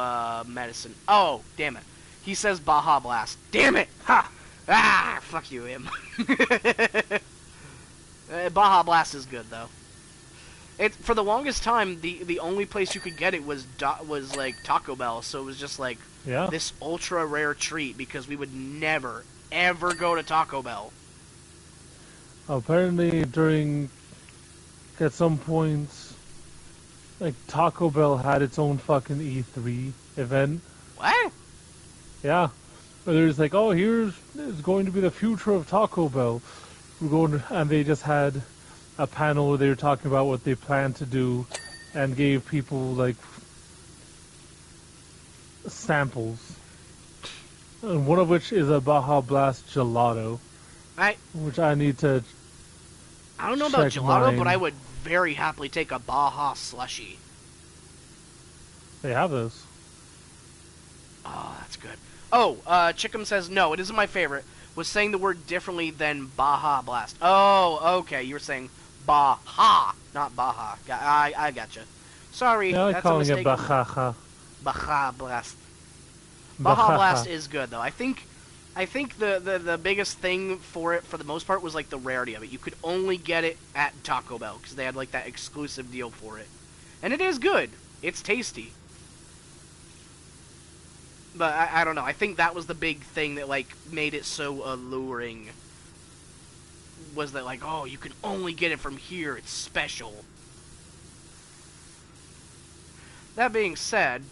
[SPEAKER 1] medicine. Oh, damn it. He says Baja Blast. Damn it! Ha! Ah! Fuck you, him. Baja Blast is good though. It for the longest time the only place you could get it was like Taco Bell, so it was just like
[SPEAKER 2] Yeah.
[SPEAKER 1] this ultra rare treat because we would never ever go to Taco Bell.
[SPEAKER 2] Apparently, at some point, like Taco Bell had its own fucking E3 event.
[SPEAKER 1] What?
[SPEAKER 2] Yeah. Where there's like, oh, is going to be the future of Taco Bell. We're going to, and they just had a panel where they were talking about what they plan to do, and gave people like samples. And one of which is a Baja Blast gelato,
[SPEAKER 1] I
[SPEAKER 2] which I need to
[SPEAKER 1] I don't know about
[SPEAKER 2] check
[SPEAKER 1] gelato,
[SPEAKER 2] mine.
[SPEAKER 1] but I would very happily take a Baja slushy.
[SPEAKER 2] They have those.
[SPEAKER 1] Oh, that's good. Oh, Chickum says no, it isn't my favorite. Was saying the word differently than Baja Blast. Oh, okay, you were saying Baja, not Baja. I gotcha. Sorry,
[SPEAKER 2] Yeah, I like
[SPEAKER 1] that's a
[SPEAKER 2] calling it
[SPEAKER 1] mistake.
[SPEAKER 2] Baja.
[SPEAKER 1] Baja Blast. Baja Blast is good though. I think the biggest thing for it for the most part was like the rarity of it. You could only get it at Taco Bell because they had like that exclusive deal for it. And it is good. It's tasty. But I don't know. I think that was the big thing that like made it so alluring. Was that like, oh, you can only get it from here. It's special. That being said,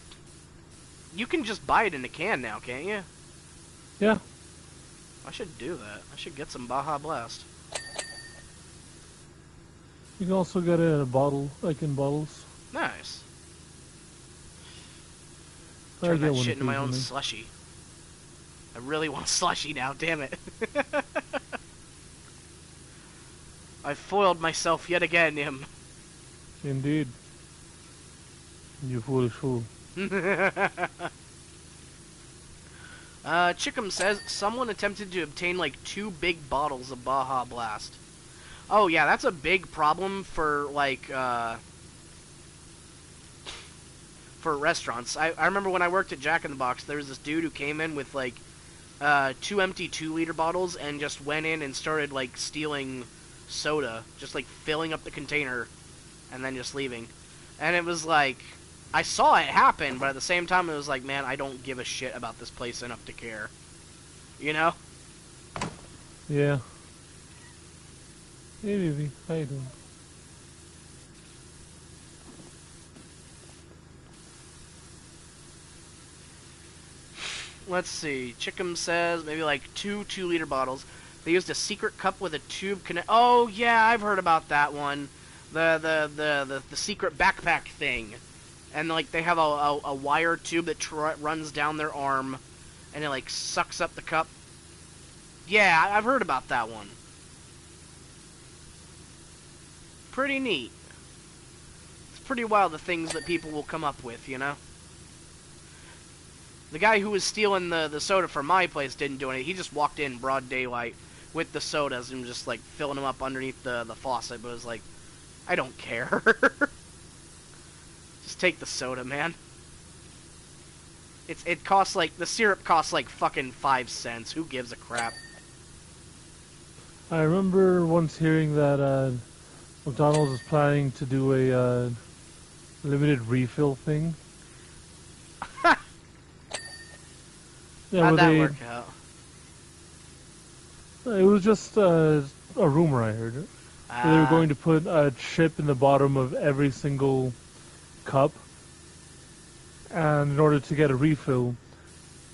[SPEAKER 1] you can just buy it in a can now, can't you?
[SPEAKER 2] Yeah.
[SPEAKER 1] I should do that. I should get some Baja Blast.
[SPEAKER 2] You can also get it in a bottle, like in bottles.
[SPEAKER 1] Nice.
[SPEAKER 2] I
[SPEAKER 1] Turn
[SPEAKER 2] get
[SPEAKER 1] that
[SPEAKER 2] one
[SPEAKER 1] shit into my own
[SPEAKER 2] occasionally.
[SPEAKER 1] slushy. I really want slushy now, damn it. I foiled myself yet again, Nim.
[SPEAKER 2] Indeed. You foolish fool.
[SPEAKER 1] Chickum says, someone attempted to obtain like 2 big bottles of Baja Blast. Oh yeah, that's a big problem for like, for restaurants. I remember when I worked at Jack in the Box, there was this dude who came in with like, 2 empty 2-liter bottles and just went in and started like stealing soda, just like filling up the container and then just leaving. And it was like, I saw it happen, but at the same time it was like, man, I don't give a shit about this place enough to care. You know?
[SPEAKER 2] Yeah. Hey, baby. How you doing?
[SPEAKER 1] Let's see. Chickum says maybe like 2 2-liter bottles. They used a secret cup with a tube connect. Oh yeah, I've heard about that one. The secret backpack thing, and like they have a wire tube that runs down their arm, and it like sucks up the cup. Yeah, I've heard about that one. Pretty neat. It's pretty wild the things that people will come up with, you know? The guy who was stealing the soda from my place didn't do anything. He just walked in broad daylight with the sodas and just like filling them up underneath the faucet, but it was like, I don't care. Just take the soda, man. It costs like, the syrup costs like fucking 5 cents. Who gives a crap?
[SPEAKER 2] I remember once hearing that McDonald's was planning to do a limited refill thing. Yeah,
[SPEAKER 1] How'd
[SPEAKER 2] where
[SPEAKER 1] that work out?
[SPEAKER 2] It was just a rumor I heard. They were going to put a chip in the bottom of every single cup, and in order to get a refill,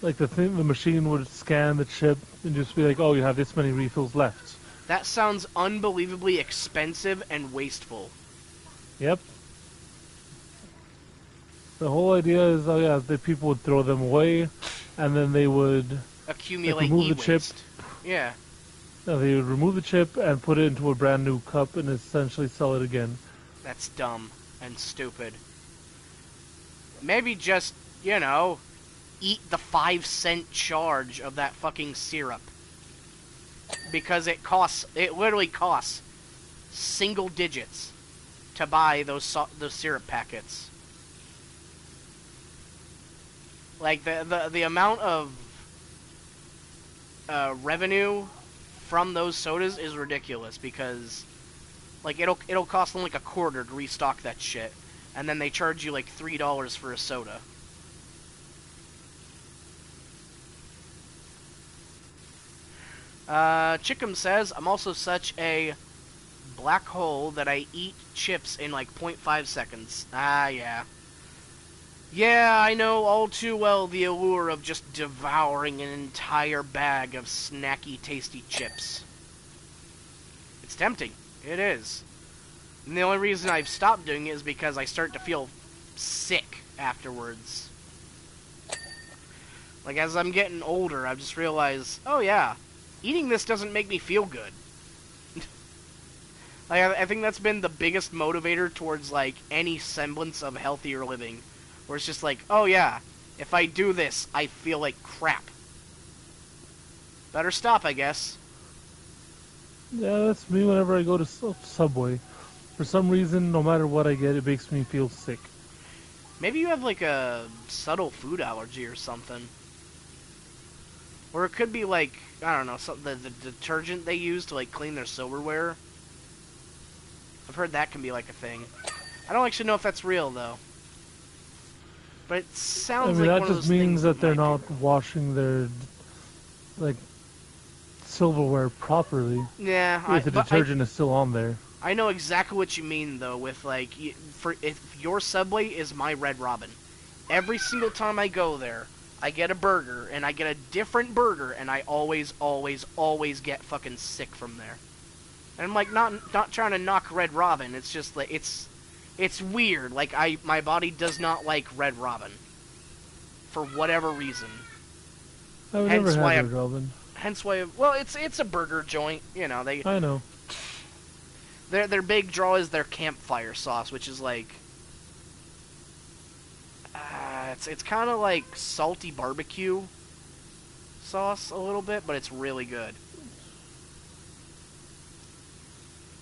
[SPEAKER 2] like the machine would scan the chip and just be like, "Oh, you have this many refills left."
[SPEAKER 1] That sounds unbelievably expensive and wasteful.
[SPEAKER 2] Yep. The whole idea is, oh yeah, that people would throw them away, and then they would
[SPEAKER 1] Accumulate
[SPEAKER 2] remove the chip.
[SPEAKER 1] e-waste. Yeah.
[SPEAKER 2] They would remove the chip and put it into a brand new cup and essentially sell it again.
[SPEAKER 1] That's dumb and stupid. Maybe just, you know, eat the 5-cent charge of that fucking syrup. Because it literally costs single digits to buy those syrup packets. Like, the amount of revenue from those sodas is ridiculous because, like, it'll cost them like a quarter to restock that shit, and then they charge you like $3 for a soda. Chickum says, I'm also such a black hole that I eat chips in like 0.5 seconds. Ah, yeah. Yeah, I know all too well the allure of just devouring an entire bag of snacky, tasty chips. It's tempting. It is. And the only reason I've stopped doing it is because I start to feel sick afterwards. Like, as I'm getting older, I've just realized, oh yeah, eating this doesn't make me feel good. Like, I think that's been the biggest motivator towards, like, any semblance of healthier living. Where it's just like, oh yeah, if I do this, I feel like crap. Better stop, I guess.
[SPEAKER 2] Yeah, that's me whenever I go to Subway. For some reason, no matter what I get, it makes me feel sick.
[SPEAKER 1] Maybe you have, like, a subtle food allergy or something. Or it could be, like, I don't know, the detergent they use to, like, clean their silverware. I've heard that can be, like, a thing. I don't actually know if that's real, though. But it sounds like
[SPEAKER 2] that
[SPEAKER 1] one of
[SPEAKER 2] just
[SPEAKER 1] those
[SPEAKER 2] means
[SPEAKER 1] things
[SPEAKER 2] that they're
[SPEAKER 1] might
[SPEAKER 2] not washing their, like, silverware properly.
[SPEAKER 1] Yeah,
[SPEAKER 2] If the detergent is still on there.
[SPEAKER 1] I know exactly what you mean, though, with, like, if your Subway is my Red Robin. Every single time I go there, I get a burger, and I get a different burger, and I always, always, always get fucking sick from there. And I'm, like, not trying to knock Red Robin, it's just, like, it's weird. Like, my body does not like Red Robin. For whatever reason.
[SPEAKER 2] I've never had Red Robin.
[SPEAKER 1] Hence why, well, it's a burger joint, you know,
[SPEAKER 2] I know.
[SPEAKER 1] Their big draw is their campfire sauce, which is like, it's kind of like salty barbecue sauce a little bit, but it's really good.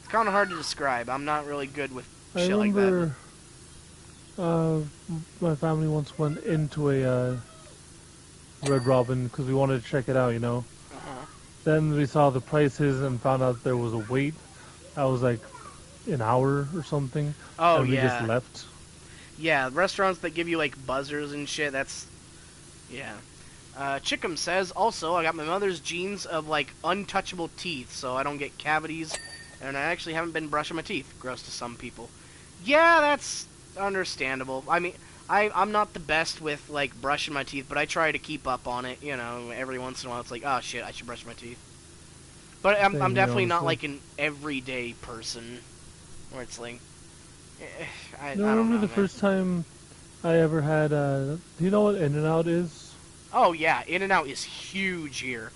[SPEAKER 1] It's kind of hard to describe. I'm not really good with shit like that.
[SPEAKER 2] I remember my family once went into a Red Robin because we wanted to check it out, you know. Then we saw the prices and found out there was a wait. I was like an hour or something.
[SPEAKER 1] Oh,
[SPEAKER 2] and we
[SPEAKER 1] yeah.
[SPEAKER 2] just left.
[SPEAKER 1] Yeah, restaurants that give you like buzzers and shit, that's... Yeah. Chickum says, also, I got my mother's genes of like untouchable teeth, so I don't get cavities, and I actually haven't been brushing my teeth. Gross to some people. Yeah, that's understandable. I mean, I'm not the best with, like, brushing my teeth, but I try to keep up on it, you know, every once in a while. It's like, oh, shit, I should brush my teeth. But I'm definitely not, like, an everyday person, where it's like, I don't know,
[SPEAKER 2] remember the first time I ever had, do you know what In-N-Out is?
[SPEAKER 1] Oh, yeah, In-N-Out is huge here.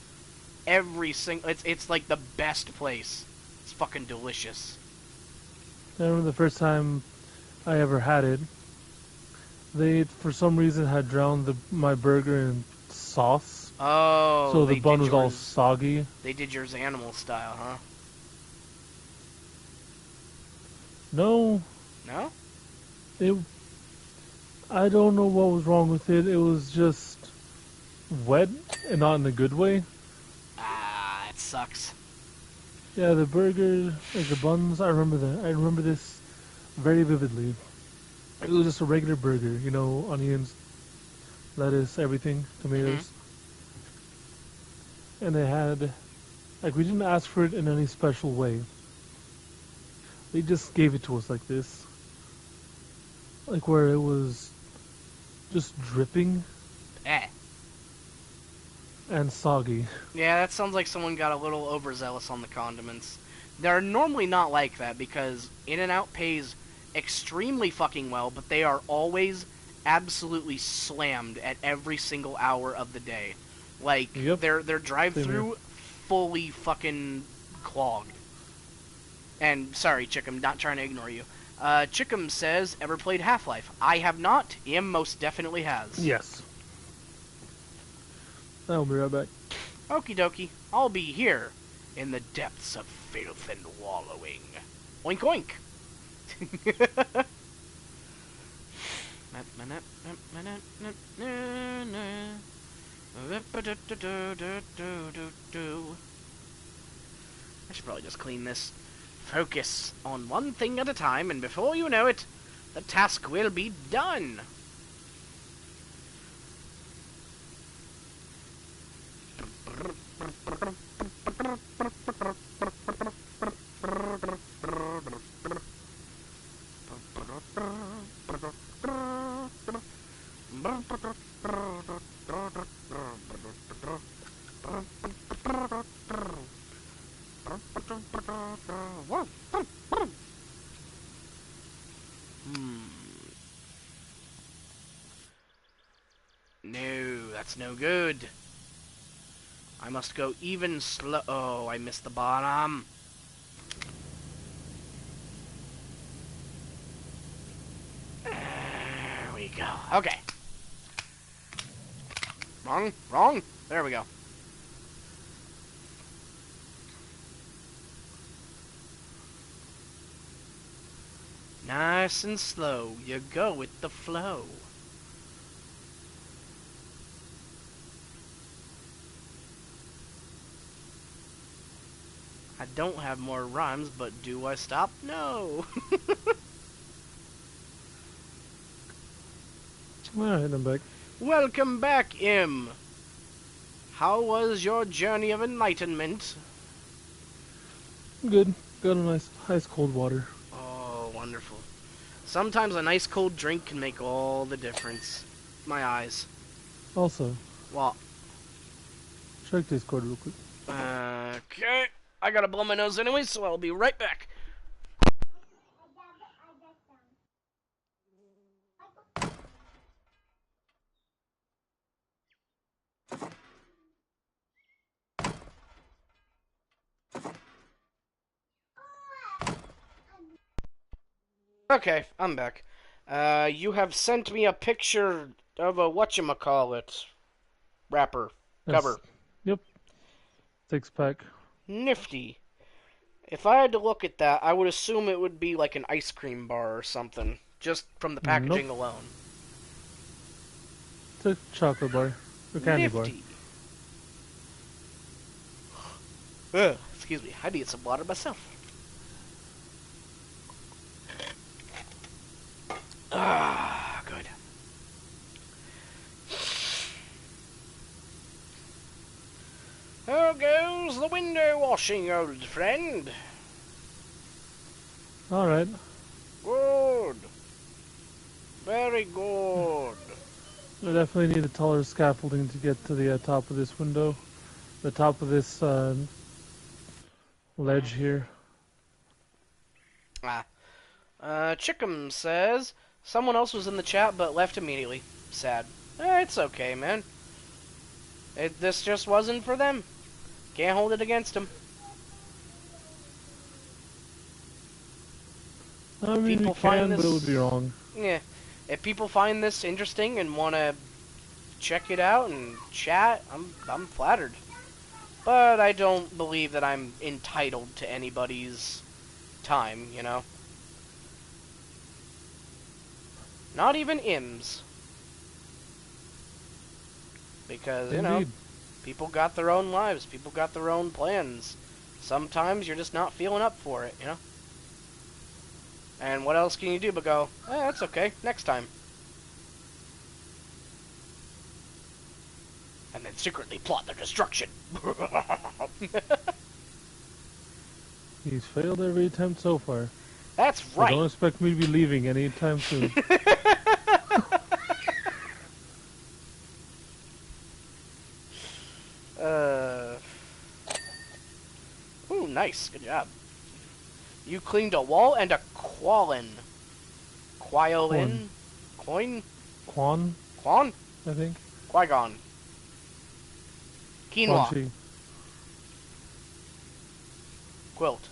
[SPEAKER 1] Every single, it's like the best place. It's fucking delicious.
[SPEAKER 2] I remember the first time I ever had it. They, for some reason, had drowned my burger in sauce.
[SPEAKER 1] Oh,
[SPEAKER 2] so the bun was all soggy.
[SPEAKER 1] They did yours animal style, huh?
[SPEAKER 2] No.
[SPEAKER 1] No?
[SPEAKER 2] I don't know what was wrong with it. It was just wet and not in a good way.
[SPEAKER 1] Ah, it sucks.
[SPEAKER 2] Yeah, the burger, like the buns, I remember that. I remember this very vividly. It was just a regular burger, you know, onions, lettuce, everything, tomatoes. And they had, like, we didn't ask for it in any special way. They just gave it to us like this. Like, where it was just dripping. And soggy.
[SPEAKER 1] Yeah, that sounds like someone got a little overzealous on the condiments. They're normally not like that because In-N-Out pays extremely fucking well, but they are always absolutely slammed at every single hour of the day. Like,
[SPEAKER 2] yep.
[SPEAKER 1] their drive-through fully fucking clogged. And sorry, Chickum, not trying to ignore you. Chickum says, ever played Half-Life? I have not. Im most definitely has.
[SPEAKER 2] Yes. I'll be right back.
[SPEAKER 1] Okie dokie. I'll be here in the depths of filth and wallowing. Oink oink. I should probably just clean this. Focus on one thing at a time, and before you know it, the task will be done. No, that's no good. I must go even slow. Oh, I missed the bottom. There we go. Okay. Wrong. There we go. Nice and slow. You go with the flow. I don't have more rhymes, but do I stop? No.
[SPEAKER 2] Alright, I'm back.
[SPEAKER 1] Welcome back, Im. How was your journey of enlightenment?
[SPEAKER 2] Good. Got a nice ice cold water.
[SPEAKER 1] Oh, wonderful. Sometimes a nice cold drink can make all the difference. My eyes.
[SPEAKER 2] Also,
[SPEAKER 1] Well,
[SPEAKER 2] check this code real quick.
[SPEAKER 1] okay. I gotta blow my nose anyway, so I'll be right back. Okay, I'm back. You have sent me a picture of a whatchamacallit wrapper cover.
[SPEAKER 2] Yep. 6-pack.
[SPEAKER 1] Nifty. If I had to look at that, I would assume it would be like an ice cream bar or something, just from the packaging alone.
[SPEAKER 2] It's a chocolate bar. A candy
[SPEAKER 1] Nifty. Ugh, excuse me, I need some water myself. Ah, good. How goes the window washing, old friend?
[SPEAKER 2] Alright.
[SPEAKER 1] Good. Very good.
[SPEAKER 2] I definitely need a taller scaffolding to get to the top of this window. The top of this ledge here.
[SPEAKER 1] Chickum says, someone else was in the chat but left immediately. Sad. It's okay, man. This just wasn't for them. Can't hold it against them.
[SPEAKER 2] I mean,
[SPEAKER 1] People
[SPEAKER 2] we can,
[SPEAKER 1] find
[SPEAKER 2] but it would be wrong.
[SPEAKER 1] Yeah. If people find this interesting and want to check it out and chat, I'm flattered. But I don't believe that I'm entitled to anybody's time, you know? Not even Im's. Because, you know, people got their own lives. People got their own plans. Sometimes you're just not feeling up for it, you know? And what else can you do but go, that's okay, next time. And then secretly plot their destruction.
[SPEAKER 2] He's failed every attempt so far.
[SPEAKER 1] That's
[SPEAKER 2] So
[SPEAKER 1] right.
[SPEAKER 2] don't expect me to be leaving anytime soon.
[SPEAKER 1] Ooh, nice. Good job. You cleaned a wall and a quolin. Quilin? Coin?
[SPEAKER 2] Quan,
[SPEAKER 1] Quan?
[SPEAKER 2] I think.
[SPEAKER 1] Qui-Gon. Quinoa.
[SPEAKER 2] Quan Chi.
[SPEAKER 1] quilt.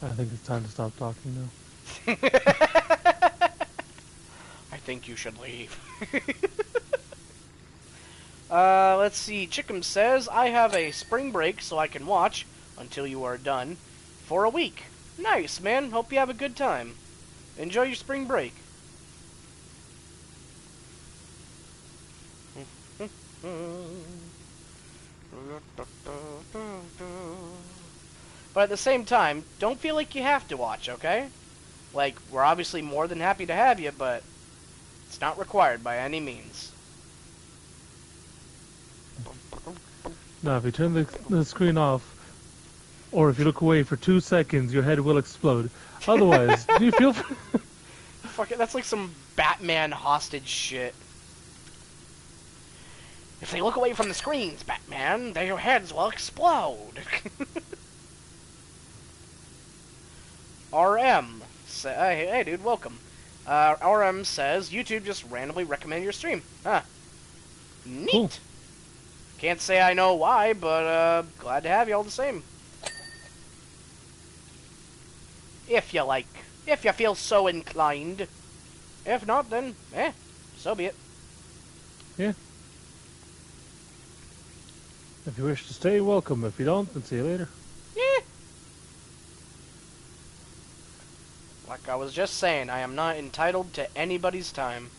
[SPEAKER 2] I think it's time to stop talking now.
[SPEAKER 1] I think you should leave. Let's see. Chickum says, I have a spring break so I can watch, until you are done, for a week. Nice, man. Hope you have a good time. Enjoy your spring break. But at the same time, don't feel like you have to watch, okay? Like, we're obviously more than happy to have you, but it's not required by any means.
[SPEAKER 2] Now, if you turn the screen off, or if you look away for 2 seconds, your head will explode. Otherwise, do you feel...
[SPEAKER 1] Fuck it, that's like some Batman hostage shit. If they look away from the screens, Batman, their heads will explode. RM, hey dude, welcome. RM says, YouTube just randomly recommended your stream. Huh. Neat.
[SPEAKER 2] Cool.
[SPEAKER 1] Can't say I know why, but glad to have you all the same. If you like. If you feel so inclined. If not, then, so be it.
[SPEAKER 2] Yeah. If you wish to stay, welcome. If you don't, then see you later.
[SPEAKER 1] Yeah. Like I was just saying, I am not entitled to anybody's time.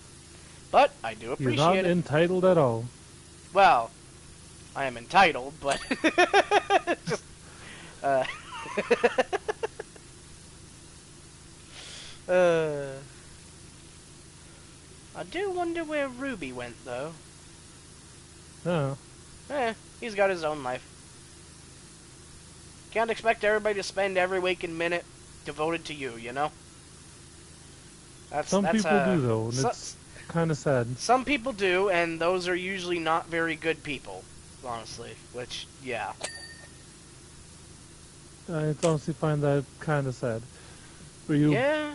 [SPEAKER 1] But I do appreciate
[SPEAKER 2] You're not
[SPEAKER 1] it.
[SPEAKER 2] entitled at all.
[SPEAKER 1] Well, I am entitled, but just I do wonder where Ruby went, though.
[SPEAKER 2] Oh.
[SPEAKER 1] He's got his own life. Can't expect everybody to spend every waking minute devoted to you, you know?
[SPEAKER 2] Some people do, though, and it's kind of sad.
[SPEAKER 1] Some people do, and those are usually not very good people, honestly. Which, yeah.
[SPEAKER 2] I honestly find that kind of sad. For you.
[SPEAKER 1] Yeah.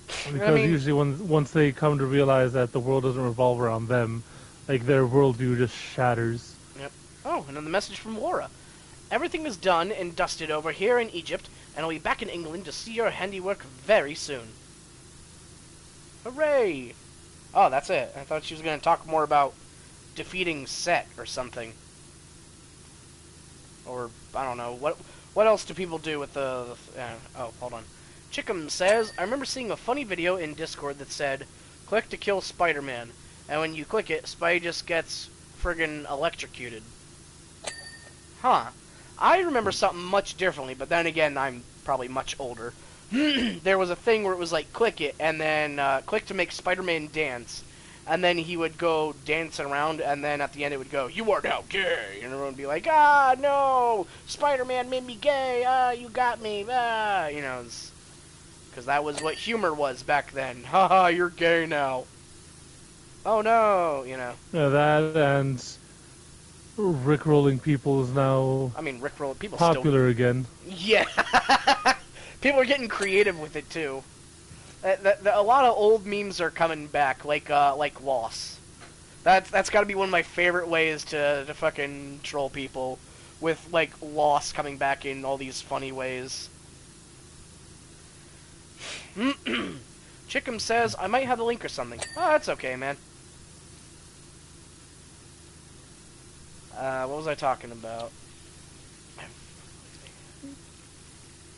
[SPEAKER 2] Because
[SPEAKER 1] I mean,
[SPEAKER 2] usually once they come to realize that the world doesn't revolve around them, like their worldview just shatters.
[SPEAKER 1] Yep. Oh, another message from Laura. Everything is done and dusted over here in Egypt, and I'll be back in England to see your handiwork very soon. Hooray! Oh, that's it. I thought she was going to talk more about defeating Set or something. Or, I don't know. What else do people do with the oh, hold on. Chickum says, I remember seeing a funny video in Discord that said, click to kill Spider-Man. And when you click it, Spidey just gets friggin' electrocuted. Huh. I remember something much differently, but then again, I'm probably much older. There was a thing where it was like, click it, and then click to make Spider-Man dance. And then he would go dancing around, and then at the end it would go, you are now gay! And everyone would be like, ah, no! Spider-Man made me gay! Ah, you got me! Ah! You know, because that was what humor was back then. Haha, you're gay now. Oh no, you know.
[SPEAKER 2] Yeah, that and rickrolling people is now
[SPEAKER 1] I mean, Rickroll, people
[SPEAKER 2] popular again.
[SPEAKER 1] Yeah. People are getting creative with it, too. A lot of old memes are coming back, like Loss. That's got to be one of my favorite ways to fucking troll people, with, like, Loss coming back in all these funny ways. Chickum says, I might have the link or something. Oh, that's okay, man. What was I talking about?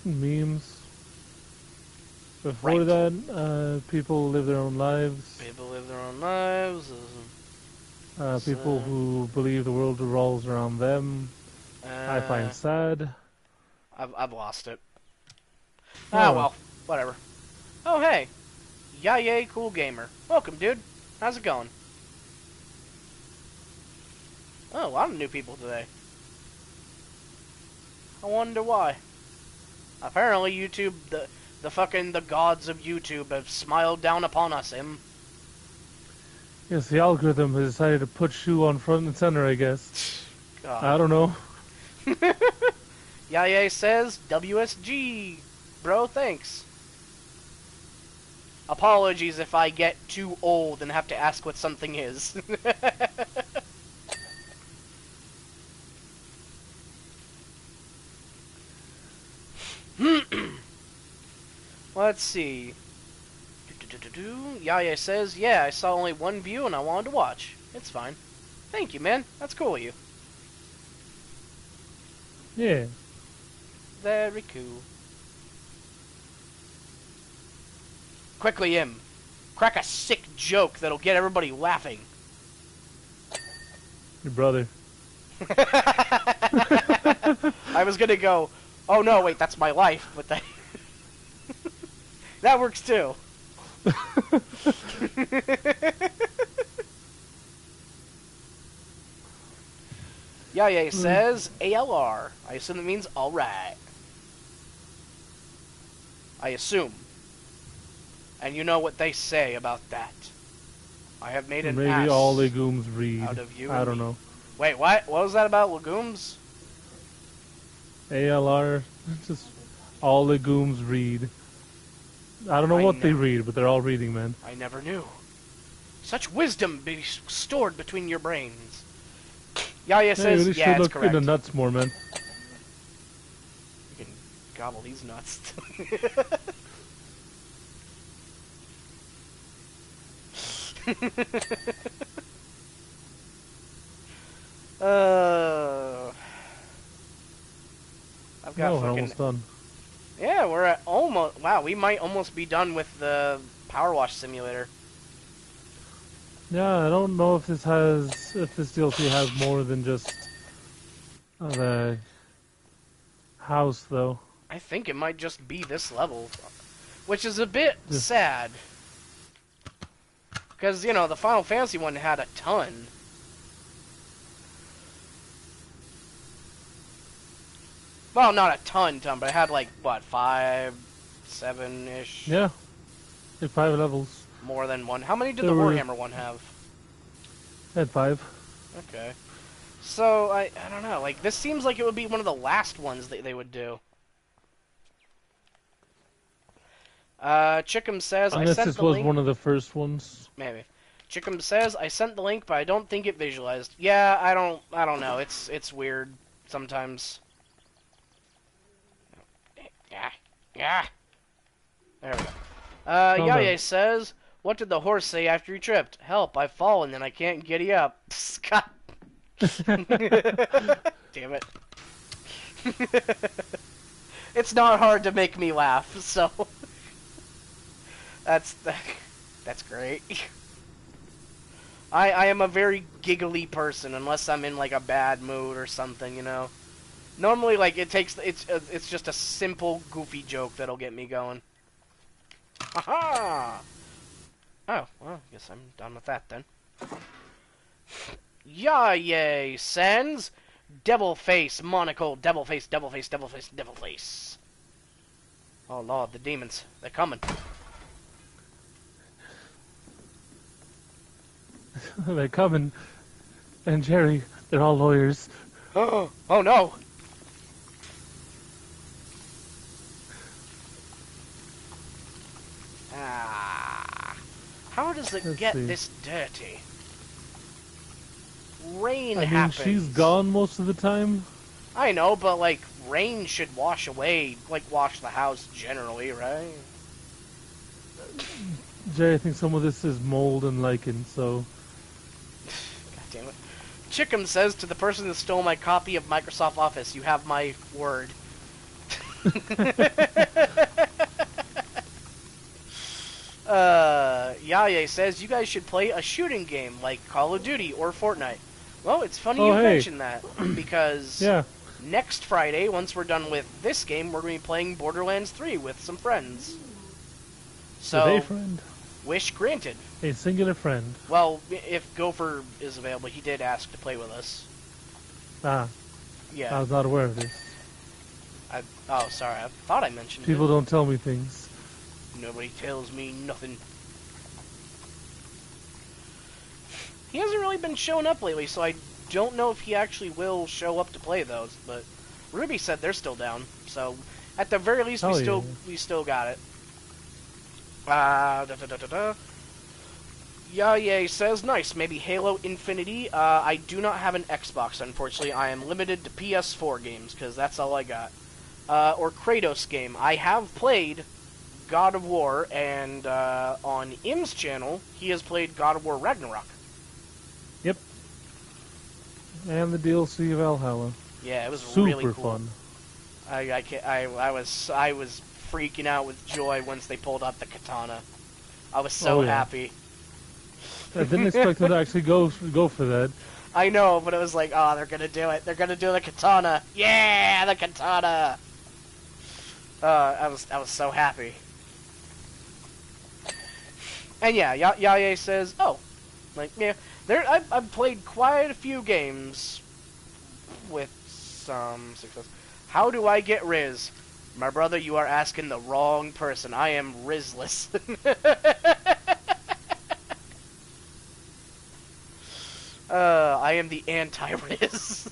[SPEAKER 2] Memes. Before
[SPEAKER 1] Right.
[SPEAKER 2] that, people live their own lives.
[SPEAKER 1] People live their own lives.
[SPEAKER 2] People who believe the world revolves around them. I find sad.
[SPEAKER 1] I've lost it.
[SPEAKER 2] Oh.
[SPEAKER 1] Ah, well, whatever. Oh, hey. Yay, cool gamer. Welcome, dude. How's it going? Oh, a lot of new people today. I wonder why. Apparently, YouTube, the gods of YouTube have smiled down upon us,
[SPEAKER 2] Yes, the algorithm has decided to put you on front and center, I guess.
[SPEAKER 1] God.
[SPEAKER 2] I don't know.
[SPEAKER 1] Yaya says, WSG. Bro, thanks. Apologies if I get too old and have to ask what something is. Let's see. Yaya says, yeah, I saw only one view and I wanted to watch. It's fine. Thank you, man. That's cool of you.
[SPEAKER 2] Yeah.
[SPEAKER 1] Very cool. Quickly, Im. Crack a sick joke that'll get everybody laughing.
[SPEAKER 2] Your brother.
[SPEAKER 1] I was gonna go, oh no, wait, that's my life, but that... that works too. Yaya says ALR. I assume it means alright. I assume. And you know what they say about that. I have made an
[SPEAKER 2] Maybe
[SPEAKER 1] ass
[SPEAKER 2] all legumes read.
[SPEAKER 1] out of you.
[SPEAKER 2] I
[SPEAKER 1] and
[SPEAKER 2] don't
[SPEAKER 1] me.
[SPEAKER 2] know.
[SPEAKER 1] Wait, what? What was that about legumes?
[SPEAKER 2] ALR, just all legumes read. I don't know what they read, but they're all reading, man.
[SPEAKER 1] I never knew. Such wisdom be stored between your brains. Yaya says,
[SPEAKER 2] you really
[SPEAKER 1] yeah,
[SPEAKER 2] should
[SPEAKER 1] it's
[SPEAKER 2] look
[SPEAKER 1] correct.
[SPEAKER 2] into nuts more, man.
[SPEAKER 1] You can gobble these nuts. I've got
[SPEAKER 2] We're
[SPEAKER 1] fucking...
[SPEAKER 2] almost done.
[SPEAKER 1] Yeah, we're at almost... Wow, we might almost be done with the Power Wash Simulator.
[SPEAKER 2] Yeah, I don't know if this DLC has more than just the house, though.
[SPEAKER 1] I think it might just be this level. Which is a bit sad. Because, you know, the Final Fantasy one had a ton. Well, not a ton, but it had like, what, 5, 7-ish?
[SPEAKER 2] Yeah, like 5 levels.
[SPEAKER 1] More than one. How many did the Warhammer one have?
[SPEAKER 2] Had 5.
[SPEAKER 1] Okay. So, I don't know. Like, this seems like it would be one of the last ones that they would do. Chickum says, I
[SPEAKER 2] Unless
[SPEAKER 1] sent
[SPEAKER 2] this
[SPEAKER 1] the
[SPEAKER 2] was
[SPEAKER 1] link.
[SPEAKER 2] one of the first ones.
[SPEAKER 1] Maybe. Chickum says, I sent the link, but I don't think it visualized. Yeah, I don't know. It's weird sometimes. Yeah. Yeah. There we go. Yaya says, what did the horse say after he tripped? Help, I've fallen and I can't giddy up. Scott. Damn it. It's not hard to make me laugh, so... That's great. I am a very giggly person, unless I'm in, like, a bad mood or something, you know? Normally, like, it's just a simple, goofy joke that'll get me going. Aha! Oh, well, I guess I'm done with that, then. Yay sends devil face, monocle, devil face, devil face, devil face, devil face. Oh, Lord, the demons. They're coming.
[SPEAKER 2] They're coming. And Jerry, they're all lawyers.
[SPEAKER 1] Oh no! Ah, how does it get this dirty? Rain happens.
[SPEAKER 2] She's gone most of the time.
[SPEAKER 1] I know, but like rain should wash away, like wash the house generally, right?
[SPEAKER 2] Jerry, I think some of this is mold and lichen, so...
[SPEAKER 1] God damn it. Chickum says to the person who stole my copy of Microsoft Office, you have my word. Yaya says, you guys should play a shooting game like Call of Duty or Fortnite. Well, it's funny you mentioned that, because next Friday, once we're done with this game, we're going to be playing Borderlands 3 with some friends. So,
[SPEAKER 2] with a friend.
[SPEAKER 1] Wish granted.
[SPEAKER 2] A singular friend.
[SPEAKER 1] Well, if Gopher is available, he did ask to play with us.
[SPEAKER 2] Ah.
[SPEAKER 1] Yeah.
[SPEAKER 2] I was not aware of this.
[SPEAKER 1] Oh, sorry. I thought I mentioned
[SPEAKER 2] People don't tell me things.
[SPEAKER 1] Nobody tells me nothing. He hasn't really been showing up lately, so I don't know if he actually will show up to play those. But Ruby said they're still down, so at the very least, we still got it. Yay says, nice, maybe Halo Infinity. I do not have an Xbox, unfortunately. I am limited to PS4 games, because that's all I got. Or Kratos game. I have played God of War, and on Im's channel, he has played God of War Ragnarok.
[SPEAKER 2] Yep. And the DLC of Valhalla.
[SPEAKER 1] Yeah, it was
[SPEAKER 2] Super
[SPEAKER 1] really cool.
[SPEAKER 2] fun.
[SPEAKER 1] I was freaking out with joy once they pulled out the katana. I was so happy.
[SPEAKER 2] I didn't expect them to actually go for that.
[SPEAKER 1] I know, but it was like, oh, they're gonna do it. They're gonna do the katana. Yeah, the katana. I was so happy. And yeah, Yaye says, oh, like yeah, I've played quite a few games with some success. How do I get Riz? My brother, you are asking the wrong person. I am Rizless. I am the anti-Riz.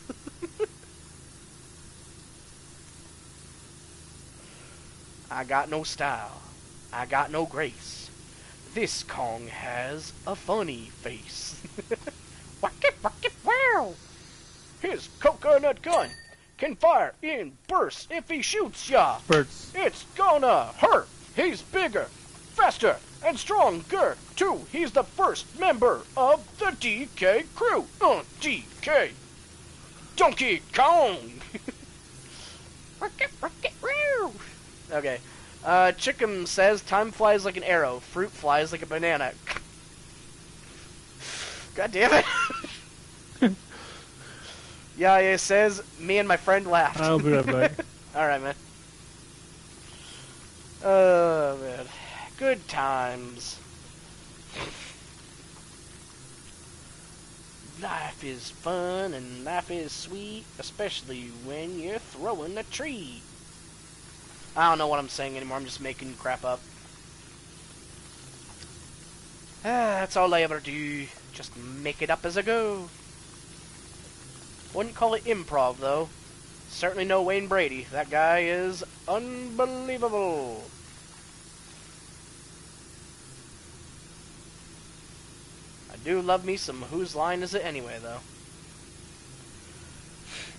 [SPEAKER 1] I got no style. I got no grace. This Kong has a funny face. Wack it, wow! His coconut gun can fire in bursts if he shoots ya.
[SPEAKER 2] Spurts.
[SPEAKER 1] It's gonna hurt. He's bigger, faster, and stronger, too. He's the first member of the DK crew. DK. Donkey Kong. Okay. Chickum says, time flies like an arrow. Fruit flies like a banana. God damn it. Yeah, it says, me and my friend laughed.
[SPEAKER 2] I'll be right back.
[SPEAKER 1] Alright, man. Oh, man. Good times. Life is fun and life is sweet, especially when you're throwing a tree. I don't know what I'm saying anymore, I'm just making crap up. That's all I ever do. Just make it up as I go. Wouldn't call it improv, though. Certainly no Wayne Brady. That guy is unbelievable. I do love me some Whose Line Is It Anyway, though.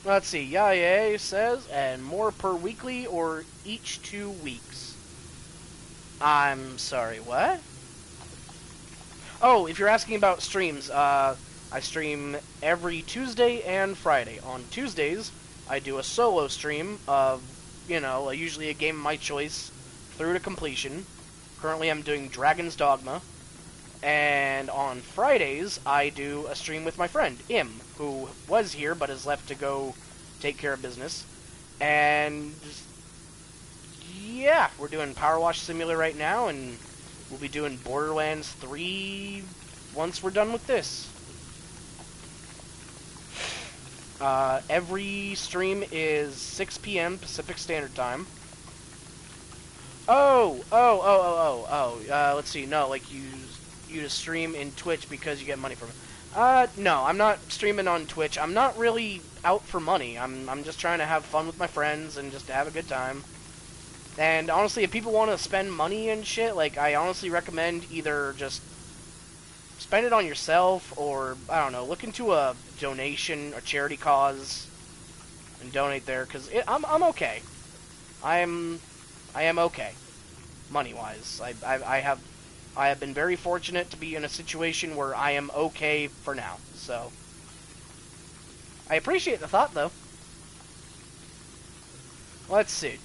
[SPEAKER 1] Let's see. Yaye says, and more per weekly or each 2 weeks? I'm sorry, what? Oh, if you're asking about streams, I stream every Tuesday and Friday. On Tuesdays, I do a solo stream of, you know, usually a game of my choice through to completion. Currently, I'm doing Dragon's Dogma. And on Fridays, I do a stream with my friend, Im, who was here but has left to go take care of business. And yeah, we're doing Power Wash Simulator right now, and we'll be doing Borderlands 3 once we're done with this. Every stream is 6 p.m. Pacific Standard Time. Let's see. No, like you to stream in Twitch because you get money from it. No, I'm not streaming on Twitch. I'm not really out for money. I'm just trying to have fun with my friends and just have a good time. And honestly, if people want to spend money and shit, like, I honestly recommend either just spend it on yourself or, I don't know, look into a donation, a charity cause, and donate there, because I'm okay. I am okay, money-wise. I have been very fortunate to be in a situation where I am okay for now, so I appreciate the thought, though. Let's see.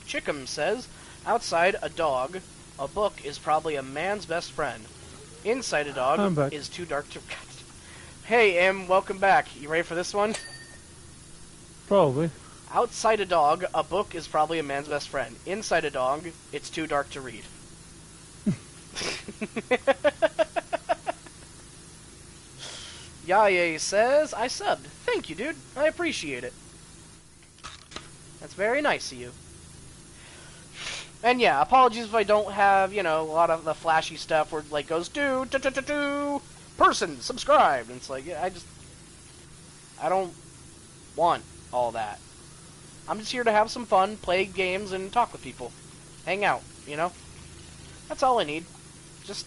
[SPEAKER 1] Chickum says, outside a dog, a book is probably a man's best friend. Inside a dog is too dark to... Hey, Em, welcome back. You ready for this one?
[SPEAKER 2] Probably.
[SPEAKER 1] Outside a dog, a book is probably a man's best friend. Inside a dog, it's too dark to read. Yaye says, I subbed. Thank you, dude. I appreciate it. That's very nice of you. And yeah, apologies if I don't have, you know, a lot of the flashy stuff where it, like, goes, person, subscribed. And it's like, yeah, I don't want all that. I'm just here to have some fun, play games, and talk with people. Hang out, you know? That's all I need. Just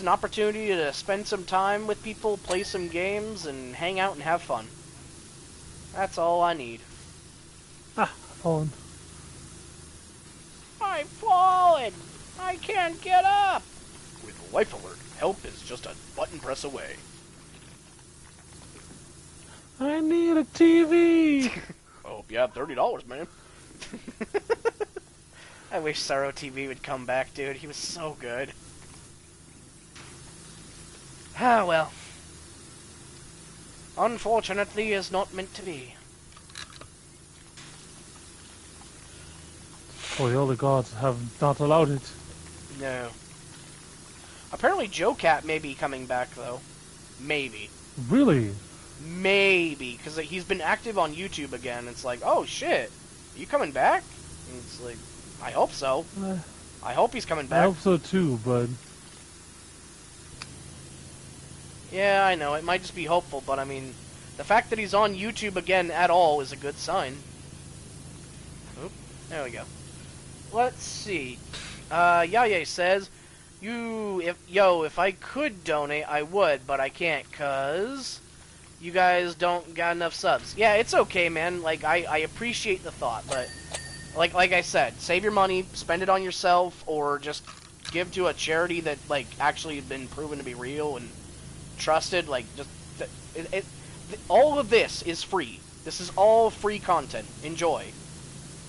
[SPEAKER 1] an opportunity to spend some time with people, play some games, and hang out and have fun. That's all I need.
[SPEAKER 2] Ah, Fallen.
[SPEAKER 1] I've fallen! I can't get up! With Life Alert, help is just a button press away.
[SPEAKER 2] I need a TV!
[SPEAKER 1] I hope you have $30, man. I wish Sorrow TV would come back, dude. He was so good. Ah, well. Unfortunately, is not meant to be.
[SPEAKER 2] Oh, the other gods have not allowed it.
[SPEAKER 1] No. Apparently Joe Cat may be coming back, though. Maybe.
[SPEAKER 2] Really?
[SPEAKER 1] Maybe. Because he's been active on YouTube again. It's like, oh, shit. Are you coming back? And it's like, I hope so. I hope he's coming back.
[SPEAKER 2] I hope so, too, but...
[SPEAKER 1] Yeah, I know. It might just be hopeful, but I mean, the fact that he's on YouTube again at all is a good sign. Oop, there we go. Let's see. Yaya says, if I could donate, I would, but I can't, cause you guys don't got enough subs. Yeah, it's okay, man. Like, I appreciate the thought, but like I said, save your money, spend it on yourself, or just give to a charity that, like, actually been proven to be real and trusted. Like, just all of this is free. This is all free content. Enjoy.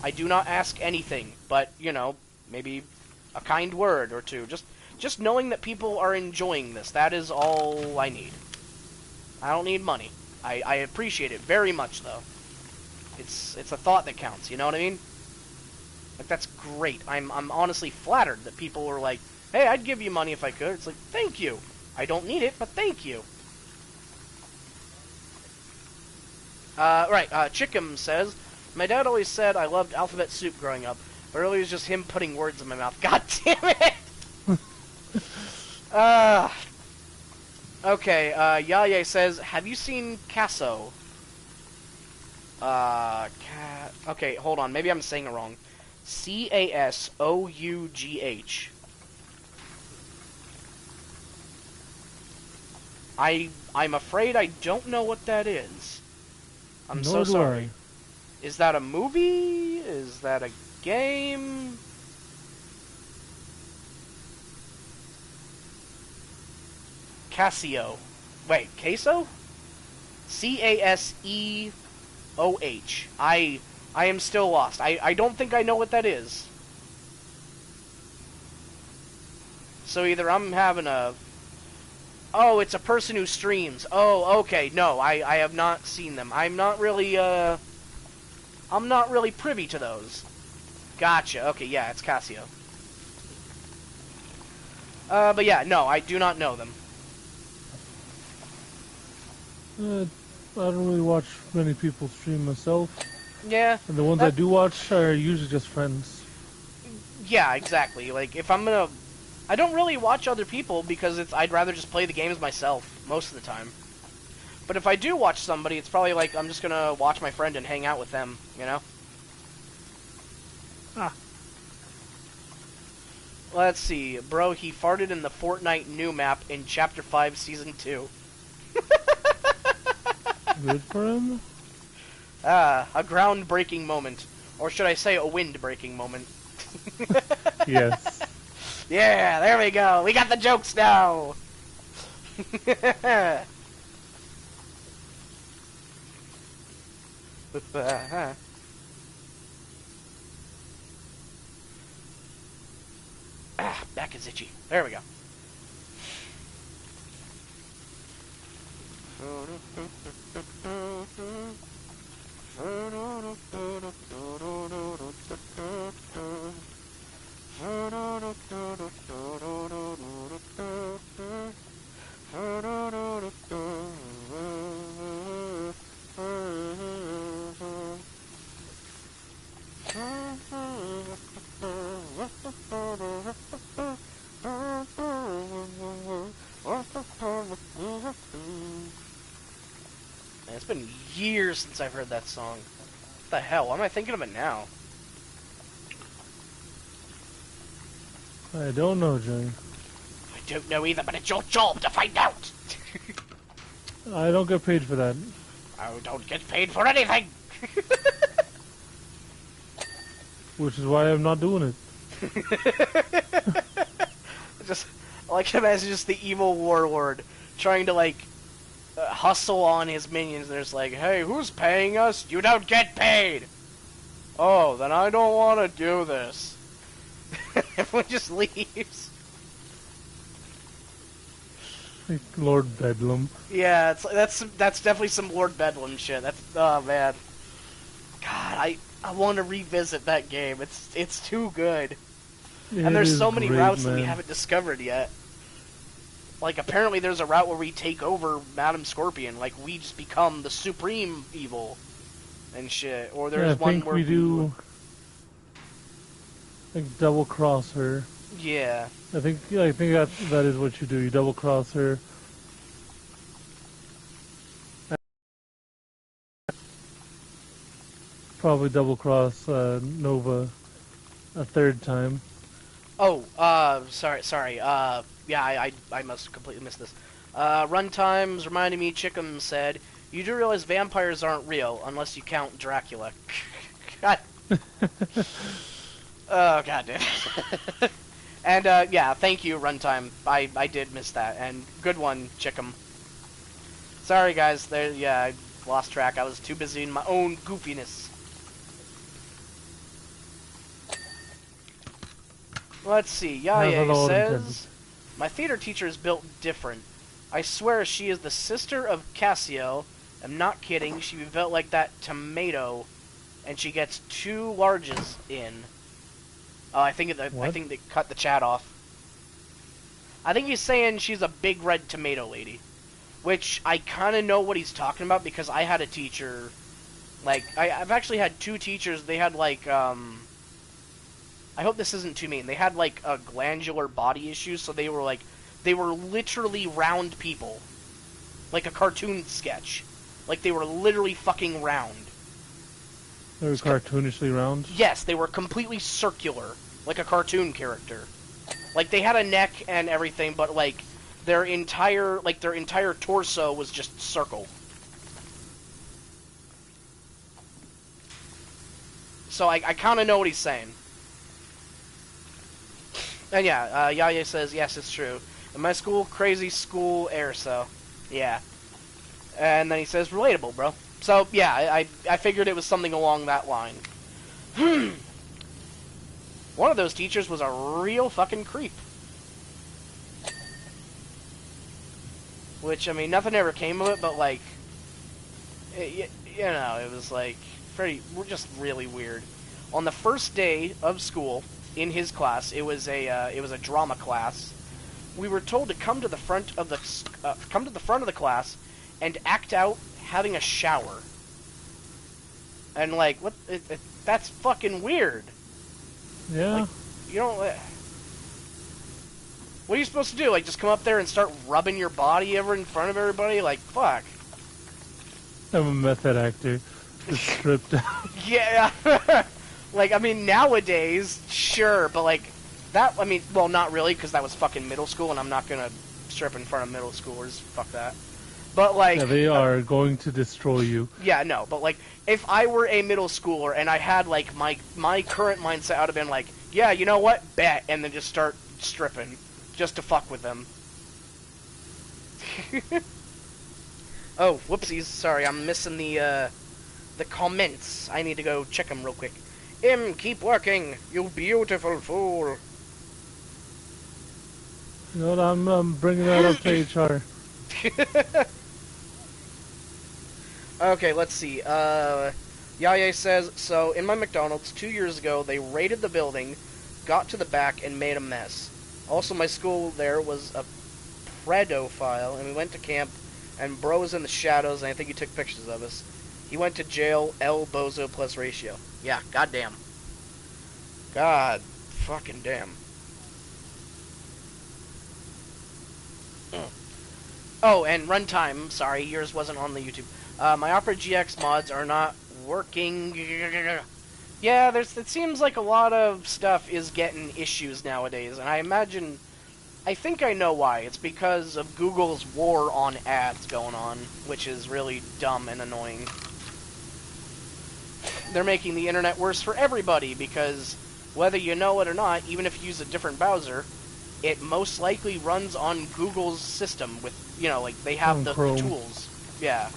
[SPEAKER 1] I do not ask anything, but you know, maybe a kind word or two. Just knowing that people are enjoying this. That is all I need. I don't need money. I appreciate it very much, though. It's a thought that counts. You know what I mean? Like, that's great. I'm honestly flattered that people were like, "Hey, I'd give you money if I could." It's like, thank you. I don't need it, but thank you. Right, Chickum says, my dad always said I loved alphabet soup growing up, but earlier it was just him putting words in my mouth. God damn it! Okay, Yaya says, have you seen Casso? Okay, hold on, maybe I'm saying it wrong. Casough. I'm afraid I don't know what that is. I'm so sorry. Is that a movie? Is that a game? Casio. Wait, queso? Caseoh. I am still lost. I don't think I know what that is. So either I'm having a... Oh, it's a person who streams. Oh, okay. No, I have not seen them. I'm not really privy to those. Gotcha. Okay, yeah, it's Casio. But yeah, no, I do not know them.
[SPEAKER 2] I don't really watch many people stream myself.
[SPEAKER 1] Yeah.
[SPEAKER 2] And the ones I do watch are usually just friends.
[SPEAKER 1] Yeah, exactly. Like, if I'm gonna... I don't really watch other people because I'd rather just play the games myself most of the time. But if I do watch somebody, it's probably like I'm just gonna watch my friend and hang out with them, you know?
[SPEAKER 2] Ah.
[SPEAKER 1] Let's see. Bro, he farted in the Fortnite new map in Chapter 5, Season 2.
[SPEAKER 2] Good for him?
[SPEAKER 1] A groundbreaking moment. Or should I say a wind-breaking moment?
[SPEAKER 2] Yes.
[SPEAKER 1] Yeah, there we go. We got the jokes now. Back is itchy. There we go. It's been years since I've heard that song. What the hell? Why am I thinking of it now?
[SPEAKER 2] I don't know, Jay.
[SPEAKER 1] I don't know either, but it's your job to find out!
[SPEAKER 2] I don't get paid for that.
[SPEAKER 1] I don't get paid for anything!
[SPEAKER 2] Which is why I'm not doing it.
[SPEAKER 1] Just, I like to imagine just the evil warlord trying to, like, hustle on his minions, and there's like, hey, who's paying us? You don't get paid! Oh, then I don't want to do this. Everyone just leaves.
[SPEAKER 2] Like Lord Bedlam.
[SPEAKER 1] Yeah, that's definitely some Lord Bedlam shit. That's, oh man. God, I want to revisit that game. It's too good. And there's so many routes that we haven't discovered yet. Like, apparently there's a route where we take over Madam Scorpion. Like, we just become the supreme evil and shit. Or there's one where
[SPEAKER 2] we do like double cross her.
[SPEAKER 1] Yeah.
[SPEAKER 2] I think that is what you do. You double cross her. Probably double cross Nova a third time.
[SPEAKER 1] Oh, sorry. Yeah, I must have completely missed this. Runtimes reminded me, Chickum said, you do realize vampires aren't real, unless you count Dracula. God. Oh, goddamn. And, yeah, thank you, Runtime. I did miss that, and good one, Chickum. Sorry, guys, yeah, I lost track. I was too busy in my own goofiness. Let's see, Yaya says, my theater teacher is built different. I swear she is the sister of Cassio. I'm not kidding, she built like that tomato, and she gets 2 larges in. Oh, I think they cut the chat off. I think he's saying she's a big red tomato lady. Which, I kind of know what he's talking about, because I had a teacher, like, I've actually had 2 teachers, they had, like, I hope this isn't too mean. They had, like, a glandular body issue, so they were literally round people. Like a cartoon sketch. Like, they were literally fucking round.
[SPEAKER 2] They were cartoonishly round?
[SPEAKER 1] Yes, they were completely circular. Like a cartoon character. Like, they had a neck and everything, but, like, their entire torso was just circle. So I kind of know what he's saying. And yeah, Yaya says, yes, it's true. In my school, crazy school air, so, yeah. And then he says, relatable, bro. So, yeah, I figured it was something along that line. One of those teachers was a real fucking creep. Which, I mean, nothing ever came of it, but, like, you know, it was, like, just really weird. On the first day of school, in his class, it was a drama class. We were told to come to the front of the class and act out having a shower. And like, what? That's fucking weird.
[SPEAKER 2] Yeah.
[SPEAKER 1] Like, you don't. What are you supposed to do? Like, just come up there and start rubbing your body ever in front of everybody? Like, fuck.
[SPEAKER 2] I'm a method actor. Just stripped down.
[SPEAKER 1] Yeah. Like, I mean, nowadays, sure, but, like, that, I mean, well, not really, because that was fucking middle school, and I'm not gonna strip in front of middle schoolers, fuck that. But, like...
[SPEAKER 2] Yeah, they are going to destroy you.
[SPEAKER 1] Yeah, no, but, like, if I were a middle schooler, and I had, like, my current mindset, I would have been like, yeah, you know what, bet, and then just start stripping, just to fuck with them. Oh, whoopsies, sorry, I'm missing the comments. I need to go check them real quick. Keep working, you beautiful fool.
[SPEAKER 2] You know what, I'm bringing that up to HR.
[SPEAKER 1] Okay, let's see. Yaya says, so, in my McDonald's, 2 years ago, they raided the building, got to the back, and made a mess. Also, my school there was a pedophile, and we went to camp, and bro was in the shadows, and I think he took pictures of us. He went to jail, L bozo plus ratio. Yeah, goddamn. God fucking damn. Oh, and runtime, sorry, yours wasn't on the YouTube. My Opera GX mods are not working. Yeah, it seems like a lot of stuff is getting issues nowadays, and I think I know why. It's because of Google's war on ads going on, which is really dumb and annoying. They're making the internet worse for everybody, because whether you know it or not, even if you use a different browser, it most likely runs on Google's system with, you know, like, they have the tools. Yeah.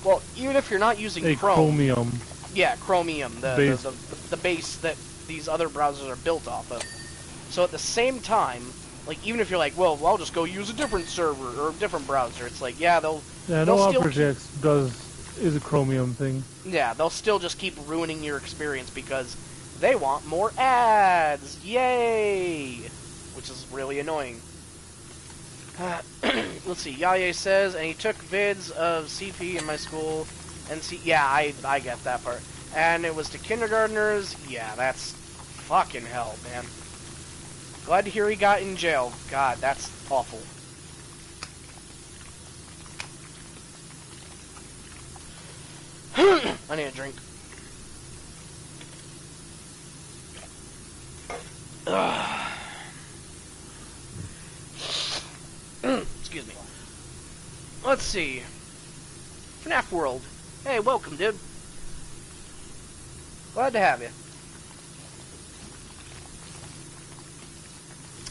[SPEAKER 1] Well, even if you're not using Chrome.
[SPEAKER 2] Chromium.
[SPEAKER 1] Yeah, Chromium, the base that these other browsers are built off of. So at the same time, like, even if you're like, well, I'll just go use a different server or a different browser, it's like, yeah, they'll
[SPEAKER 2] no Opera.js is a Chromium thing.
[SPEAKER 1] Yeah, they'll still just keep ruining your experience because they want more ads. Yay! Which is really annoying. Let's see. Yaye says, and he took vids of CP in my school, and yeah, I get that part. And it was to kindergartners. Yeah, that's fucking hell, man. Glad to hear he got in jail. God, that's awful. I need a drink. Excuse me. Let's see. FNAF World. Hey, welcome, dude. Glad to have you.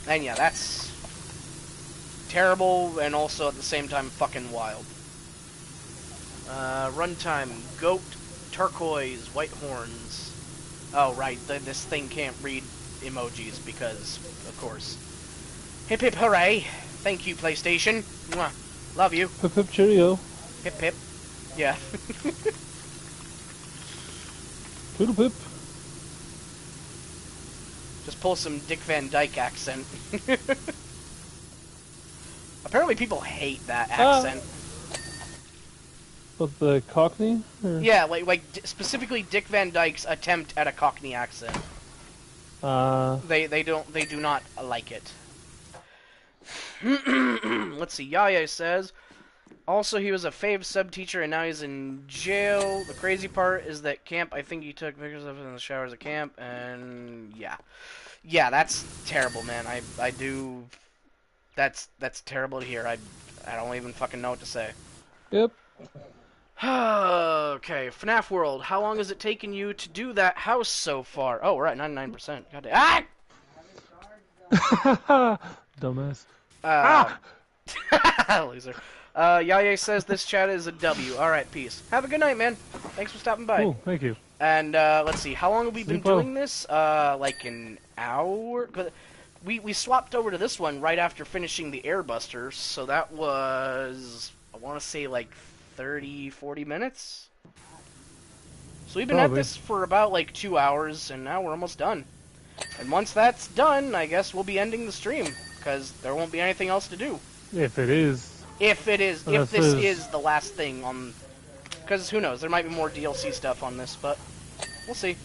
[SPEAKER 1] And yeah, that's terrible and also at the same time fucking wild. Runtime, goat, turquoise, white horns. Oh, right, this thing can't read emojis because, of course. Hip hip hooray! Thank you, PlayStation. Mwah. Love you.
[SPEAKER 2] Hip hip cheerio.
[SPEAKER 1] Hip hip. Yeah.
[SPEAKER 2] Poodle pip.
[SPEAKER 1] Just pull some Dick Van Dyke accent. Apparently people hate that accent.
[SPEAKER 2] But the Cockney? Or?
[SPEAKER 1] Yeah, like specifically Dick Van Dyke's attempt at a Cockney accent. They do not like it. Let's see. Yaya says, also he was a fave sub teacher and now he's in jail. The crazy part is that camp, I think he took pictures of it in the showers at camp, and yeah, that's terrible, man. I do. That's terrible to hear. I don't even fucking know what to say.
[SPEAKER 2] Yep.
[SPEAKER 1] Okay, FNAF World. How long has it taken you to do that house so far? Oh, we're at 99%. God
[SPEAKER 2] ah! Dumbass.
[SPEAKER 1] Loser. Yaya says this chat is a W. Alright, peace. Have a good night, man. Thanks for stopping by.
[SPEAKER 2] Cool, thank you.
[SPEAKER 1] And, let's see, how long have we been doing this? Like an hour? 'Cause we swapped over to this one right after finishing the Airbusters, so that was, I want to say, like 30, 40 minutes? So we've been at this for about, like, 2 hours, and now we're almost done. And once that's done, I guess we'll be ending the stream, because there won't be anything else to do.
[SPEAKER 2] If it is.
[SPEAKER 1] If this is the last thing on... Because who knows, there might be more DLC stuff on this, but we'll see.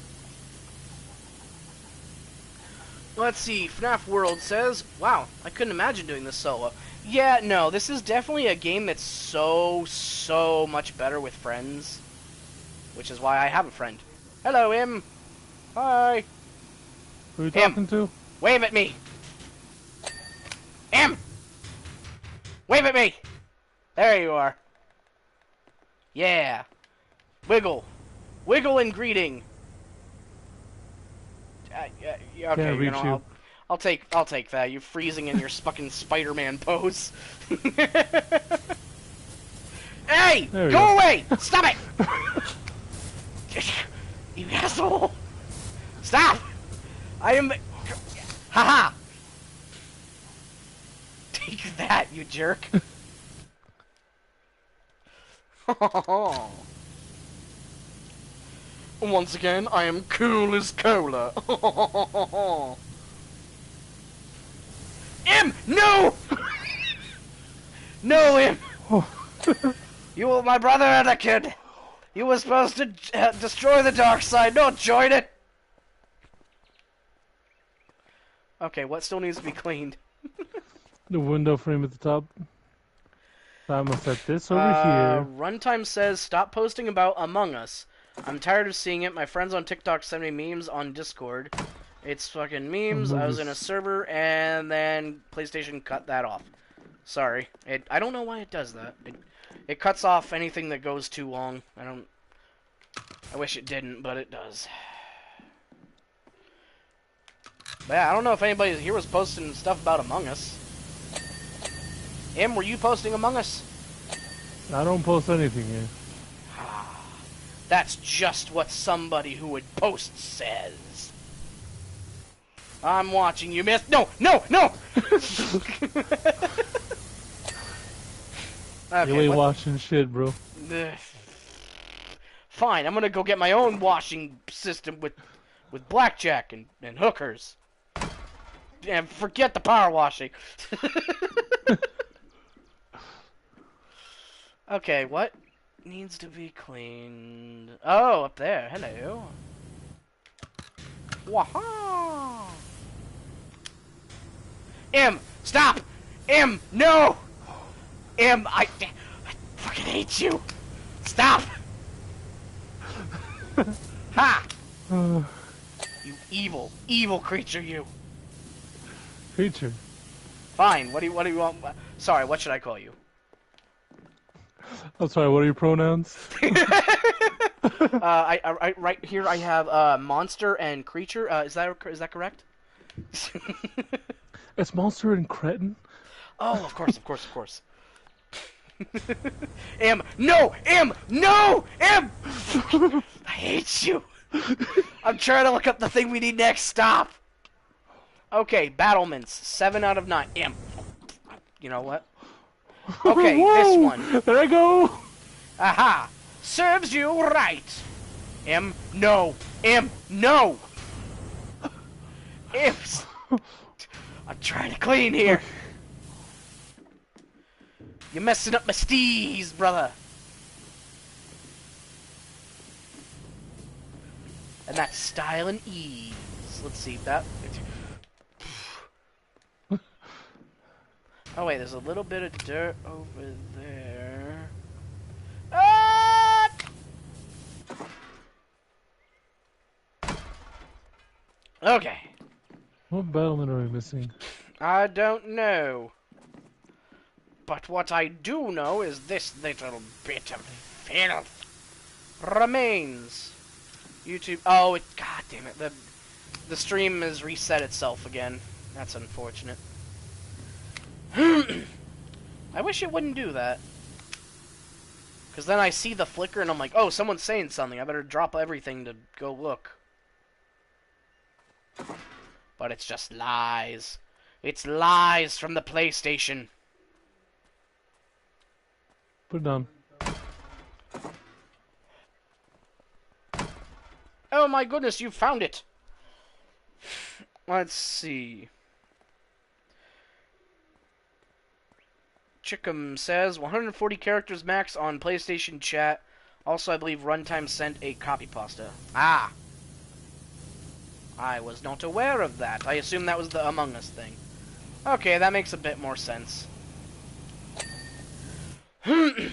[SPEAKER 1] Let's see, FNAF World says, wow, I couldn't imagine doing this solo. Yeah, no, this is definitely a game that's so much better with friends. Which is why I have a friend. Hello, Im. Hi.
[SPEAKER 2] Who are you talking to?
[SPEAKER 1] Wave at me. Im! Wave at me! There you are. Yeah. Wiggle. Wiggle and greeting. Okay,
[SPEAKER 2] Can't reach you.
[SPEAKER 1] I'll take that. You freezing in your fucking Spider-Man pose. Hey! Go away! Stop it! You asshole! Stop! I am... Haha! Take that, you jerk. Once again, I am cool as cola. Im! No! No, Im! You were my brother and a kid. You were supposed to destroy the dark side, not join it. Okay, what still needs to be cleaned?
[SPEAKER 2] The window frame at the top. I'm gonna set this over here.
[SPEAKER 1] Runtime says, stop posting about Among Us. I'm tired of seeing it. My friends on TikTok send me memes on Discord. It's fucking memes. I was in a server, and then PlayStation cut that off. Sorry. I don't know why it does that. It cuts off anything that goes too long. I wish it didn't, but it does. But yeah, I don't know if anybody here was posting stuff about Among Us. Em, were you posting Among Us?
[SPEAKER 2] I don't post anything here.
[SPEAKER 1] That's just what somebody who would post says. I'm watching you, miss. No, no, no! Okay,
[SPEAKER 2] You ain't washing shit, bro.
[SPEAKER 1] Fine, I'm gonna go get my own washing system with blackjack and hookers. And forget the power washing. Okay, what needs to be cleaned? Oh, up there. Hello. Waha! M, stop! M, no! M, I fucking hate you! Stop! Ha! You evil, evil creature, you.
[SPEAKER 2] Creature.
[SPEAKER 1] Fine. What do you want? Sorry. What should I call you?
[SPEAKER 2] I'm sorry. What are your pronouns?
[SPEAKER 1] I right here I have monster and creature. Is that correct?
[SPEAKER 2] It's monster and cretin.
[SPEAKER 1] Oh, of course, of course, of course. No! No! I hate you. I'm trying to look up the thing we need next. Stop. Okay, battlements. 7 out of 9. You know what? Okay, this one.
[SPEAKER 2] There I go.
[SPEAKER 1] Aha! Serves you right. No. No. I'm trying to clean here. You're messing up my steez, brother. And that's style and ease. Let's see that. Oh wait, there's a little bit of dirt over there. Ah! Okay.
[SPEAKER 2] What battlement are we missing?
[SPEAKER 1] I don't know. But what I do know is this little bit of filth remains. YouTube. Oh, God damn it. The stream has reset itself again. That's unfortunate. I wish it wouldn't do that. Because then I see the flicker and I'm like, oh, someone's saying something. I better drop everything to go look. But it's just lies. It's lies from the PlayStation.
[SPEAKER 2] Put it down.
[SPEAKER 1] Oh my goodness, you found it! Let's see. Chickum says 140 characters max on PlayStation chat. Also, I believe Runtime sent a copy pasta. Ah! I was not aware of that. I assume that was the Among Us thing. Okay, that makes a bit more sense.
[SPEAKER 2] You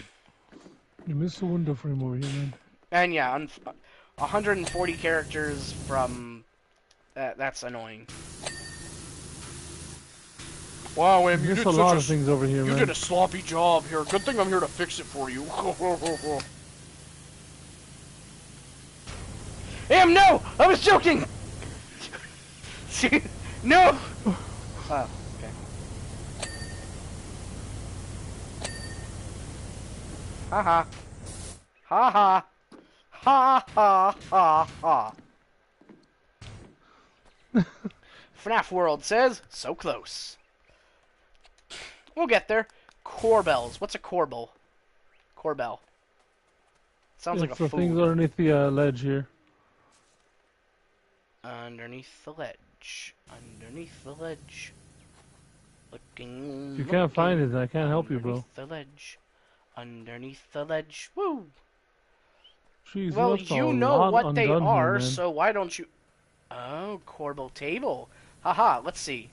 [SPEAKER 2] missed a window frame over here, man.
[SPEAKER 1] And yeah, 140 characters from... that's annoying. Wow, Em,
[SPEAKER 2] you did a lot of things over here, man.
[SPEAKER 1] You did a sloppy job here. Good thing I'm here to fix it for you. Em, no! I was joking! No! Oh, okay. Ha-ha. Ha-ha. Ha-ha-ha-ha. FNAF World says, so close. We'll get there. Corbells. What's a corbel? Corbell. Sounds like a food.
[SPEAKER 2] Things underneath the ledge here.
[SPEAKER 1] Underneath the ledge. Underneath the ledge. Looking.
[SPEAKER 2] If you can't find it, I can't help you, bro.
[SPEAKER 1] Underneath the ledge. Underneath the ledge. Woo!
[SPEAKER 2] Jeez,
[SPEAKER 1] well, you know what they are,
[SPEAKER 2] here,
[SPEAKER 1] so why don't you... Oh, corbel table. Haha, let's see.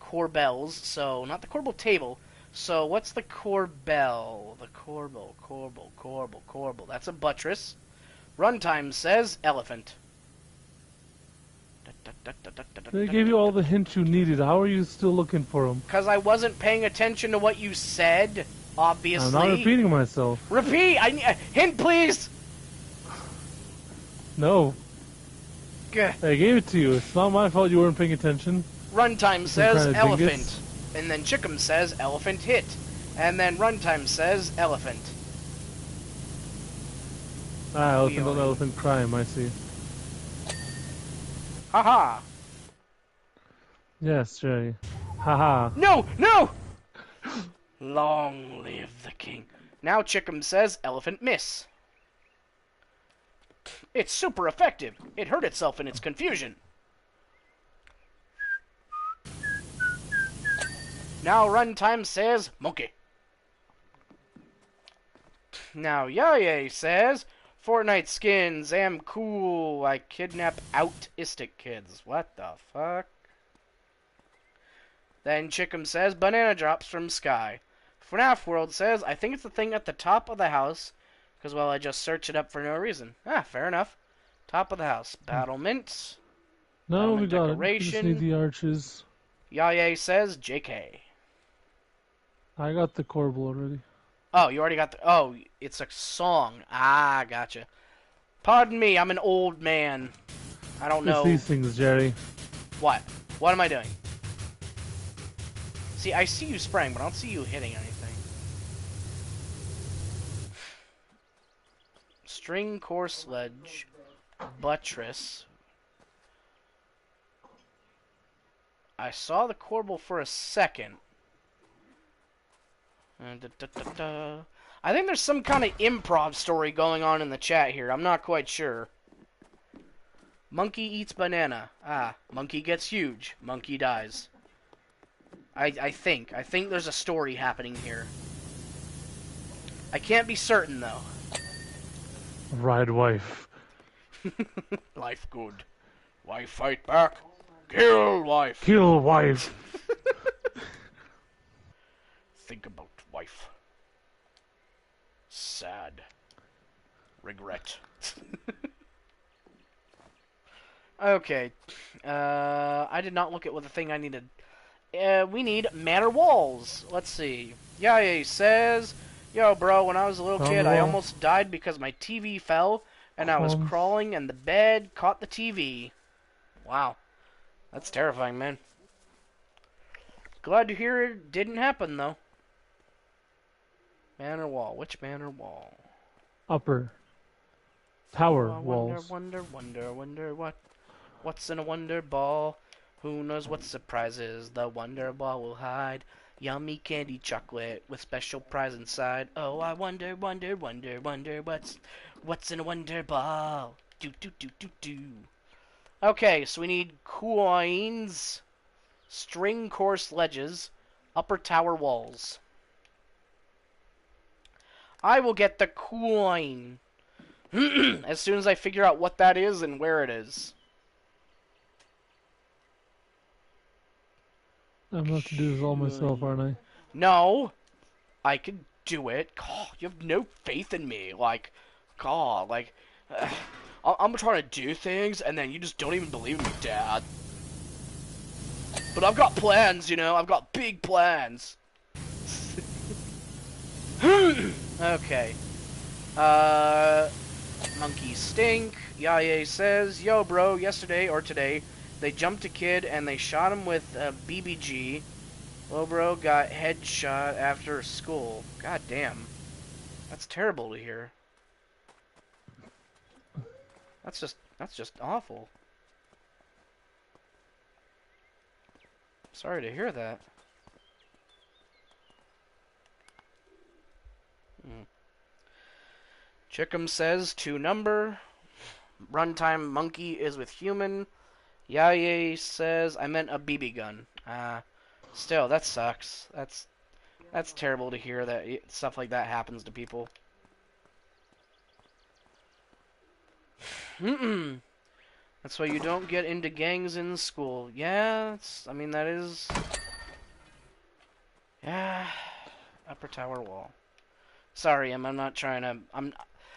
[SPEAKER 1] Corbells, so not the corbel table. So what's the corbel? The corbel. That's a buttress. Runtime says elephant.
[SPEAKER 2] They gave you all the hints you needed. How are you still looking for them?
[SPEAKER 1] Because I wasn't paying attention to what you said, obviously.
[SPEAKER 2] I'm not repeating myself.
[SPEAKER 1] Repeat! I need a hint, please!
[SPEAKER 2] No.
[SPEAKER 1] Gah.
[SPEAKER 2] I gave it to you. It's not my fault you weren't paying attention.
[SPEAKER 1] Runtime
[SPEAKER 2] Some
[SPEAKER 1] says
[SPEAKER 2] kind of
[SPEAKER 1] elephant.
[SPEAKER 2] dingus.
[SPEAKER 1] And then Chickum says elephant hit. And then Runtime says elephant.
[SPEAKER 2] Ah, elephant on
[SPEAKER 1] Wheeling.
[SPEAKER 2] elephant crime, I see.
[SPEAKER 1] Haha.
[SPEAKER 2] Yes, Jerry. Haha.
[SPEAKER 1] No! No! Long live the king. Now Chickum says elephant miss. It's super effective. It hurt itself in its confusion. Now Runtime says monkey. Now Yaye says Fortnite skins, am cool, I kidnap autistic kids. What the fuck? Then Chickum says banana drops from sky. FNAF World says I think it's the thing at the top of the house, because well I just searched it up for no reason. Ah, fair enough. Top of the house. Battlement.
[SPEAKER 2] No, we
[SPEAKER 1] Battlement
[SPEAKER 2] got it. We just
[SPEAKER 1] decoration.
[SPEAKER 2] need the arches.
[SPEAKER 1] Yaye says JK.
[SPEAKER 2] I got the corbel already.
[SPEAKER 1] Oh, you already got the... Oh, it's a song. Ah, gotcha. Pardon me, I'm an old man. I don't know...
[SPEAKER 2] It's these things, Jerry.
[SPEAKER 1] What? What am I doing? See, I see you spraying, but I don't see you hitting anything. String core sledge. Buttress. I saw the corbel for a second. I think there's some kind of improv story going on in the chat here. I'm not quite sure. Monkey eats banana. Ah, monkey gets huge. Monkey dies. I think. I think there's a story happening here. I can't be certain, though.
[SPEAKER 2] Ride wife.
[SPEAKER 1] Life good. Wife fight back. Kill wife.
[SPEAKER 2] Kill wife.
[SPEAKER 1] Think about wife. Sad. Regret. Okay. I did not look at what the thing I needed. We need manor walls. Let's see. Yaye says, yo, bro, when I was a little kid, I almost died because my TV fell, and I was crawling, and the bed caught the TV. Wow. That's terrifying, man. Glad to hear it didn't happen, though. Manor wall. Which manor wall?
[SPEAKER 2] Upper. Tower
[SPEAKER 1] Oh,
[SPEAKER 2] walls.
[SPEAKER 1] Wonder what's in a wonder ball? Who knows what surprises the wonder ball will hide? Yummy candy chocolate with special prize inside. Oh, I wonder what's in a wonder ball? Do. Okay, so we need coins, string core sledges, upper tower walls. I will get the coin as soon as I figure out what that is and where it is.
[SPEAKER 2] I'm gonna have to do this all myself, aren't I?
[SPEAKER 1] No, I can do it. God, you have no faith in me. Like, God, like, I'm trying to do things, and then you just don't even believe in me, Dad. But I've got plans, you know. I've got big plans. Okay. Monkey stink. Yaye says, yo, bro, yesterday or today, they jumped a kid and they shot him with a BBG. Lobro got headshot after school. God damn. That's terrible to hear. That's just awful. Sorry to hear that. Chickum says to number. Runtime monkey is with human. Yaye says I meant a BB gun. Still, that sucks. That's terrible to hear that stuff like that happens to people. That's why you don't get into gangs in school. Yeah, I mean that is. Yeah, upper tower wall. Sorry, I'm not trying to.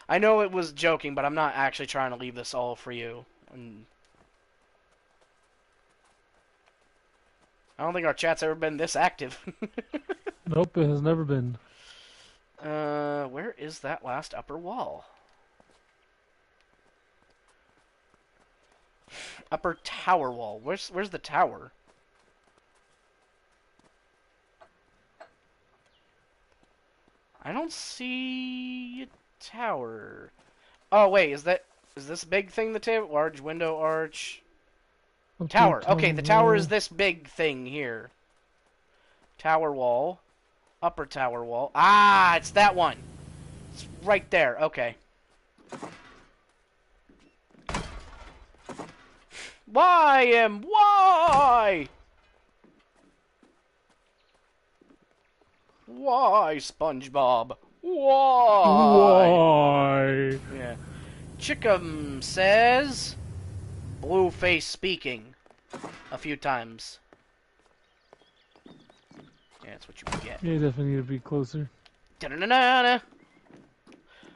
[SPEAKER 1] I know it was joking, but I'm not actually trying to leave this all for you. I don't think our chat's ever been this active.
[SPEAKER 2] Nope, it has never been.
[SPEAKER 1] Where is that last upper wall? Upper tower wall. Where's the tower? I don't see a tower. Oh wait, is this big thing the table? Large window arch. Tower. Okay, the tower is this big thing here. Tower wall. Upper tower wall. Ah, it's that one. It's right there. Okay. Why? Why, SpongeBob?
[SPEAKER 2] Why?
[SPEAKER 1] Yeah. Chickum says, Blueface speaking a few times. Yeah, that's what you get.
[SPEAKER 2] Yeah, you definitely need to be closer.
[SPEAKER 1] Da-da-da-da-da.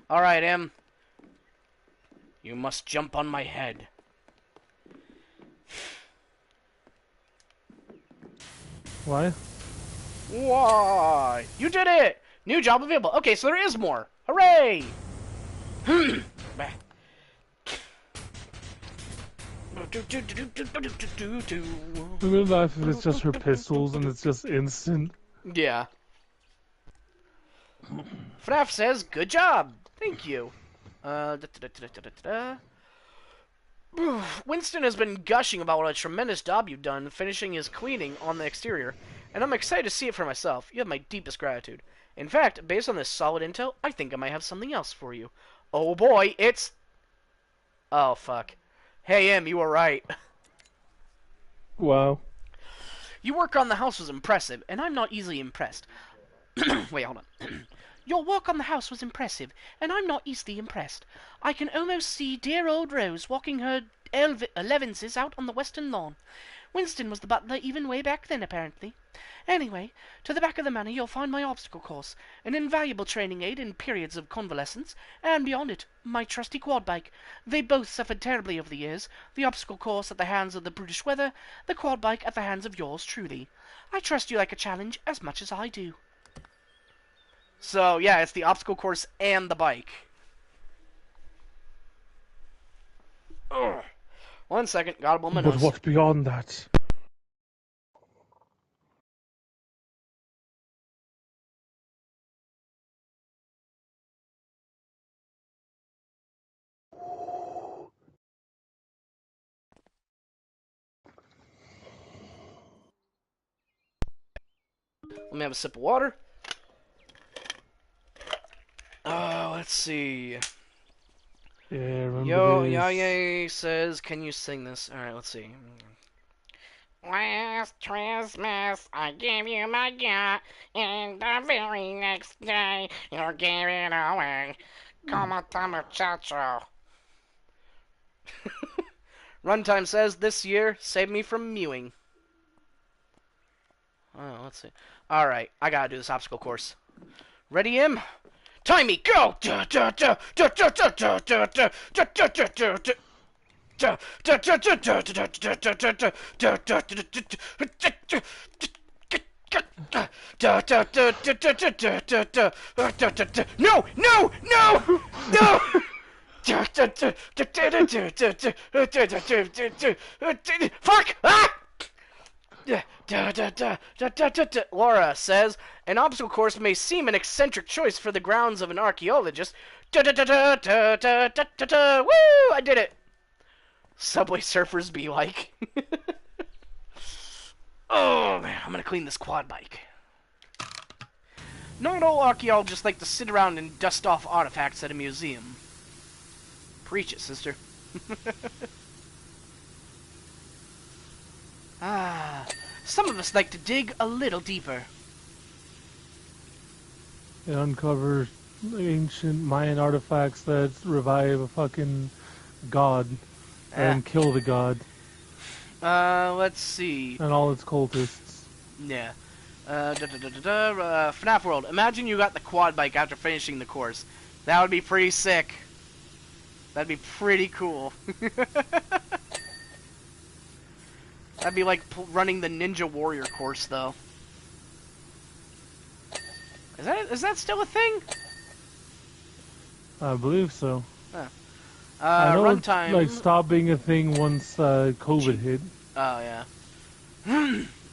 [SPEAKER 1] Alright, M. You must jump on my head.
[SPEAKER 2] Why?
[SPEAKER 1] Why? You did it! New job available. Okay, so there is more. Hooray!
[SPEAKER 2] I'm gonna laugh if it's just her pistols and it's just instant.
[SPEAKER 1] Yeah. FNAF says, good job. Thank you. Winston has been gushing about what a tremendous job you've done finishing his cleaning on the exterior, and I'm excited to see it for myself. You have my deepest gratitude. In fact, based on this solid intel, I think I might have something else for you. Oh boy, it's... Oh, fuck. Hey, M, you were right.
[SPEAKER 2] Wow.
[SPEAKER 1] Your work on the house was impressive, and I'm not easily impressed. Wait, hold on. Your work on the house was impressive, and I'm not easily impressed. I can almost see dear old Rose walking her elevenses out on the western lawn. Winston was the butler even way back then, apparently. Anyway, to the back of the manor you'll find my obstacle course, an invaluable training aid in periods of convalescence, and beyond it, my trusty quad bike. They both suffered terribly over the years, the obstacle course at the hands of the brutish weather, the quad bike at the hands of yours truly. I trust you like a challenge as much as I do. So, yeah, it's the obstacle course and the bike. Ugh. 1 second, gotta blow my nose.
[SPEAKER 2] But what's beyond that?
[SPEAKER 1] Let me have a sip of water. Let's see.
[SPEAKER 2] Yeah, remember this.
[SPEAKER 1] Yaya says, can you sing this? Alright, let's see.
[SPEAKER 3] Last Christmas, I gave you my yacht, and the very next day, you gave it away. Como ta muchacho.
[SPEAKER 1] Runtime says, this year, save me from mewing. Oh, let's see. Alright, I gotta do this obstacle course. Ready, Im? Time me, go! No! No! No! No! Fuck! Ah! Laura says, an obstacle course may seem an eccentric choice for the grounds of an archaeologist. Woo! I did it! Subway surfers be like. Oh, man, I'm gonna clean this quad bike. Not all archaeologists like to sit around and dust off artifacts at a museum. Preach it, sister. Some of us like to dig a little deeper.
[SPEAKER 2] It uncovers ancient Mayan artifacts that revive a fucking god and kill the god.
[SPEAKER 1] Let's see.
[SPEAKER 2] And all its cultists.
[SPEAKER 1] Yeah. FNAF World. Imagine you got the quad bike after finishing the course. That would be pretty sick. That'd be pretty cool. That'd be like running the Ninja Warrior course, though. Is that still a thing?
[SPEAKER 2] I believe so.
[SPEAKER 1] Huh.
[SPEAKER 2] I know it like
[SPEAKER 1] Runtime.
[SPEAKER 2] stopped being a thing once COVID
[SPEAKER 1] G.
[SPEAKER 2] hit.
[SPEAKER 1] Oh yeah.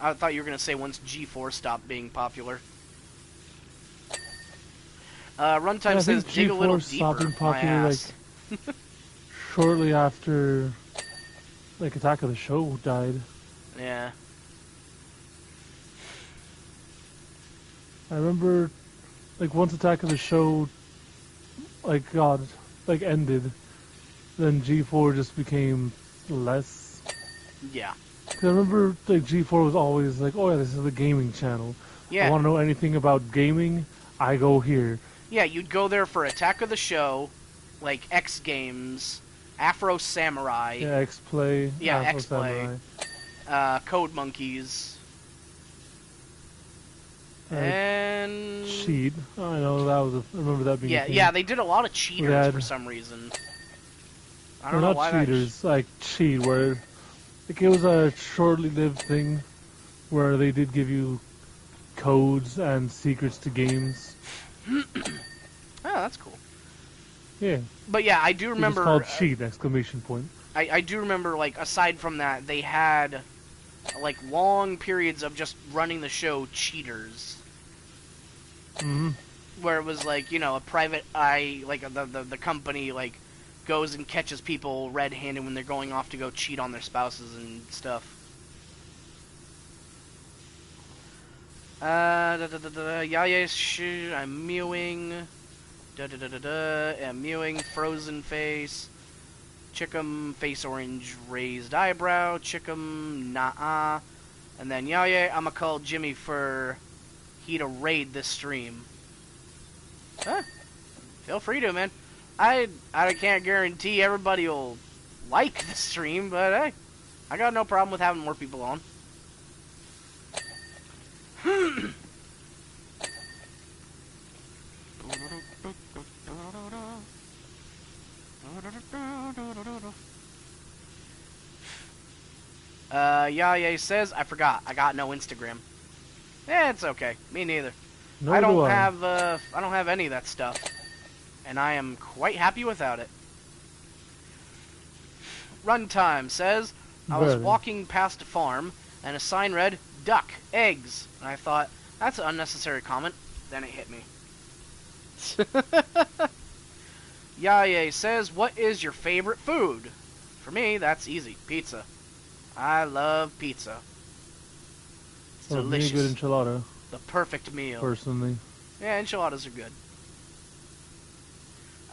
[SPEAKER 1] I thought you were gonna say once G4 stopped being popular.
[SPEAKER 2] Yeah,
[SPEAKER 1] Runtime
[SPEAKER 2] I
[SPEAKER 1] says
[SPEAKER 2] think
[SPEAKER 1] dig a little
[SPEAKER 2] G4 stopped
[SPEAKER 1] deeper.
[SPEAKER 2] being
[SPEAKER 1] My
[SPEAKER 2] popular like
[SPEAKER 1] ass.
[SPEAKER 2] shortly after like Attack of the Show died.
[SPEAKER 1] Yeah.
[SPEAKER 2] I remember like once Attack of the Show like God like ended, then G4 just became less.
[SPEAKER 1] Yeah.
[SPEAKER 2] Cause I remember like G4 was always like, oh yeah, this is the gaming channel. I
[SPEAKER 1] Yeah.
[SPEAKER 2] want to know anything about gaming, I go here.
[SPEAKER 1] Yeah, you'd go there for Attack of the Show, like X Games, Afro Samurai,
[SPEAKER 2] Yeah, X Play,
[SPEAKER 1] yeah,
[SPEAKER 2] Afro
[SPEAKER 1] X Play,
[SPEAKER 2] Samurai,
[SPEAKER 1] Code Monkeys,
[SPEAKER 2] uh,
[SPEAKER 1] and
[SPEAKER 2] Cheat. I know that was. I remember that being a
[SPEAKER 1] yeah,
[SPEAKER 2] thing.
[SPEAKER 1] they did a lot of
[SPEAKER 2] We
[SPEAKER 1] cheaters for
[SPEAKER 2] had
[SPEAKER 1] some reason. I
[SPEAKER 2] no,
[SPEAKER 1] don't know
[SPEAKER 2] not
[SPEAKER 1] why that.
[SPEAKER 2] cheaters, like Cheat, where like it was a shortly lived thing where they did give you codes and secrets to games.
[SPEAKER 1] Oh, that's cool.
[SPEAKER 2] Yeah,
[SPEAKER 1] But yeah, I do
[SPEAKER 2] it was just called
[SPEAKER 1] remember.
[SPEAKER 2] Cheat! Exclamation point.
[SPEAKER 1] I do remember, like, aside from that, they had like long periods of just running the show cheaters,
[SPEAKER 2] Hmm.
[SPEAKER 1] where it was like, a private eye, like the company like goes and catches people red-handed when they're going off to go cheat on their spouses and stuff. Yeah, yeah, I'm mewing. I'm mewing. Frozen face. Chickum, face orange, raised eyebrow. Chickum, nah. And then yeah, I'ma call Jimmy for he to raid this stream. Huh? Feel free to, man. I can't guarantee everybody will like the stream, but hey, I got no problem with having more people on. Yaya says, I forgot. I got no Instagram. It's okay. Me neither.
[SPEAKER 2] Nor do I.
[SPEAKER 1] I don't have any of that stuff. And I am quite happy without it. Runtime says, I was
[SPEAKER 2] Barely.
[SPEAKER 1] walking past a farm, and a sign read, duck, eggs. And I thought, that's an unnecessary comment. Then it hit me. Yaye says, what is your favorite food? For me, that's easy. Pizza. I love pizza. It's
[SPEAKER 2] Love me a good
[SPEAKER 1] delicious.
[SPEAKER 2] enchilada,
[SPEAKER 1] The perfect meal.
[SPEAKER 2] personally.
[SPEAKER 1] Yeah, enchiladas are good.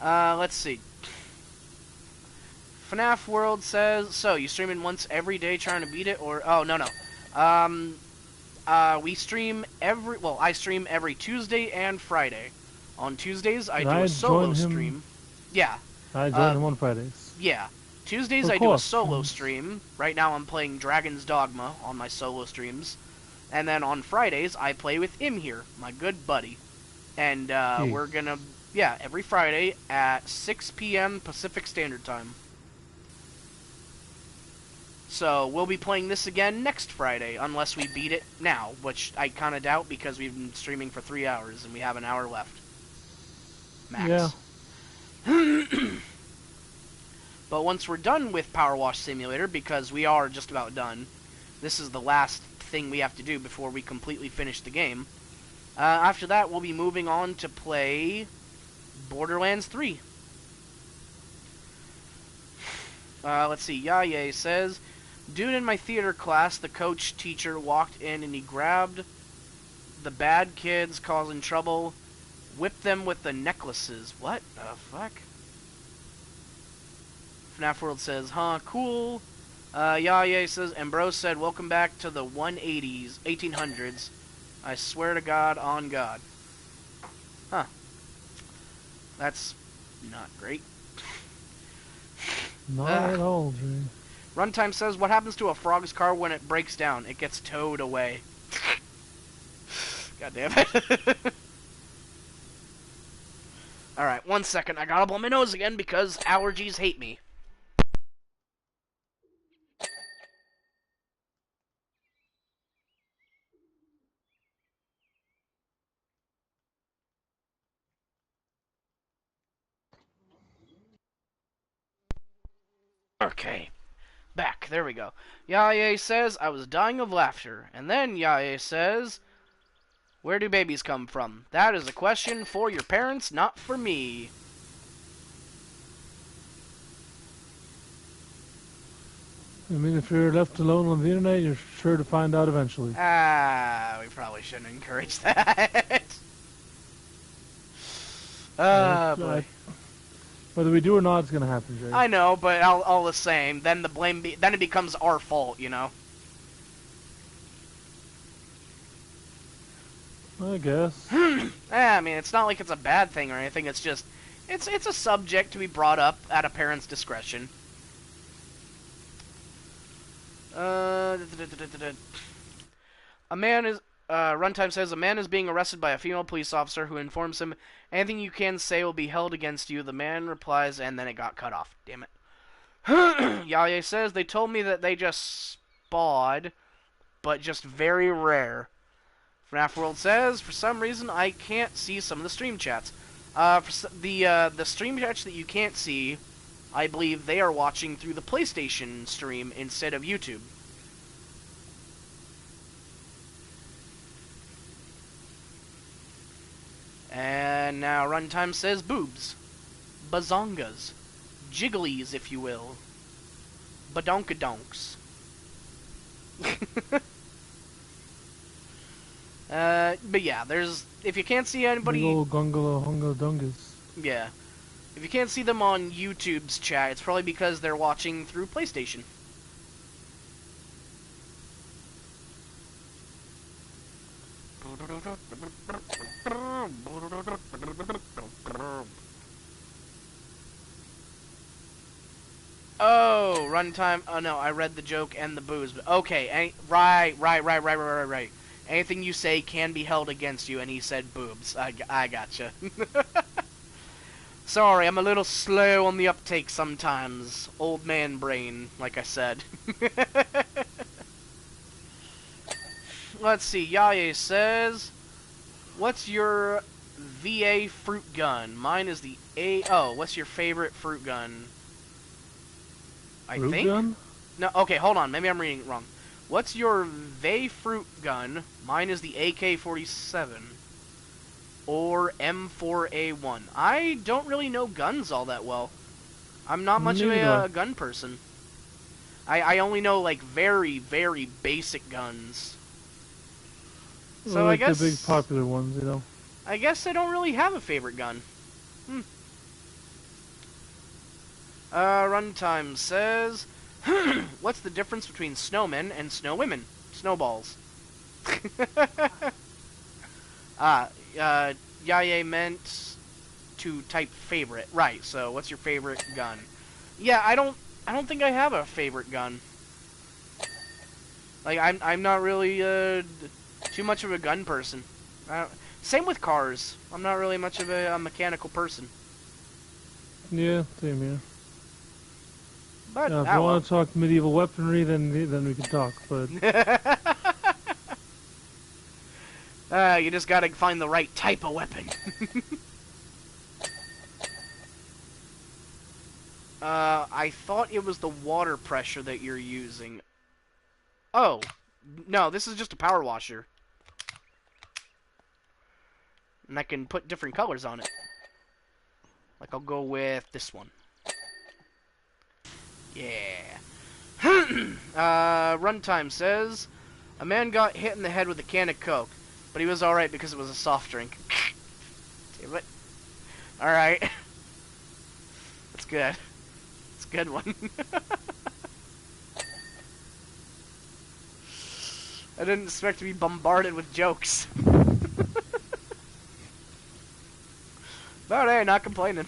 [SPEAKER 1] Let's see. FNAF World says, so you streaming once every day trying to beat it, or oh no. We stream I stream every Tuesday and Friday. On Tuesdays I
[SPEAKER 2] And
[SPEAKER 1] do
[SPEAKER 2] I
[SPEAKER 1] a solo
[SPEAKER 2] join him.
[SPEAKER 1] stream. Yeah.
[SPEAKER 2] I join
[SPEAKER 1] Uh,
[SPEAKER 2] him on Fridays.
[SPEAKER 1] yeah. Tuesdays
[SPEAKER 2] For
[SPEAKER 1] I do a
[SPEAKER 2] co-op
[SPEAKER 1] solo
[SPEAKER 2] streams.
[SPEAKER 1] stream. Right now I'm playing Dragon's Dogma on my solo streams. And then on Fridays I play with him here, my good buddy. And we're gonna every Friday at 6 p.m. Pacific Standard Time. So we'll be playing this again next Friday, unless we beat it now, which I kind of doubt because we've been streaming for 3 hours and we have an hour left.
[SPEAKER 2] Yeah.
[SPEAKER 1] Max. But once we're done with Power Wash Simulator, because we are just about done, this is the last thing we have to do before we completely finish the game. After that, we'll be moving on to play Borderlands 3. Let's see. Yaye says, dude in my theater class, the coach teacher walked in and he grabbed the bad kids causing trouble, whipped them with the necklaces. What the fuck? FNAF World says, huh, cool. Yaye says, and bro said, welcome back to the 180s, 1800s. I swear to God, on God. Huh. That's not great.
[SPEAKER 2] Not at all, Jay.
[SPEAKER 1] Runtime says, what happens to a frog's car when it breaks down? It gets towed away. God damn it. Alright, 1 second. I gotta blow my nose again because allergies hate me. Okay. Back. There we go. Yaye says, I was dying of laughter. And then Yaye says, where do babies come from? That is a question for your parents, not for me.
[SPEAKER 2] I mean, if you're left alone on the internet, you're sure to find out eventually.
[SPEAKER 1] We probably shouldn't encourage that. Boy.
[SPEAKER 2] Whether we do or not, it's gonna happen, Jay.
[SPEAKER 1] I know, but all the same, then the blame then it becomes our fault, you know.
[SPEAKER 2] I guess.
[SPEAKER 1] I mean, it's not like it's a bad thing or anything. It's just, it's a subject to be brought up at a parent's discretion. A man is. Runtime says a man is being arrested by a female police officer who informs him anything you can say will be held against you. The man replies, and then it got cut off. Damn it. Yaye says they told me that they just spawed, but just very rare. FNAF World says for some reason I can't see some of the stream chats. The stream chats that you can't see, I believe they are watching through the PlayStation stream instead of YouTube. And now Runtime says boobs, bazongas, jigglies, if you will, badonkadonks. But yeah, there's, if you can't see anybody...
[SPEAKER 2] Big old gungalo hungo dungus.
[SPEAKER 1] Yeah. If you can't see them on YouTube's chat, it's probably because they're watching through PlayStation. Oh, Runtime. Oh no, I read the joke and the booze. Okay, right. Anything you say can be held against you, and he said boobs. I gotcha. Sorry, I'm a little slow on the uptake sometimes. Old man brain, like I said. Let's see, Yaye says, what's your VA fruit gun? Mine is the A... Oh, what's your favorite fruit gun?
[SPEAKER 2] Fruit gun?
[SPEAKER 1] No, okay, hold on. Maybe I'm reading it wrong. What's your VA fruit gun? Mine is the AK-47. Or M4A1. I don't really know guns all that well. I'm not much of a gun person. I only know, like, very, very basic guns. So
[SPEAKER 2] like
[SPEAKER 1] I guess...
[SPEAKER 2] the big popular ones, you know.
[SPEAKER 1] I guess I don't really have a favorite gun. Runtime says... What's the difference between snowmen and snowwomen? Snowballs. Yaye meant to type favorite. Right, so what's your favorite gun? Yeah, I don't think I have a favorite gun. Like, I'm not really, too much of a gun person. Same with cars. I'm not really much of a mechanical person.
[SPEAKER 2] Yeah, same here.
[SPEAKER 1] But,
[SPEAKER 2] if you want to talk medieval weaponry, then we can talk, but...
[SPEAKER 1] You just gotta find the right type of weapon. I thought it was the water pressure that you're using. Oh, no, this is just a power washer. And I can put different colors on it. Like, I'll go with this one. Yeah. Runtime says, a man got hit in the head with a can of Coke, but he was alright because it was a soft drink. Damn it. Alright. That's good. That's a good one. I didn't expect to be bombarded with jokes. But hey, not complaining.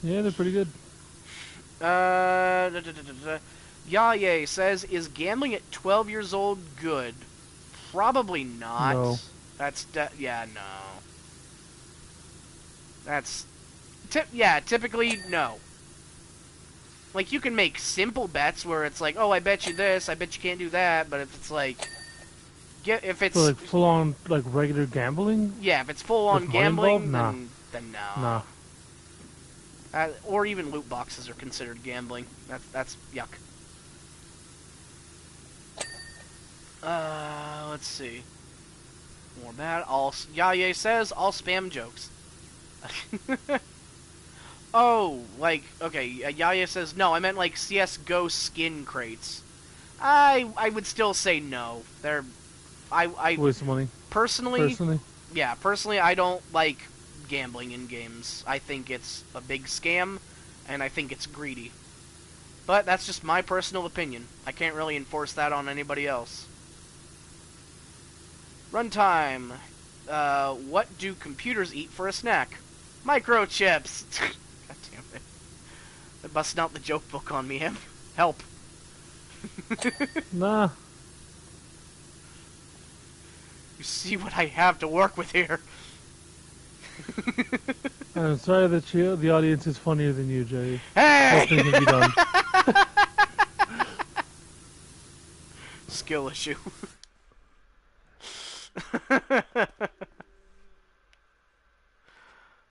[SPEAKER 2] Yeah, they're pretty good.
[SPEAKER 1] Yaye says, is gambling at 12 years old good? Probably not.
[SPEAKER 2] No.
[SPEAKER 1] Yeah, no. That's... typically, no. Like, you can make simple bets where it's like, oh, I bet you this, I bet you can't do that, but if it's like... if it's...
[SPEAKER 2] So, like, full-on, like, regular gambling?
[SPEAKER 1] Yeah, if it's full-on gambling,
[SPEAKER 2] nah.
[SPEAKER 1] then no.
[SPEAKER 2] Nah.
[SPEAKER 1] Or even loot boxes are considered gambling. That's yuck. Let's see. More bad. Yaye says all spam jokes. Oh, like, okay, Yaya says, no, I meant like CSGO skin crates. I would still say no. I
[SPEAKER 2] Waste of money.
[SPEAKER 1] personally, personally, I don't like gambling in games. I think it's a big scam, and I think it's greedy. But that's just my personal opinion. I can't really enforce that on anybody else. Runtime. What do computers eat for a snack? Microchips. God damn it. They're busting out the joke book on me, him. Help.
[SPEAKER 2] Nah.
[SPEAKER 1] You see what I have to work with here.
[SPEAKER 2] I'm sorry that the audience is funnier than you, Jerry.
[SPEAKER 1] Hey!
[SPEAKER 2] Nothing can be done.
[SPEAKER 1] Skill issue.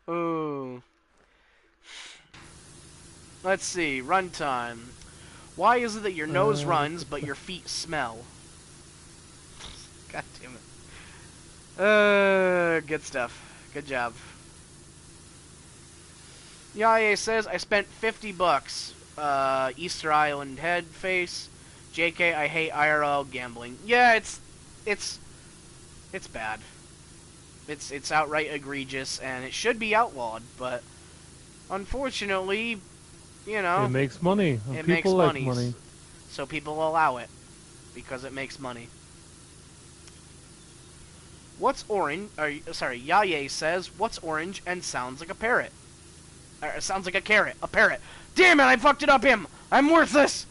[SPEAKER 1] Ooh. Let's see. Runtime. Why is it that your nose runs, but your feet smell? God damn it. Good stuff. Good job. Yaye says, I spent 50 bucks. Easter Island head face. JK, I hate IRL gambling. Yeah, it's bad. It's outright egregious, and it should be outlawed, but unfortunately, you know,
[SPEAKER 2] it makes money.
[SPEAKER 1] It
[SPEAKER 2] People
[SPEAKER 1] makes
[SPEAKER 2] like money.
[SPEAKER 1] So people allow it because it makes money. What's orange? Sorry, Yaye says, what's orange and sounds like a parrot? Sounds like a carrot. A parrot. Damn it, I fucked it up, him! I'm worthless!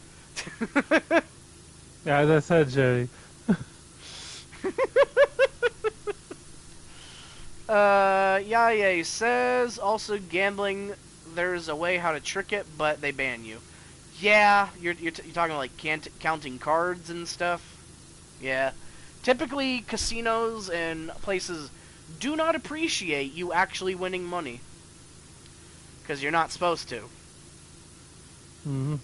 [SPEAKER 2] Yeah, as I said, Jerry.
[SPEAKER 1] Yaye says, also gambling, there's a way how to trick it, but they ban you. Yeah, you're talking like counting cards and stuff? Yeah. Typically, casinos and places do not appreciate you actually winning money. Because you're not supposed to.
[SPEAKER 2] Mm-hmm.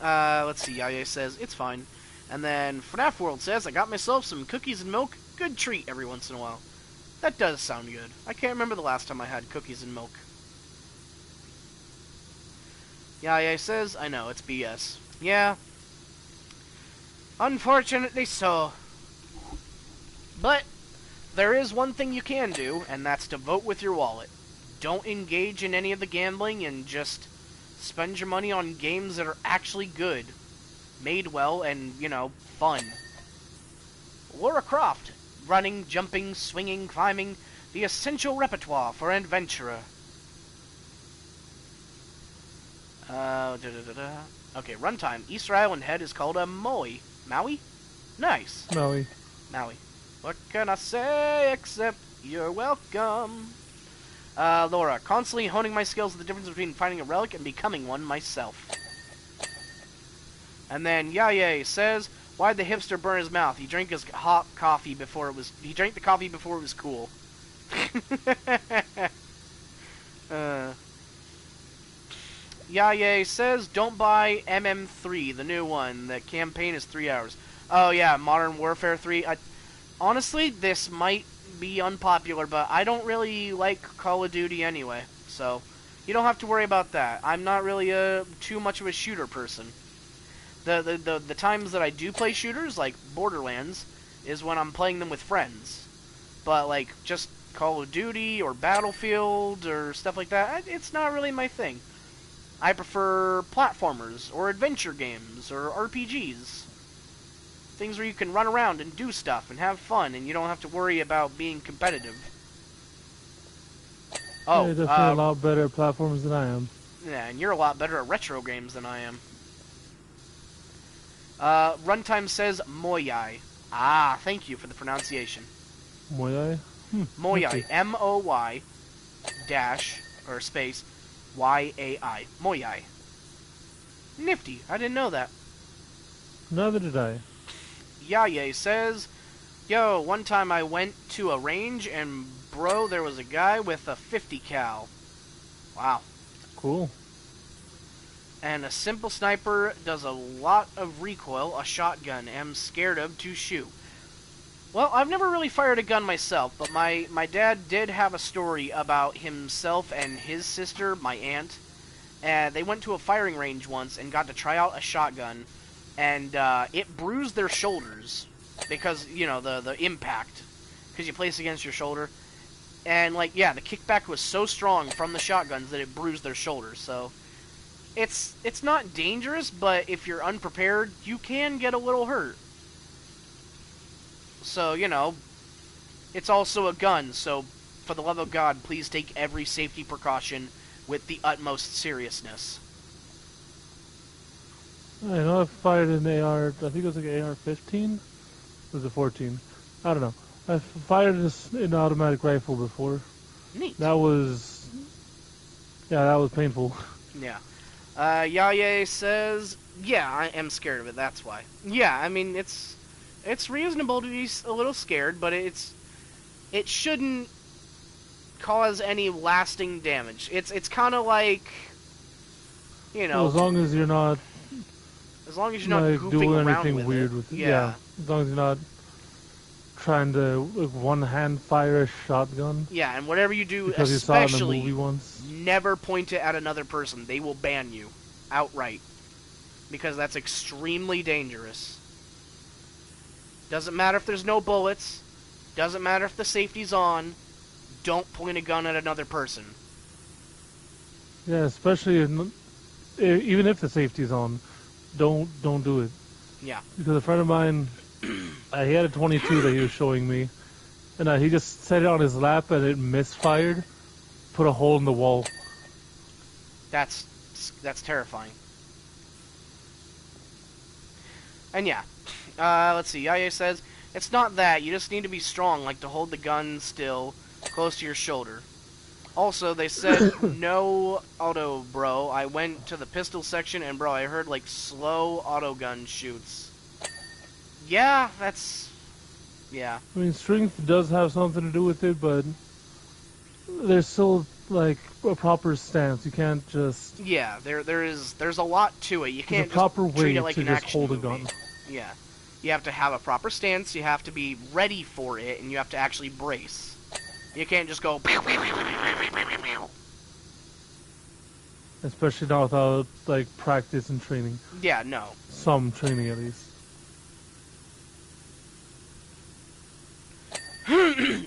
[SPEAKER 1] Let's see, Yaye says, it's fine. And then FNAF World says, I got myself some cookies and milk. Good treat every once in a while. That does sound good. I can't remember the last time I had cookies and milk. Yaye says, I know, it's BS. Yeah. Unfortunately so. But there is one thing you can do, and that's to vote with your wallet. Don't engage in any of the gambling and just spend your money on games that are actually good. Made well and, you know, fun. Lara Croft. Running, jumping, swinging, climbing. The essential repertoire for an adventurer. Okay, runtime. Easter Island head is called a Maui. Maui? Nice.
[SPEAKER 2] Maui.
[SPEAKER 1] Maui. What can I say except you're welcome? Laura. Constantly honing my skills of the difference between finding a relic and becoming one myself. And then Yaye says, why'd the hipster burn his mouth? He drank his hot coffee before it was... He drank the coffee before it was cool. Yaye says, don't buy MM3, the new one. The campaign is 3 hours. Oh yeah, Modern Warfare 3. Honestly, this might be unpopular, but I don't really like Call of Duty anyway. So, you don't have to worry about that. I'm not really too much of a shooter person. The times that I do play shooters, like Borderlands, is when I'm playing them with friends. But, like, just Call of Duty or Battlefield or stuff like that, it's not really my thing. I prefer platformers or adventure games or RPGs. Things where you can run around and do stuff and have fun and you don't have to worry about being competitive. Oh,
[SPEAKER 2] you're definitely a lot better at platforms than I am.
[SPEAKER 1] Yeah, and you're a lot better at retro games than I am. Runtime says Moyai. Ah, thank you for the pronunciation.
[SPEAKER 2] Moyai?
[SPEAKER 1] Moyai. M-O-Y dash, or space, Y-A-I. Moyai. Nifty. I didn't know that.
[SPEAKER 2] Neither did I.
[SPEAKER 1] Yaye says, yo, one time I went to a range and bro, there was a guy with a 50 cal. Wow.
[SPEAKER 2] Cool.
[SPEAKER 1] And a simple sniper does a lot of recoil. A shotgun am scared of to shoot. Well, I've never really fired a gun myself, but my dad did have a story about himself and his sister, my aunt. They went to a firing range once and got to try out a shotgun, and it bruised their shoulders because, you know, the impact, because you place it against your shoulder. And, like, yeah, the kickback was so strong from the shotguns that it bruised their shoulders, so it's not dangerous, but if you're unprepared, you can get a little hurt. So, you know, it's also a gun, so for the love of God, please take every safety precaution with the utmost seriousness.
[SPEAKER 2] I know I've fired an AR, I think it was like an AR-15? Or was it 14? I don't know. I've fired an automatic rifle before.
[SPEAKER 1] Neat.
[SPEAKER 2] That was painful.
[SPEAKER 1] Yeah. Yaye says, yeah, I am scared of it, that's why. Yeah, I mean, it's reasonable to be a little scared, but it shouldn't cause any lasting damage. It's kind of like, you know,
[SPEAKER 2] Well, as long as you're not
[SPEAKER 1] goofing
[SPEAKER 2] doing
[SPEAKER 1] around
[SPEAKER 2] anything
[SPEAKER 1] with
[SPEAKER 2] weird
[SPEAKER 1] it.
[SPEAKER 2] with it.
[SPEAKER 1] Yeah.
[SPEAKER 2] As long as you're not trying to one hand fire a shotgun.
[SPEAKER 1] Yeah, and whatever you do,
[SPEAKER 2] Because you saw it in the
[SPEAKER 1] especially,
[SPEAKER 2] movie once.
[SPEAKER 1] never point it at another person. They will ban you outright, because that's extremely dangerous. Doesn't matter if there's no bullets. Doesn't matter if the safety's on. Don't point a gun at another person.
[SPEAKER 2] Yeah, especially even if the safety's on, don't do it.
[SPEAKER 1] Yeah.
[SPEAKER 2] Because a friend of mine, he had a 22 that he was showing me, and he just set it on his lap and it misfired, put a hole in the wall.
[SPEAKER 1] That's terrifying. And yeah. Let's see. Yaye says, it's not that. You just need to be strong, like to hold the gun still, close to your shoulder. Also, they said, no auto, bro. I went to the pistol section, and bro, I heard, like, slow auto gun shoots. Yeah, that's... yeah.
[SPEAKER 2] I mean, strength does have something to do with it, but there's still, like, a proper stance. You can't just...
[SPEAKER 1] Yeah, there's a lot to it. You can't
[SPEAKER 2] There's a proper
[SPEAKER 1] just treat
[SPEAKER 2] way
[SPEAKER 1] it like
[SPEAKER 2] to
[SPEAKER 1] an
[SPEAKER 2] just
[SPEAKER 1] action
[SPEAKER 2] hold a
[SPEAKER 1] movie.
[SPEAKER 2] gun.
[SPEAKER 1] Yeah. You have to have a proper stance, you have to be ready for it, and you have to actually brace. You can't just go...
[SPEAKER 2] Especially not without, like, practice and training.
[SPEAKER 1] Yeah, no.
[SPEAKER 2] Some training, at least.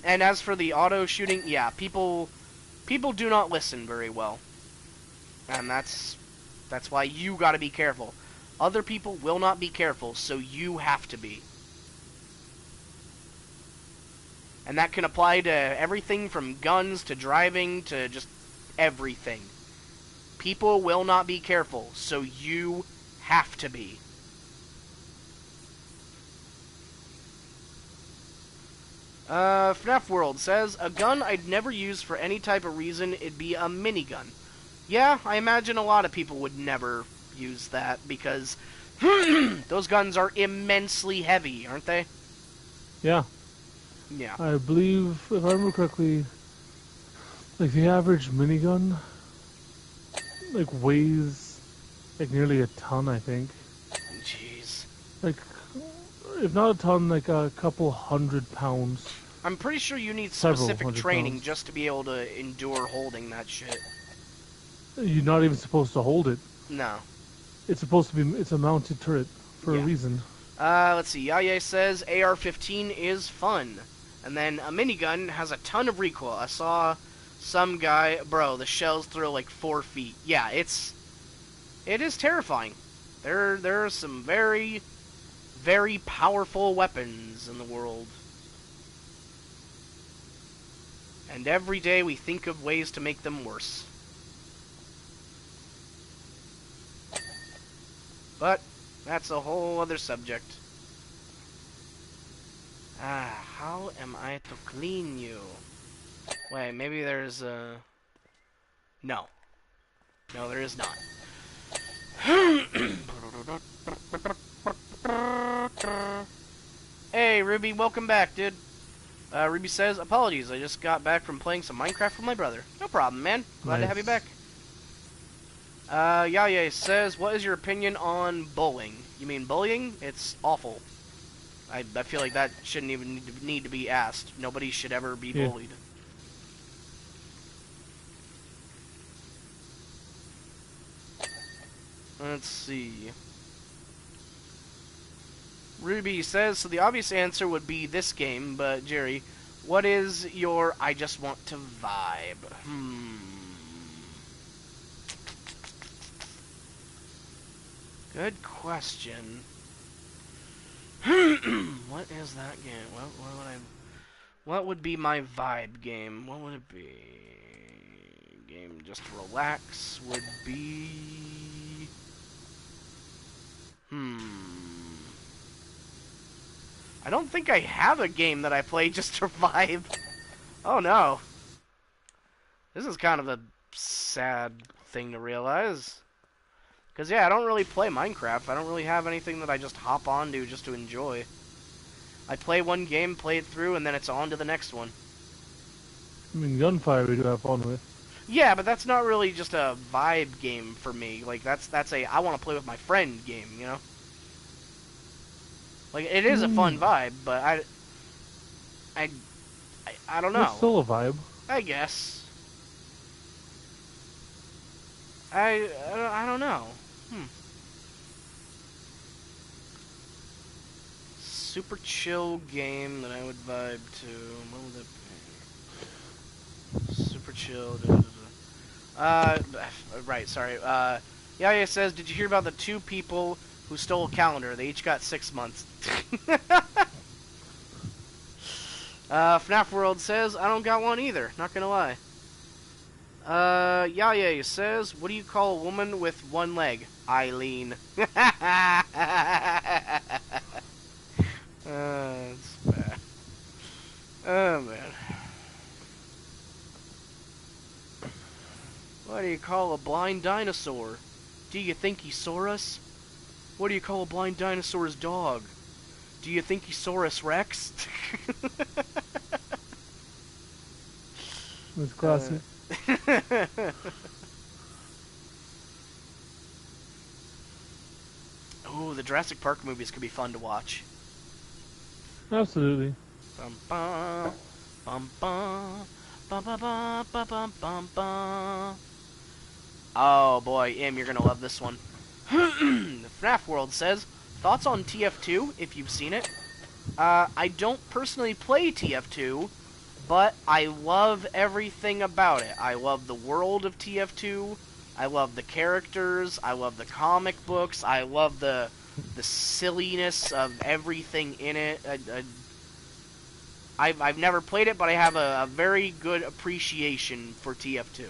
[SPEAKER 1] And as for the auto shooting, yeah, people do not listen very well. And that's why you gotta be careful. Other people will not be careful, so you have to be. And that can apply to everything from guns to driving to just everything. People will not be careful, so you have to be. FNAF World says, a gun I'd never use for any type of reason, it'd be a minigun. Yeah, I imagine a lot of people would never use that, because those guns are immensely heavy, aren't they?
[SPEAKER 2] Yeah.
[SPEAKER 1] Yeah.
[SPEAKER 2] I believe, if I remember correctly, like, the average minigun, like, weighs, like, nearly a ton, I think.
[SPEAKER 1] Jeez.
[SPEAKER 2] Like, if not a ton, like, a couple 100 pounds.
[SPEAKER 1] I'm pretty sure you need
[SPEAKER 2] Several
[SPEAKER 1] specific
[SPEAKER 2] hundred
[SPEAKER 1] training
[SPEAKER 2] pounds.
[SPEAKER 1] just to be able to endure holding that shit.
[SPEAKER 2] You're not even supposed to hold it.
[SPEAKER 1] No.
[SPEAKER 2] It's supposed to be, it's a mounted turret for
[SPEAKER 1] Yeah.
[SPEAKER 2] a reason.
[SPEAKER 1] Let's see. Yaye says AR-15 is fun. And then a minigun has a ton of recoil. I saw some guy... Bro, the shells throw like 4 feet. Yeah, it is terrifying. There are some very, very powerful weapons in the world. And every day we think of ways to make them worse. But that's a whole other subject. How am I to clean you? Wait, maybe there's a... No. No, there is not. Hey, Ruby, welcome back, dude. Ruby says, apologies, I just got back from playing some Minecraft with my brother. No problem, man. Glad to have you back. Yaya says, what is your opinion on bullying? You mean bullying? It's awful. I feel like that shouldn't even need to be asked. Nobody should ever be bullied. Let's see. Ruby says, so the obvious answer would be this game, but Jerry, what is your I just want to vibe? Good question. What is that game? What would be my vibe game? What would it be? Game just to relax would be... I don't think I have a game that I play just to vibe. Oh no. This is kind of a sad thing to realize. Because, yeah, I don't really play Minecraft. I don't really have anything that I just hop onto just to enjoy. I play one game, play it through, and then it's on to the next one.
[SPEAKER 2] I mean, Gunfire we do have fun with.
[SPEAKER 1] Yeah, but that's not really just a vibe game for me. Like, that's a I want to play with my friend game, you know? Like, it is a fun vibe, but I don't know.
[SPEAKER 2] It's still a vibe.
[SPEAKER 1] I guess. I don't know. Super chill game that I would vibe to. What would that be? Super chill. Right, sorry. Yaya says, did you hear about the 2 people who stole a calendar? They each got 6 months. FNAF World says, I don't got one either. Not gonna lie. Yaya says, what do you call a woman with one leg? Eileen. That's bad. Oh, man. What do you call a blind dinosaur? Do you think he saw us? What do you call a blind dinosaur's dog? Do you think he saw us, Rex?
[SPEAKER 2] That's classic.
[SPEAKER 1] Ooh, the Jurassic Park movies could be fun to watch.
[SPEAKER 2] Absolutely.
[SPEAKER 1] Bum bum bum bum bum bum bum bum bum bum bum. Oh boy, Im, you're gonna love this one. FNAF World says, thoughts on TF2 if you've seen it? I don't personally play TF2, but I love everything about it. I love the world of TF2. I love the characters. I love the comic books. I love the silliness of everything in it. I've never played it, but I have a very good appreciation for TF2.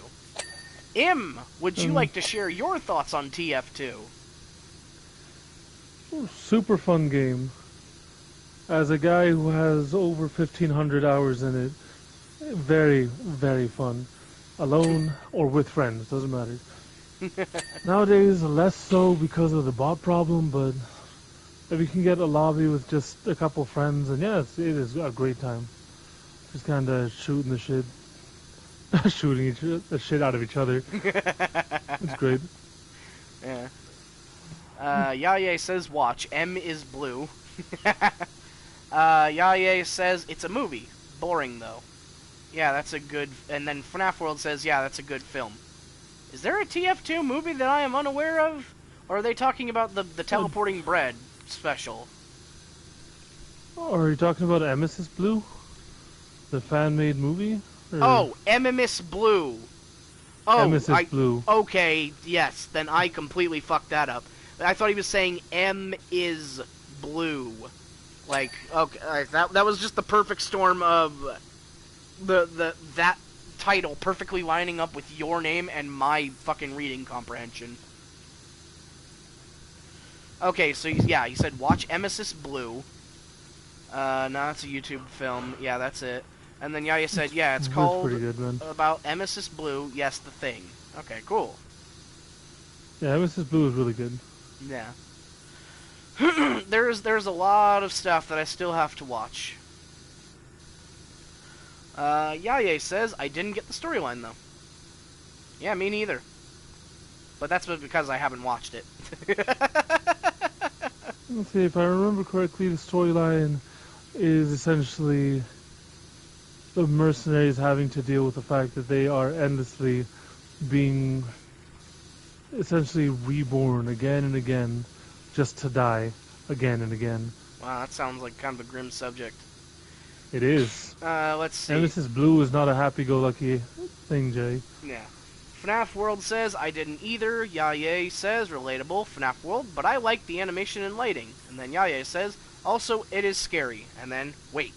[SPEAKER 1] Im, would you like to share your thoughts on TF2?
[SPEAKER 2] Super fun game. As a guy who has over 1,500 hours in it, very, very fun. Alone or with friends, doesn't matter. Nowadays, less so because of the bot problem, but if you can get a lobby with just a couple friends, and yeah, it is a great time. Just kind of shooting the shit. Shooting the shit out of each other. It's great.
[SPEAKER 1] Yeah. Yaya says watch. M is blue. Yaya says it's a movie. Boring though. Yeah, that's a good... And then FNAF World says, yeah, that's a good film. Is there a TF2 movie that I am unaware of? Or are they talking about the teleporting bread special?
[SPEAKER 2] Or are you talking about MSS Blue? The fan-made movie? Or...
[SPEAKER 1] Oh, MMS Blue. Oh,
[SPEAKER 2] MSS Blue.
[SPEAKER 1] Okay, yes, then I completely fucked that up. I thought he was saying M is blue. Like, okay, that was just the perfect storm of that title perfectly lining up with your name and my fucking reading comprehension. Okay, so yeah, he said watch Emesis Blue. No, that's a YouTube film. Yeah, that's it. And then Yaya said, yeah, it's called
[SPEAKER 2] pretty good, man.
[SPEAKER 1] About Emesis Blue. Yes, The Thing. Okay, cool.
[SPEAKER 2] Yeah, MSS Blue is really good.
[SPEAKER 1] Yeah. there's a lot of stuff that I still have to watch. Yaye says, I didn't get the storyline, though. Yeah, me neither. But that's because I haven't watched it.
[SPEAKER 2] Let's see, if I remember correctly, the storyline is essentially the mercenaries having to deal with the fact that they are endlessly being essentially reborn again and again just to die again and again.
[SPEAKER 1] Wow, that sounds like kind of a grim subject.
[SPEAKER 2] It is.
[SPEAKER 1] Let's see.
[SPEAKER 2] Nemesis Blue is not a happy-go-lucky thing, Jay.
[SPEAKER 1] Yeah. FNAF World says, I didn't either. Yaye says, relatable, FNAF World, but I like the animation and lighting. And then Yaye says, also, it is scary. And then, wait.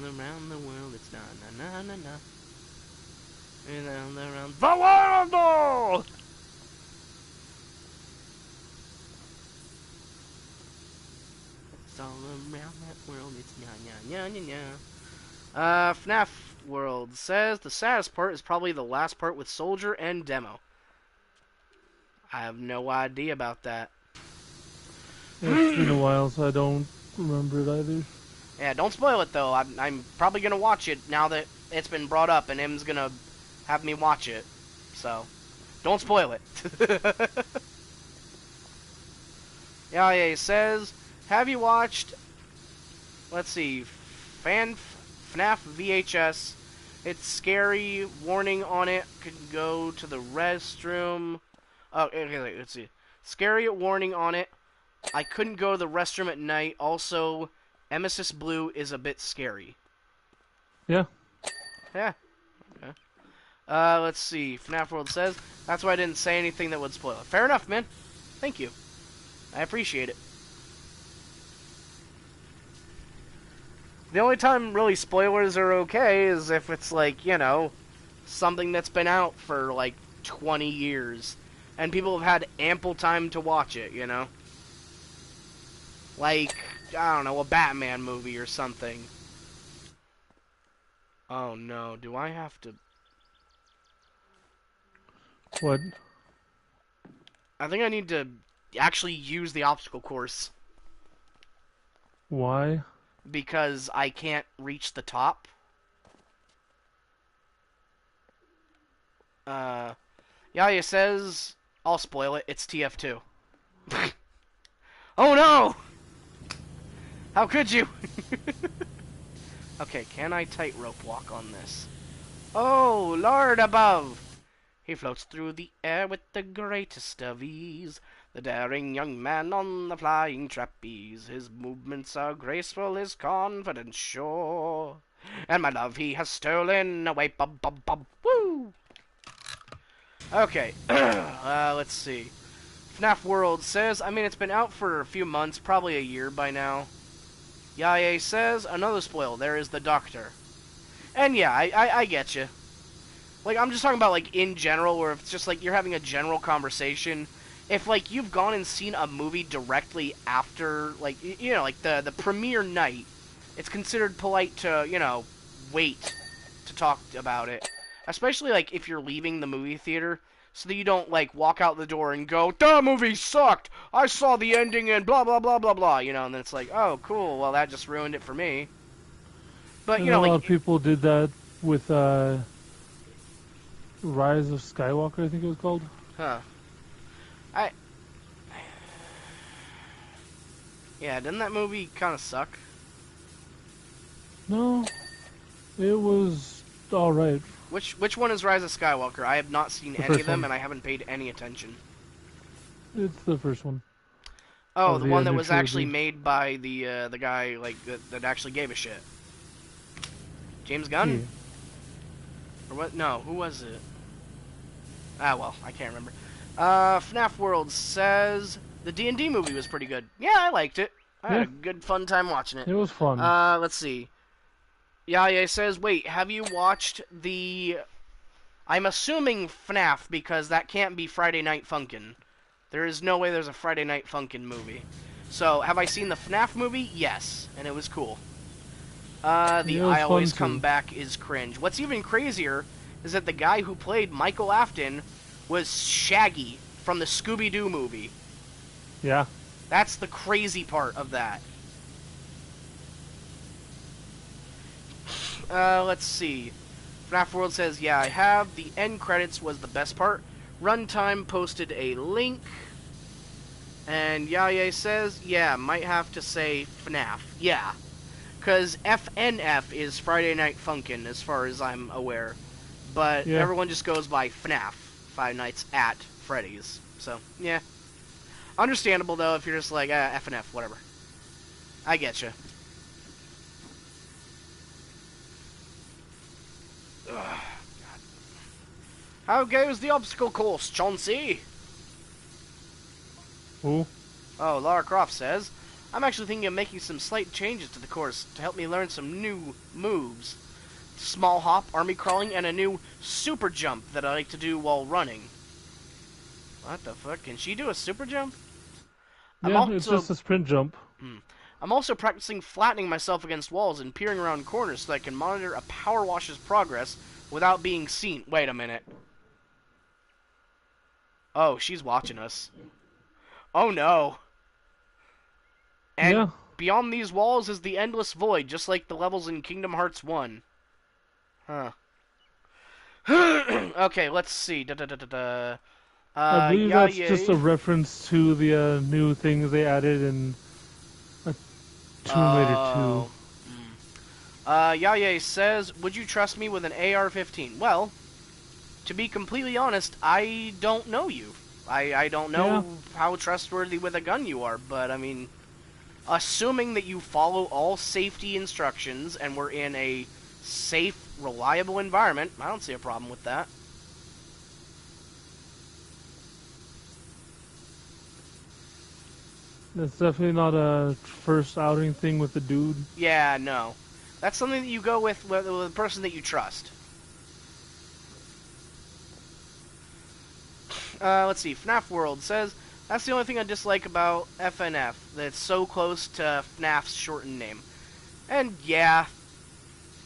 [SPEAKER 1] Around the world, it's na na na na na. And around the world! It's all around that world, it's nya nya nya nya nya. FNAF World says, the saddest part is probably the last part with Soldier and Demo. I have no idea about that.
[SPEAKER 2] It's been a while, so I don't remember it either.
[SPEAKER 1] Yeah, don't spoil it, though. I'm probably going to watch it now that it's been brought up, and M's going to have me watch it. So, don't spoil it. Yaye says, have you watched, let's see, FNAF VHS? It's scary, warning on it, could go to the restroom. Oh, okay, let's see. Scary warning on it. I couldn't go to the restroom at night. Also, Nemesis Blue is a bit scary.
[SPEAKER 2] Yeah.
[SPEAKER 1] Yeah. Okay. Let's see. FNAF World says, that's why I didn't say anything that would spoil it. Fair enough, man. Thank you. I appreciate it. The only time really spoilers are okay is if it's like, you know, something that's been out for like 20 years. And people have had ample time to watch it, you know? Like, I don't know, a Batman movie or something. Oh no, do I have to...
[SPEAKER 2] What?
[SPEAKER 1] I think I need to actually use the obstacle course.
[SPEAKER 2] Why?
[SPEAKER 1] Because I can't reach the top. Yaya says, I'll spoil it, it's TF2. Oh no! How could you? Okay, can I tightrope walk on this? Oh, Lord above! He floats through the air with the greatest of ease. The daring young man on the flying trapeze. His movements are graceful, his confidence sure. And my love he has stolen away, bub bub bub, woo! Okay, let's see. FNAF World says, I mean, it's been out for a few months, probably a year by now. Yaye says, another spoil, there is the doctor. And yeah, I get you. Like, I'm just talking about, like, in general, where if it's just, like, you're having a general conversation. If, like, you've gone and seen a movie directly after, like, you know, like, the premiere night, it's considered polite to, you know, wait to talk about it. Especially, like, if you're leaving the movie theater, so that you don't, like, walk out the door and go, that movie sucked! I saw the ending and blah, blah, blah, blah, blah, you know, and then it's like, oh, cool, well, that just ruined it for me. But, you know,
[SPEAKER 2] a
[SPEAKER 1] like...
[SPEAKER 2] lot of people did that with, Rise of Skywalker, I think it was called.
[SPEAKER 1] Huh. Yeah, didn't that movie kind of suck?
[SPEAKER 2] No, it was alright.
[SPEAKER 1] Which one is Rise of Skywalker? I have not seen
[SPEAKER 2] The
[SPEAKER 1] any
[SPEAKER 2] first
[SPEAKER 1] of them,
[SPEAKER 2] one.
[SPEAKER 1] and I haven't paid any attention.
[SPEAKER 2] It's the first one.
[SPEAKER 1] Oh,
[SPEAKER 2] Of
[SPEAKER 1] the
[SPEAKER 2] the
[SPEAKER 1] one that
[SPEAKER 2] new
[SPEAKER 1] was actually
[SPEAKER 2] trilogy.
[SPEAKER 1] made by the guy like that actually gave a shit. James Gunn?
[SPEAKER 2] Yeah.
[SPEAKER 1] Or what? No, who was it? Ah, well, I can't remember. FNAF World says the D&D movie was pretty good. Yeah, I liked it. I had a good fun time watching it.
[SPEAKER 2] It was fun.
[SPEAKER 1] Let's see. Yaya says, wait, have you watched the... I'm assuming FNAF, because that can't be Friday Night Funkin'. There is no way there's a Friday Night Funkin' movie. So, have I seen the FNAF movie? Yes, and it was cool. The
[SPEAKER 2] It was
[SPEAKER 1] I Always
[SPEAKER 2] fun,
[SPEAKER 1] Come
[SPEAKER 2] too.
[SPEAKER 1] Back is cringe. What's even crazier is that the guy who played Michael Afton was Shaggy from the Scooby-Doo movie.
[SPEAKER 2] Yeah.
[SPEAKER 1] That's the crazy part of that. Let's see. FNAF World says, yeah, I have. The end credits was the best part. Runtime posted a link. And Yaya says, yeah, might have to say FNAF. Yeah. Because FNF is Friday Night Funkin', as far as I'm aware. But
[SPEAKER 2] Yeah.
[SPEAKER 1] everyone just goes by FNAF, Five Nights at Freddy's. So, yeah. Understandable, though, if you're just like, FNF, whatever. I getcha. Ugh, God. How goes the obstacle course, Chauncey?
[SPEAKER 2] Who?
[SPEAKER 1] Oh, Lara Croft says, I'm actually thinking of making some slight changes to the course to help me learn some new moves. Small hop, army crawling, and a new super jump that I like to do while running. What the fuck? Can she do a super jump?
[SPEAKER 2] Yeah, it's just a sprint jump.
[SPEAKER 1] I'm also practicing flattening myself against walls and peering around corners so that I can monitor a power wash's progress without being seen. Wait a minute. Oh, she's watching us. Oh no. And
[SPEAKER 2] Yeah.
[SPEAKER 1] beyond these walls is the endless void, just like the levels in Kingdom Hearts 1. Huh. Okay, let's see.
[SPEAKER 2] I believe
[SPEAKER 1] yeah,
[SPEAKER 2] that's just a reference to the new things they added in Tomb Raider 2.
[SPEAKER 1] Yaya says, would you trust me with an AR-15? Well, to be completely honest, I don't know you. I don't know how trustworthy with a gun you are, but, I mean, assuming that you follow all safety instructions and we're in a safe, reliable environment, I don't see a problem with that.
[SPEAKER 2] It's definitely not a first outing thing with the dude.
[SPEAKER 1] Yeah, no. That's something that you go with a person that you trust. Let's see. FNAF World says, that's the only thing I dislike about FNF, that it's so close to FNAF's shortened name. And yeah,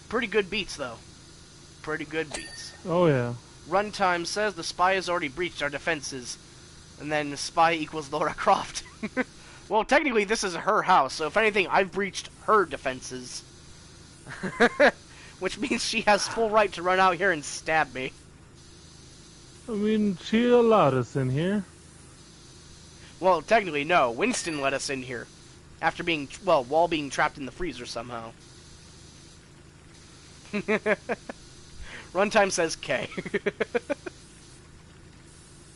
[SPEAKER 1] pretty good beats, though. Pretty good beats.
[SPEAKER 2] Oh, yeah.
[SPEAKER 1] Runtime says the spy has already breached our defenses. And then the spy equals Lara Croft. Well, technically, this is her house, so if anything, I've breached her defenses. Which means she has full right to run out here and stab me.
[SPEAKER 2] I mean, she allowed us in here.
[SPEAKER 1] Well, technically, no. Winston let us in here. After being, well, while being trapped in the freezer somehow. Runtime says K.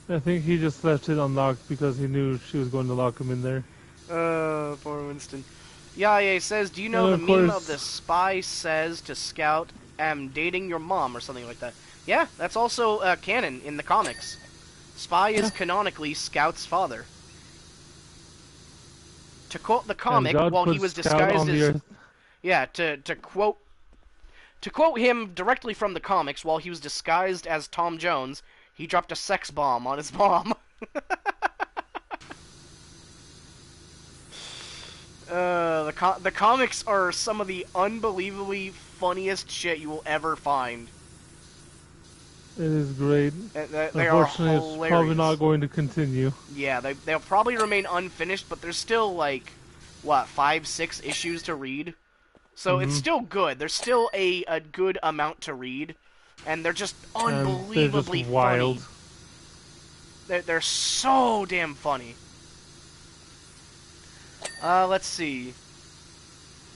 [SPEAKER 2] I think he just left it unlocked because he knew she was going to lock him in there.
[SPEAKER 1] Poor Winston. Yaya says, do you know the meme of the spy says to Scout, I'm dating your mom, or something like that? Yeah, that's also canon in the comics. Spy is canonically Scout's father. To quote the comic, while he was disguised as... Yeah, to quote him directly from the comics, while he was disguised as Tom Jones, he dropped a sex bomb on his mom. The comics are some of the unbelievably funniest shit you will ever find.
[SPEAKER 2] It is great.
[SPEAKER 1] They are hilarious.
[SPEAKER 2] It's probably not going to continue.
[SPEAKER 1] Yeah, they'll probably remain unfinished, but there's still, like, what, 5-6 issues to read? So it's still good. There's still a good amount to read. And they're just unbelievably
[SPEAKER 2] they're just wild.
[SPEAKER 1] funny. They're so damn funny. Let's see.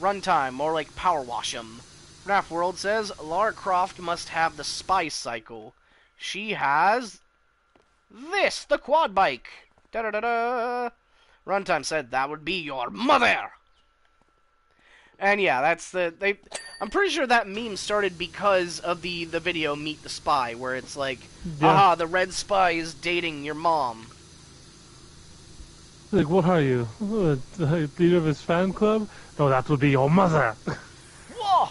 [SPEAKER 1] Runtime, more like Power Wash 'em. FNAF World says, Lara Croft must have the spy cycle. She has... this, the quad bike. Da-da-da-da. Runtime said, that would be your mother. And yeah, that's I'm pretty sure that meme started because of the video Meet the Spy, where it's like, aha, the red spy is dating your mom.
[SPEAKER 2] Like, what are you? The leader of his fan club? No, that would be your mother.
[SPEAKER 1] Whoa!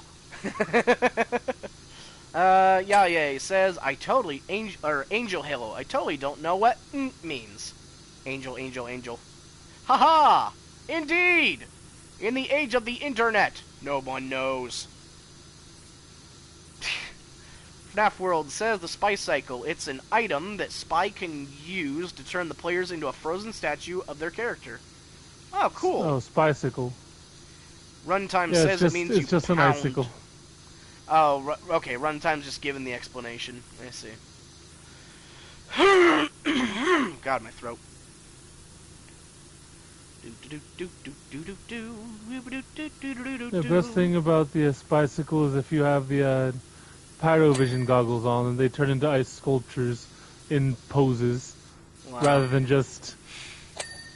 [SPEAKER 1] Yaya says, I totally, Angel Halo, I totally don't know what means. Angel, angel, angel. Haha! Indeed! In the age of the internet, no one knows. FNAF World says the Spy Cycle. It's an item that Spy can use to turn the players into a frozen statue of their character. Oh, cool.
[SPEAKER 2] Oh, Spycicle.
[SPEAKER 1] Runtime
[SPEAKER 2] Yeah,
[SPEAKER 1] says it means
[SPEAKER 2] it's
[SPEAKER 1] you
[SPEAKER 2] just
[SPEAKER 1] pound.
[SPEAKER 2] an icicle.
[SPEAKER 1] Oh, okay. Runtime's just giving the explanation. I see. God, my throat.
[SPEAKER 2] The best thing about the Spycicle is if you have the Pyrovision goggles on and they turn into ice sculptures in poses rather than just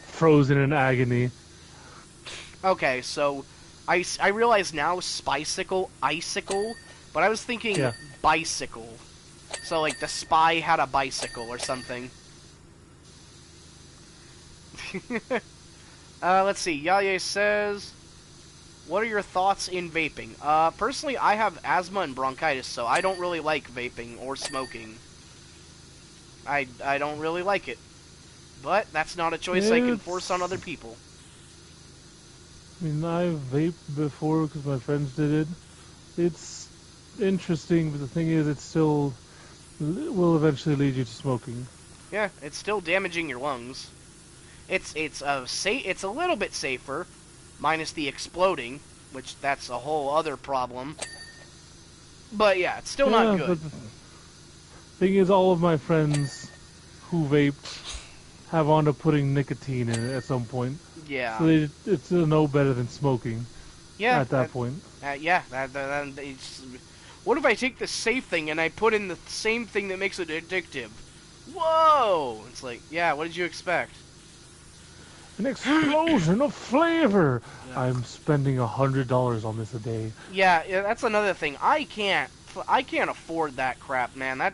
[SPEAKER 2] frozen in agony.
[SPEAKER 1] Okay, so I realize now Spycicle, icicle, but I was thinking bicycle. So like the spy had a bicycle or something. Let's see. Yaye says, what are your thoughts in vaping? Personally, I have asthma and bronchitis, so I don't really like vaping or smoking. I don't really like it. But that's not a choice I can force on other people.
[SPEAKER 2] I mean, I've vaped before because my friends did it. It's interesting, but the thing is, it still will eventually lead you to smoking.
[SPEAKER 1] Yeah, it's still damaging your lungs. It's a little bit safer, minus the exploding, which that's a whole other problem. But yeah, it's still not good.
[SPEAKER 2] But the thing is, all of my friends who vaped have wound up putting nicotine in it at some point.
[SPEAKER 1] Yeah.
[SPEAKER 2] So it's no better than smoking.
[SPEAKER 1] Yeah.
[SPEAKER 2] At that point.
[SPEAKER 1] Yeah. What if I take the safe thing and I put in the same thing that makes it addictive? Whoa! It's like, yeah. What did you expect?
[SPEAKER 2] An explosion of flavor. Yeah. I'm spending $100 on this a day.
[SPEAKER 1] Yeah, that's another thing. I can't afford that crap, man. That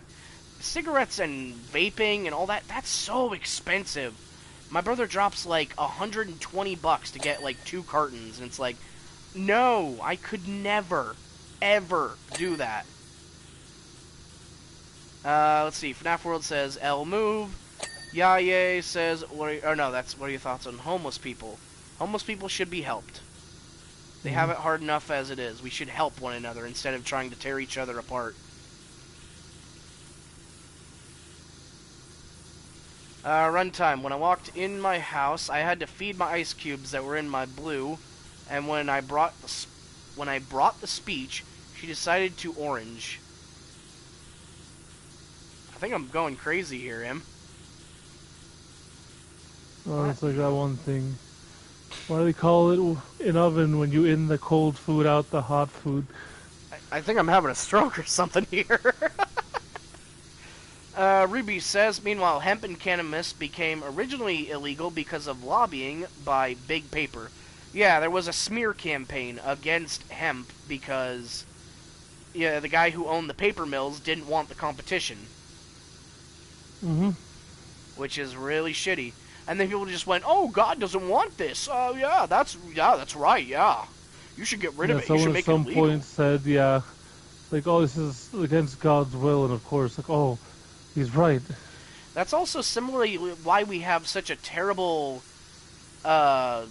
[SPEAKER 1] cigarettes and vaping and all that's so expensive. My brother drops like $120 to get like 2 cartons, and it's like, no, I could never, ever do that. Let's see. FNAF World says L move. Yaye says, what are your thoughts on homeless people? Homeless people should be helped. They have it hard enough as it is. We should help one another instead of trying to tear each other apart. Runtime. When I walked in my house, I had to feed my ice cubes that were in my blue, and when I brought the speech, she decided to orange. I think I'm going crazy here, Em.
[SPEAKER 2] Oh, it's like that one thing. Why do they call it an oven when you in the cold food out the hot food?
[SPEAKER 1] I think I'm having a stroke or something here. Ruby says, meanwhile, hemp and cannabis became originally illegal because of lobbying by Big Paper. Yeah, there was a smear campaign against hemp because the guy who owned the paper mills didn't want the competition.
[SPEAKER 2] Mm-hmm.
[SPEAKER 1] Which is really shitty. And then people just went, "Oh, God doesn't want this. Oh, yeah, that's right. Yeah, you should get rid of it. You should make it legal."
[SPEAKER 2] Someone at some point said, like, "Oh, this is against God's will," and of course, like, "Oh, he's right."
[SPEAKER 1] That's also similarly why we have such a terrible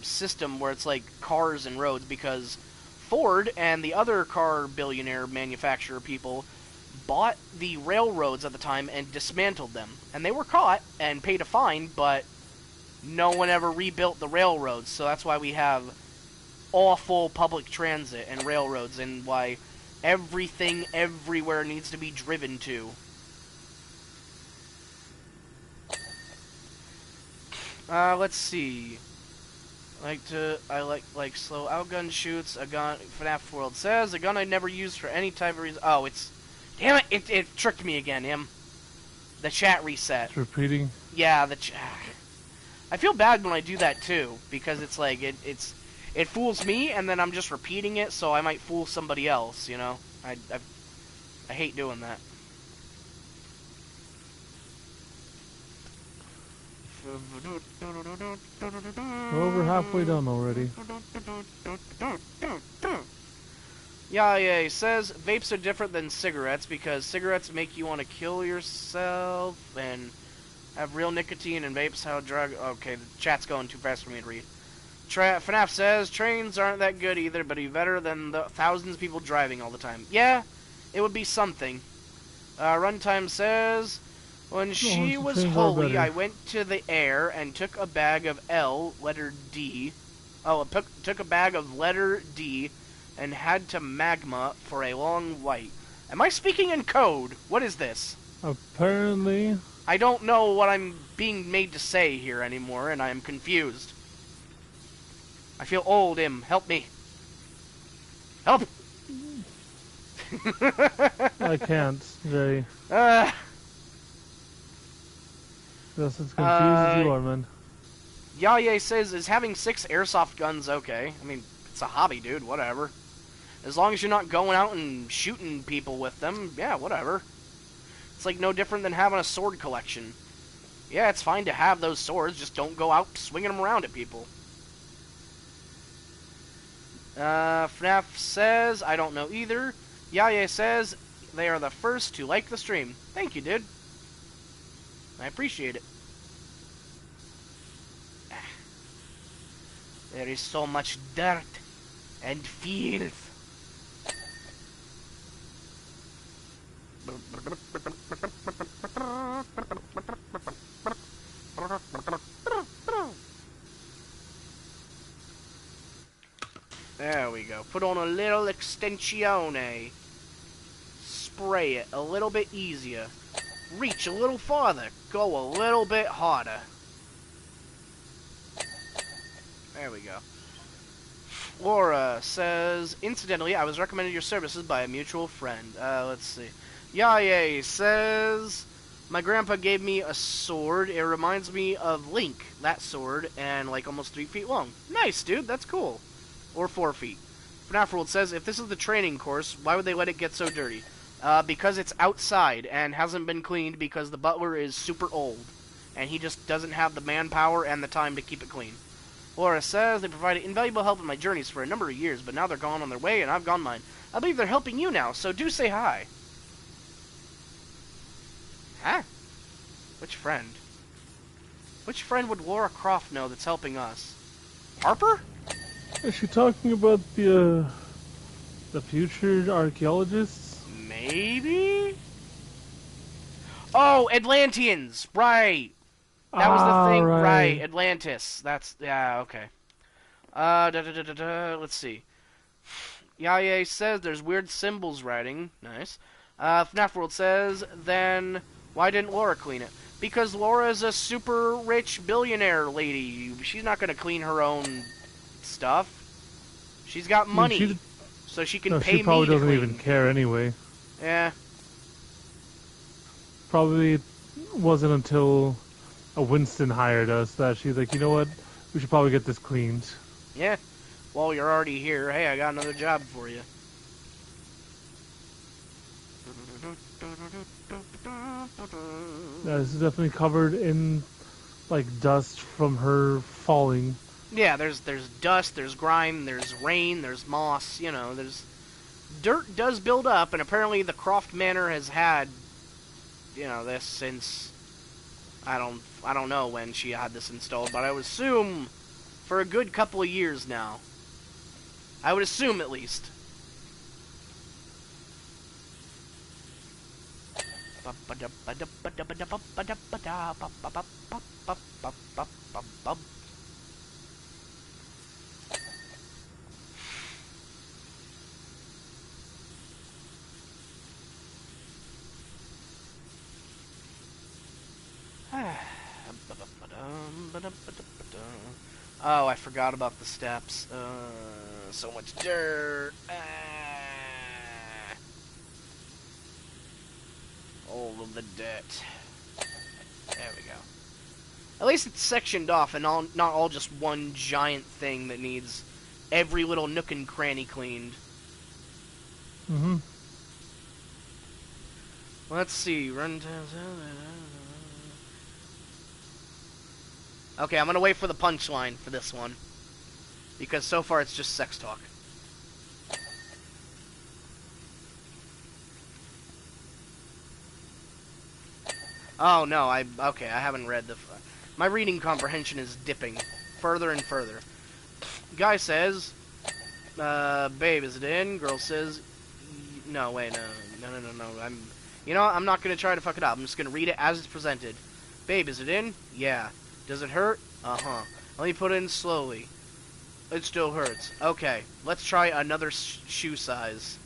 [SPEAKER 1] system where it's like cars and roads, because Ford and the other car billionaire manufacturer people bought the railroads at the time and dismantled them, and they were caught and paid a fine, but no one ever rebuilt the railroads, so that's why we have awful public transit and railroads, and why everything everywhere needs to be driven to. Let's see. I like slow outgun shoots. A gun. FNAF World says a gun I never used for any type of reason. Oh, damn it! It tricked me again, Im. The chat reset.
[SPEAKER 2] It's repeating.
[SPEAKER 1] Yeah, I feel bad when I do that too, because it's like it fools me, and then I'm just repeating it, so I might fool somebody else. You know, I hate doing that.
[SPEAKER 2] We're over halfway done already.
[SPEAKER 1] Yeah, says vapes are different than cigarettes because cigarettes make you want to kill yourself and have real nicotine, and vapes how drug. Okay, the chat's going too fast for me to read. FNAF says trains aren't that good either, but be better than the thousands of people driving all the time. Yeah, it would be something. Runtime says, when she
[SPEAKER 2] the
[SPEAKER 1] was
[SPEAKER 2] trains are
[SPEAKER 1] holy,
[SPEAKER 2] better.
[SPEAKER 1] I went to the air and took a bag of L, letter D. Oh, took a bag of letter D and had to magma for a long white. Am I speaking in code? What is this?
[SPEAKER 2] Apparently,
[SPEAKER 1] I don't know what I'm being made to say here anymore, and I am confused. I feel old, Im. Help me. Help!
[SPEAKER 2] I can't, Jerry.
[SPEAKER 1] uh,
[SPEAKER 2] Just as confused as you are, man.
[SPEAKER 1] Yaye says, is having 6 airsoft guns okay? I mean, it's a hobby, dude. Whatever. As long as you're not going out and shooting people with them, yeah, whatever. It's like no different than having a sword collection. Yeah, it's fine to have those swords, just don't go out swinging them around at people. FNAF says, I don't know either. Yaye says, they are the first to like the stream. Thank you, dude. I appreciate it. There is so much dirt and filth. There we go. Put on a little extensione. Spray it a little bit easier. Reach a little farther. Go a little bit harder. There we go. Laura says, incidentally, I was recommended your services by a mutual friend. Let's see. Yaye says, my grandpa gave me a sword. It reminds me of Link, that sword, and like almost 3 feet long. Nice, dude. That's cool. Or 4 feet. FNAF World says, if this is the training course, why would they let it get so dirty? Because it's outside and hasn't been cleaned because the butler is super old. And he just doesn't have the manpower and the time to keep it clean. Laura says, they provided invaluable help in my journeys for a number of years, but now they're gone on their way and I've gone mine. I believe they're helping you now, so do say hi. Huh? Which friend? Which friend would Laura Croft know that's helping us? Harper?
[SPEAKER 2] Is she talking about the future archaeologists?
[SPEAKER 1] Maybe? Oh, Atlanteans! Right! That was the thing, right? Atlantis. That's, yeah, okay. Let's see. Yaye says there's weird symbols writing. Nice. FNAF World says, then why didn't Laura clean it? Because Laura's a super rich billionaire lady. She's not going to clean her own stuff. She's got money, so she can pay me to clean.
[SPEAKER 2] She probably doesn't even care anyway.
[SPEAKER 1] Yeah.
[SPEAKER 2] Probably wasn't until Winston hired us that she's like, you know what, we should probably get this cleaned.
[SPEAKER 1] Yeah. Well, you're already here. Hey, I got another job for you.
[SPEAKER 2] Yeah, this is definitely covered in like dust from her falling.
[SPEAKER 1] Yeah, there's dust, there's grime, there's rain, there's moss, you know, there's dirt does build up, and apparently the Croft Manor has had, you know, this since I don't know when she had this installed, but I would assume for a good couple of years now. I would assume at least. Oh, I forgot about the steps. So much dirt. All of the dirt. There we go. At least it's sectioned off and not all just one giant thing that needs every little nook and cranny cleaned.
[SPEAKER 2] Mm-hmm.
[SPEAKER 1] Let's see. Okay, I'm gonna wait for the punchline for this one. Because so far it's just sex talk. Oh, no, I haven't read the... My reading comprehension is dipping further and further. Guy says, babe, is it in? Girl says, no, wait, no, You know, I'm not gonna try to fuck it up. I'm just gonna read it as it's presented. Babe, is it in? Yeah. Does it hurt? Uh-huh. Let me put it in slowly. It still hurts. Okay, let's try another shoe size.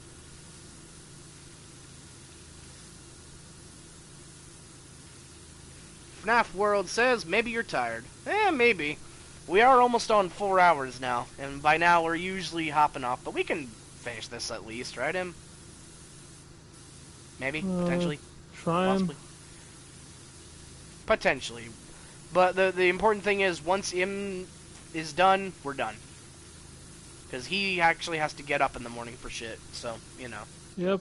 [SPEAKER 1] FNAF World says, maybe you're tired. Maybe. We are almost on 4 hours now, and by now we're usually hopping off, but we can finish this at least, right, Em? Maybe? Potentially?
[SPEAKER 2] Trying.
[SPEAKER 1] Possibly? Potentially. But the important thing is, once Im is done, we're done. Because he actually has to get up in the morning for shit, so, you know.
[SPEAKER 2] Yep.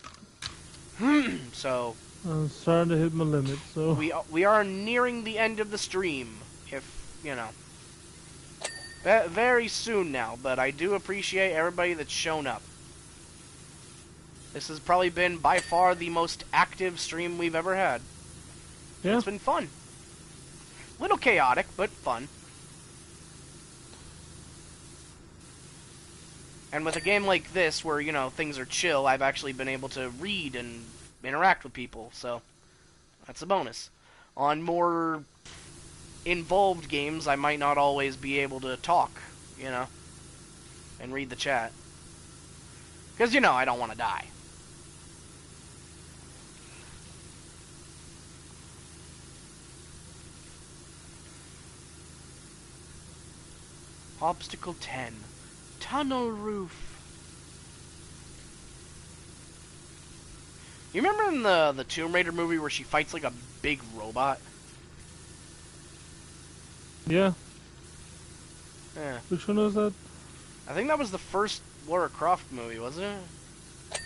[SPEAKER 1] So...
[SPEAKER 2] I'm starting to hit my limit, so...
[SPEAKER 1] We are nearing the end of the stream, if, you know. Very soon now, but I do appreciate everybody that's shown up. This has probably been, by far, the most active stream we've ever had.
[SPEAKER 2] Yeah.
[SPEAKER 1] It's been fun. Little chaotic, but fun. And with a game like this, where, you know, things are chill, I've actually been able to read and interact with people, so that's a bonus. On more involved games, I might not always be able to talk, you know, and read the chat. Because, you know, I don't want to die. Obstacle 10. Tunnel roof. You remember in the Tomb Raider movie where she fights like a big robot?
[SPEAKER 2] Yeah.
[SPEAKER 1] Yeah.
[SPEAKER 2] Which one was that?
[SPEAKER 1] I think that was the first Lara Croft movie, wasn't it?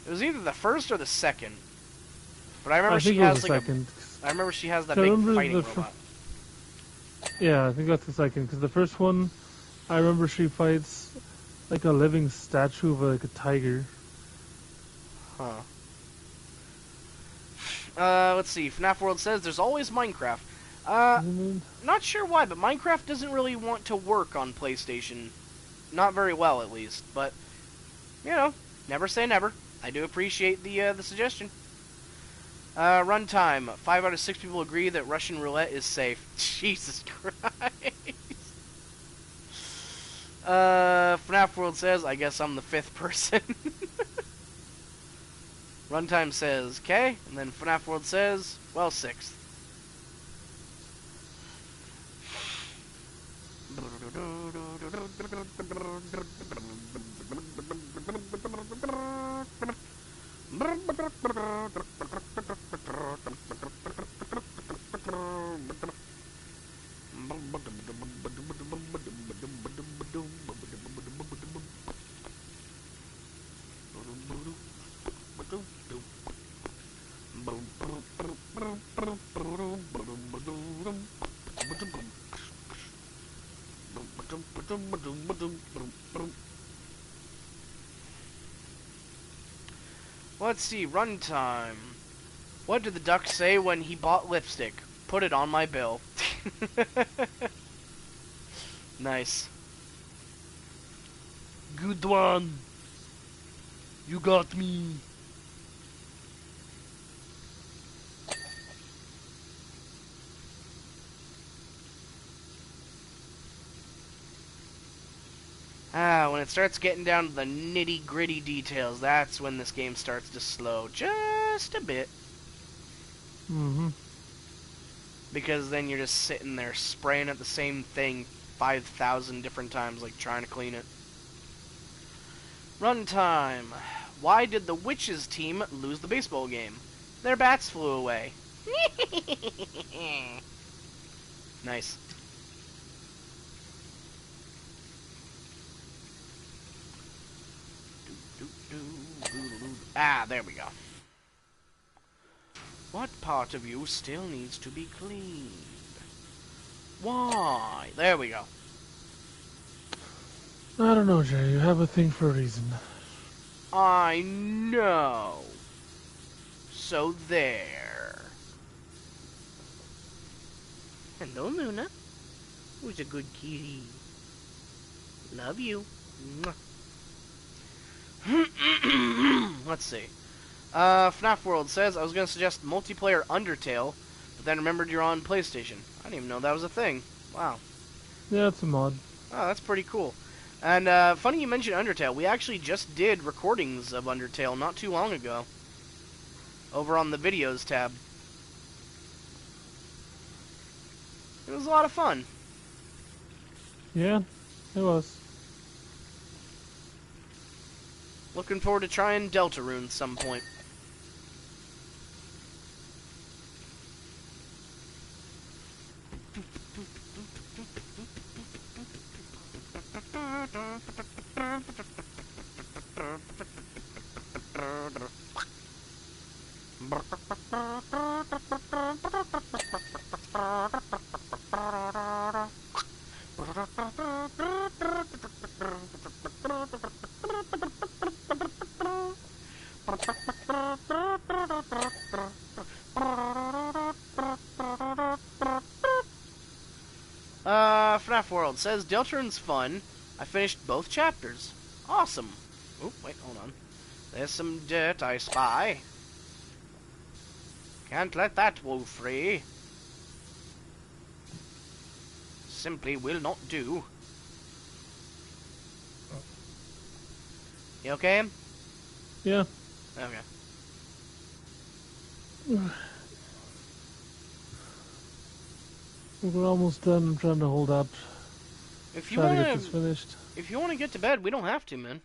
[SPEAKER 1] It was either the first or the second. But I remember she has like
[SPEAKER 2] second.
[SPEAKER 1] I remember she has that
[SPEAKER 2] I
[SPEAKER 1] big
[SPEAKER 2] remember
[SPEAKER 1] fighting
[SPEAKER 2] the
[SPEAKER 1] robot.
[SPEAKER 2] Yeah, I think that's the second. Because the first one, I remember she fights like a living statue of like a tiger.
[SPEAKER 1] Huh. Let's see. FNAF World says there's always Minecraft. Not sure why, but Minecraft doesn't really want to work on PlayStation. Not very well, at least. But, you know, never say never. I do appreciate the suggestion. Runtime. 5 out of 6 people agree that Russian roulette is safe. Jesus Christ. FNAF World says, I guess I'm the 5th person. Runtime says, okay. And then FNAF World says, well, 6th. Let's see, runtime. What did the duck say when he bought lipstick? Put it on my bill. Nice. Good one. You got me. When it starts getting down to the nitty-gritty details, that's when this game starts to slow just a bit.
[SPEAKER 2] Mm-hmm.
[SPEAKER 1] Because then you're just sitting there spraying at the same thing 5,000 different times, like trying to clean it. Runtime. Why did the Witches team lose the baseball game? Their bats flew away. Nice. Ah, there we go. What part of you still needs to be cleaned? Why? There we go.
[SPEAKER 2] I don't know, Jerry. You have a thing for a reason.
[SPEAKER 1] I know. So there. Hello, Luna. Who's a good kitty? Love you. Let's see. FNAF World says, I was going to suggest multiplayer Undertale, but then remembered you're on PlayStation. I didn't even know that was a thing. Wow.
[SPEAKER 2] Yeah, it's a mod.
[SPEAKER 1] Oh, that's pretty cool. And funny you mentioned Undertale. We actually just did recordings of Undertale not too long ago. Over on the videos tab. It was a lot of fun.
[SPEAKER 2] Yeah, it was.
[SPEAKER 1] Looking forward to trying Deltarune some point. FNAF World says, Deltarune's fun. I finished both chapters. Awesome. Oh, wait, hold on. There's some dirt I spy. Can't let that wool free. Simply will not do. You okay?
[SPEAKER 2] Yeah.
[SPEAKER 1] Okay.
[SPEAKER 2] We're almost done. I'm trying to hold up.
[SPEAKER 1] If you
[SPEAKER 2] Try to
[SPEAKER 1] wanna,
[SPEAKER 2] get this finished.
[SPEAKER 1] if you wanna get to bed, we don't have to, man.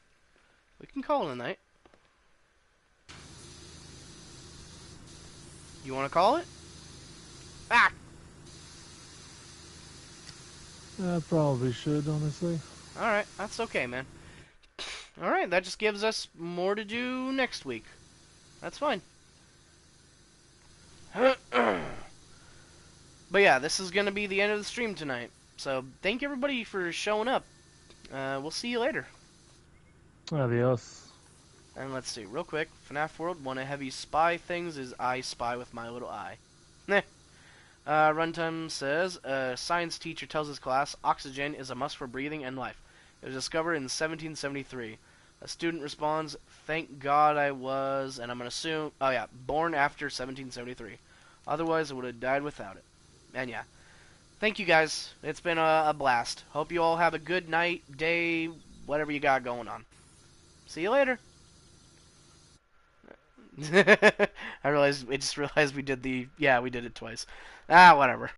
[SPEAKER 1] We can call it a night. You wanna call it? Ah!
[SPEAKER 2] I probably should, honestly.
[SPEAKER 1] Alright, that's okay, man. Alright, that just gives us more to do next week. That's fine. But yeah, this is gonna be the end of the stream tonight. So, thank everybody for showing up. We'll see you later.
[SPEAKER 2] Adios.
[SPEAKER 1] And let's see, real quick. FNAF World, one of heavy spy things is I spy with my little eye. Meh. Runtime says, a science teacher tells his class oxygen is a must for breathing and life. It was discovered in 1773. A student responds, thank God I was, and I'm going to assume, oh yeah, born after 1773. Otherwise, I would have died without it. And yeah. Thank you guys. It's been a blast. Hope you all have a good night, day, whatever you got going on. See you later. I just realized we did it twice. Ah, whatever.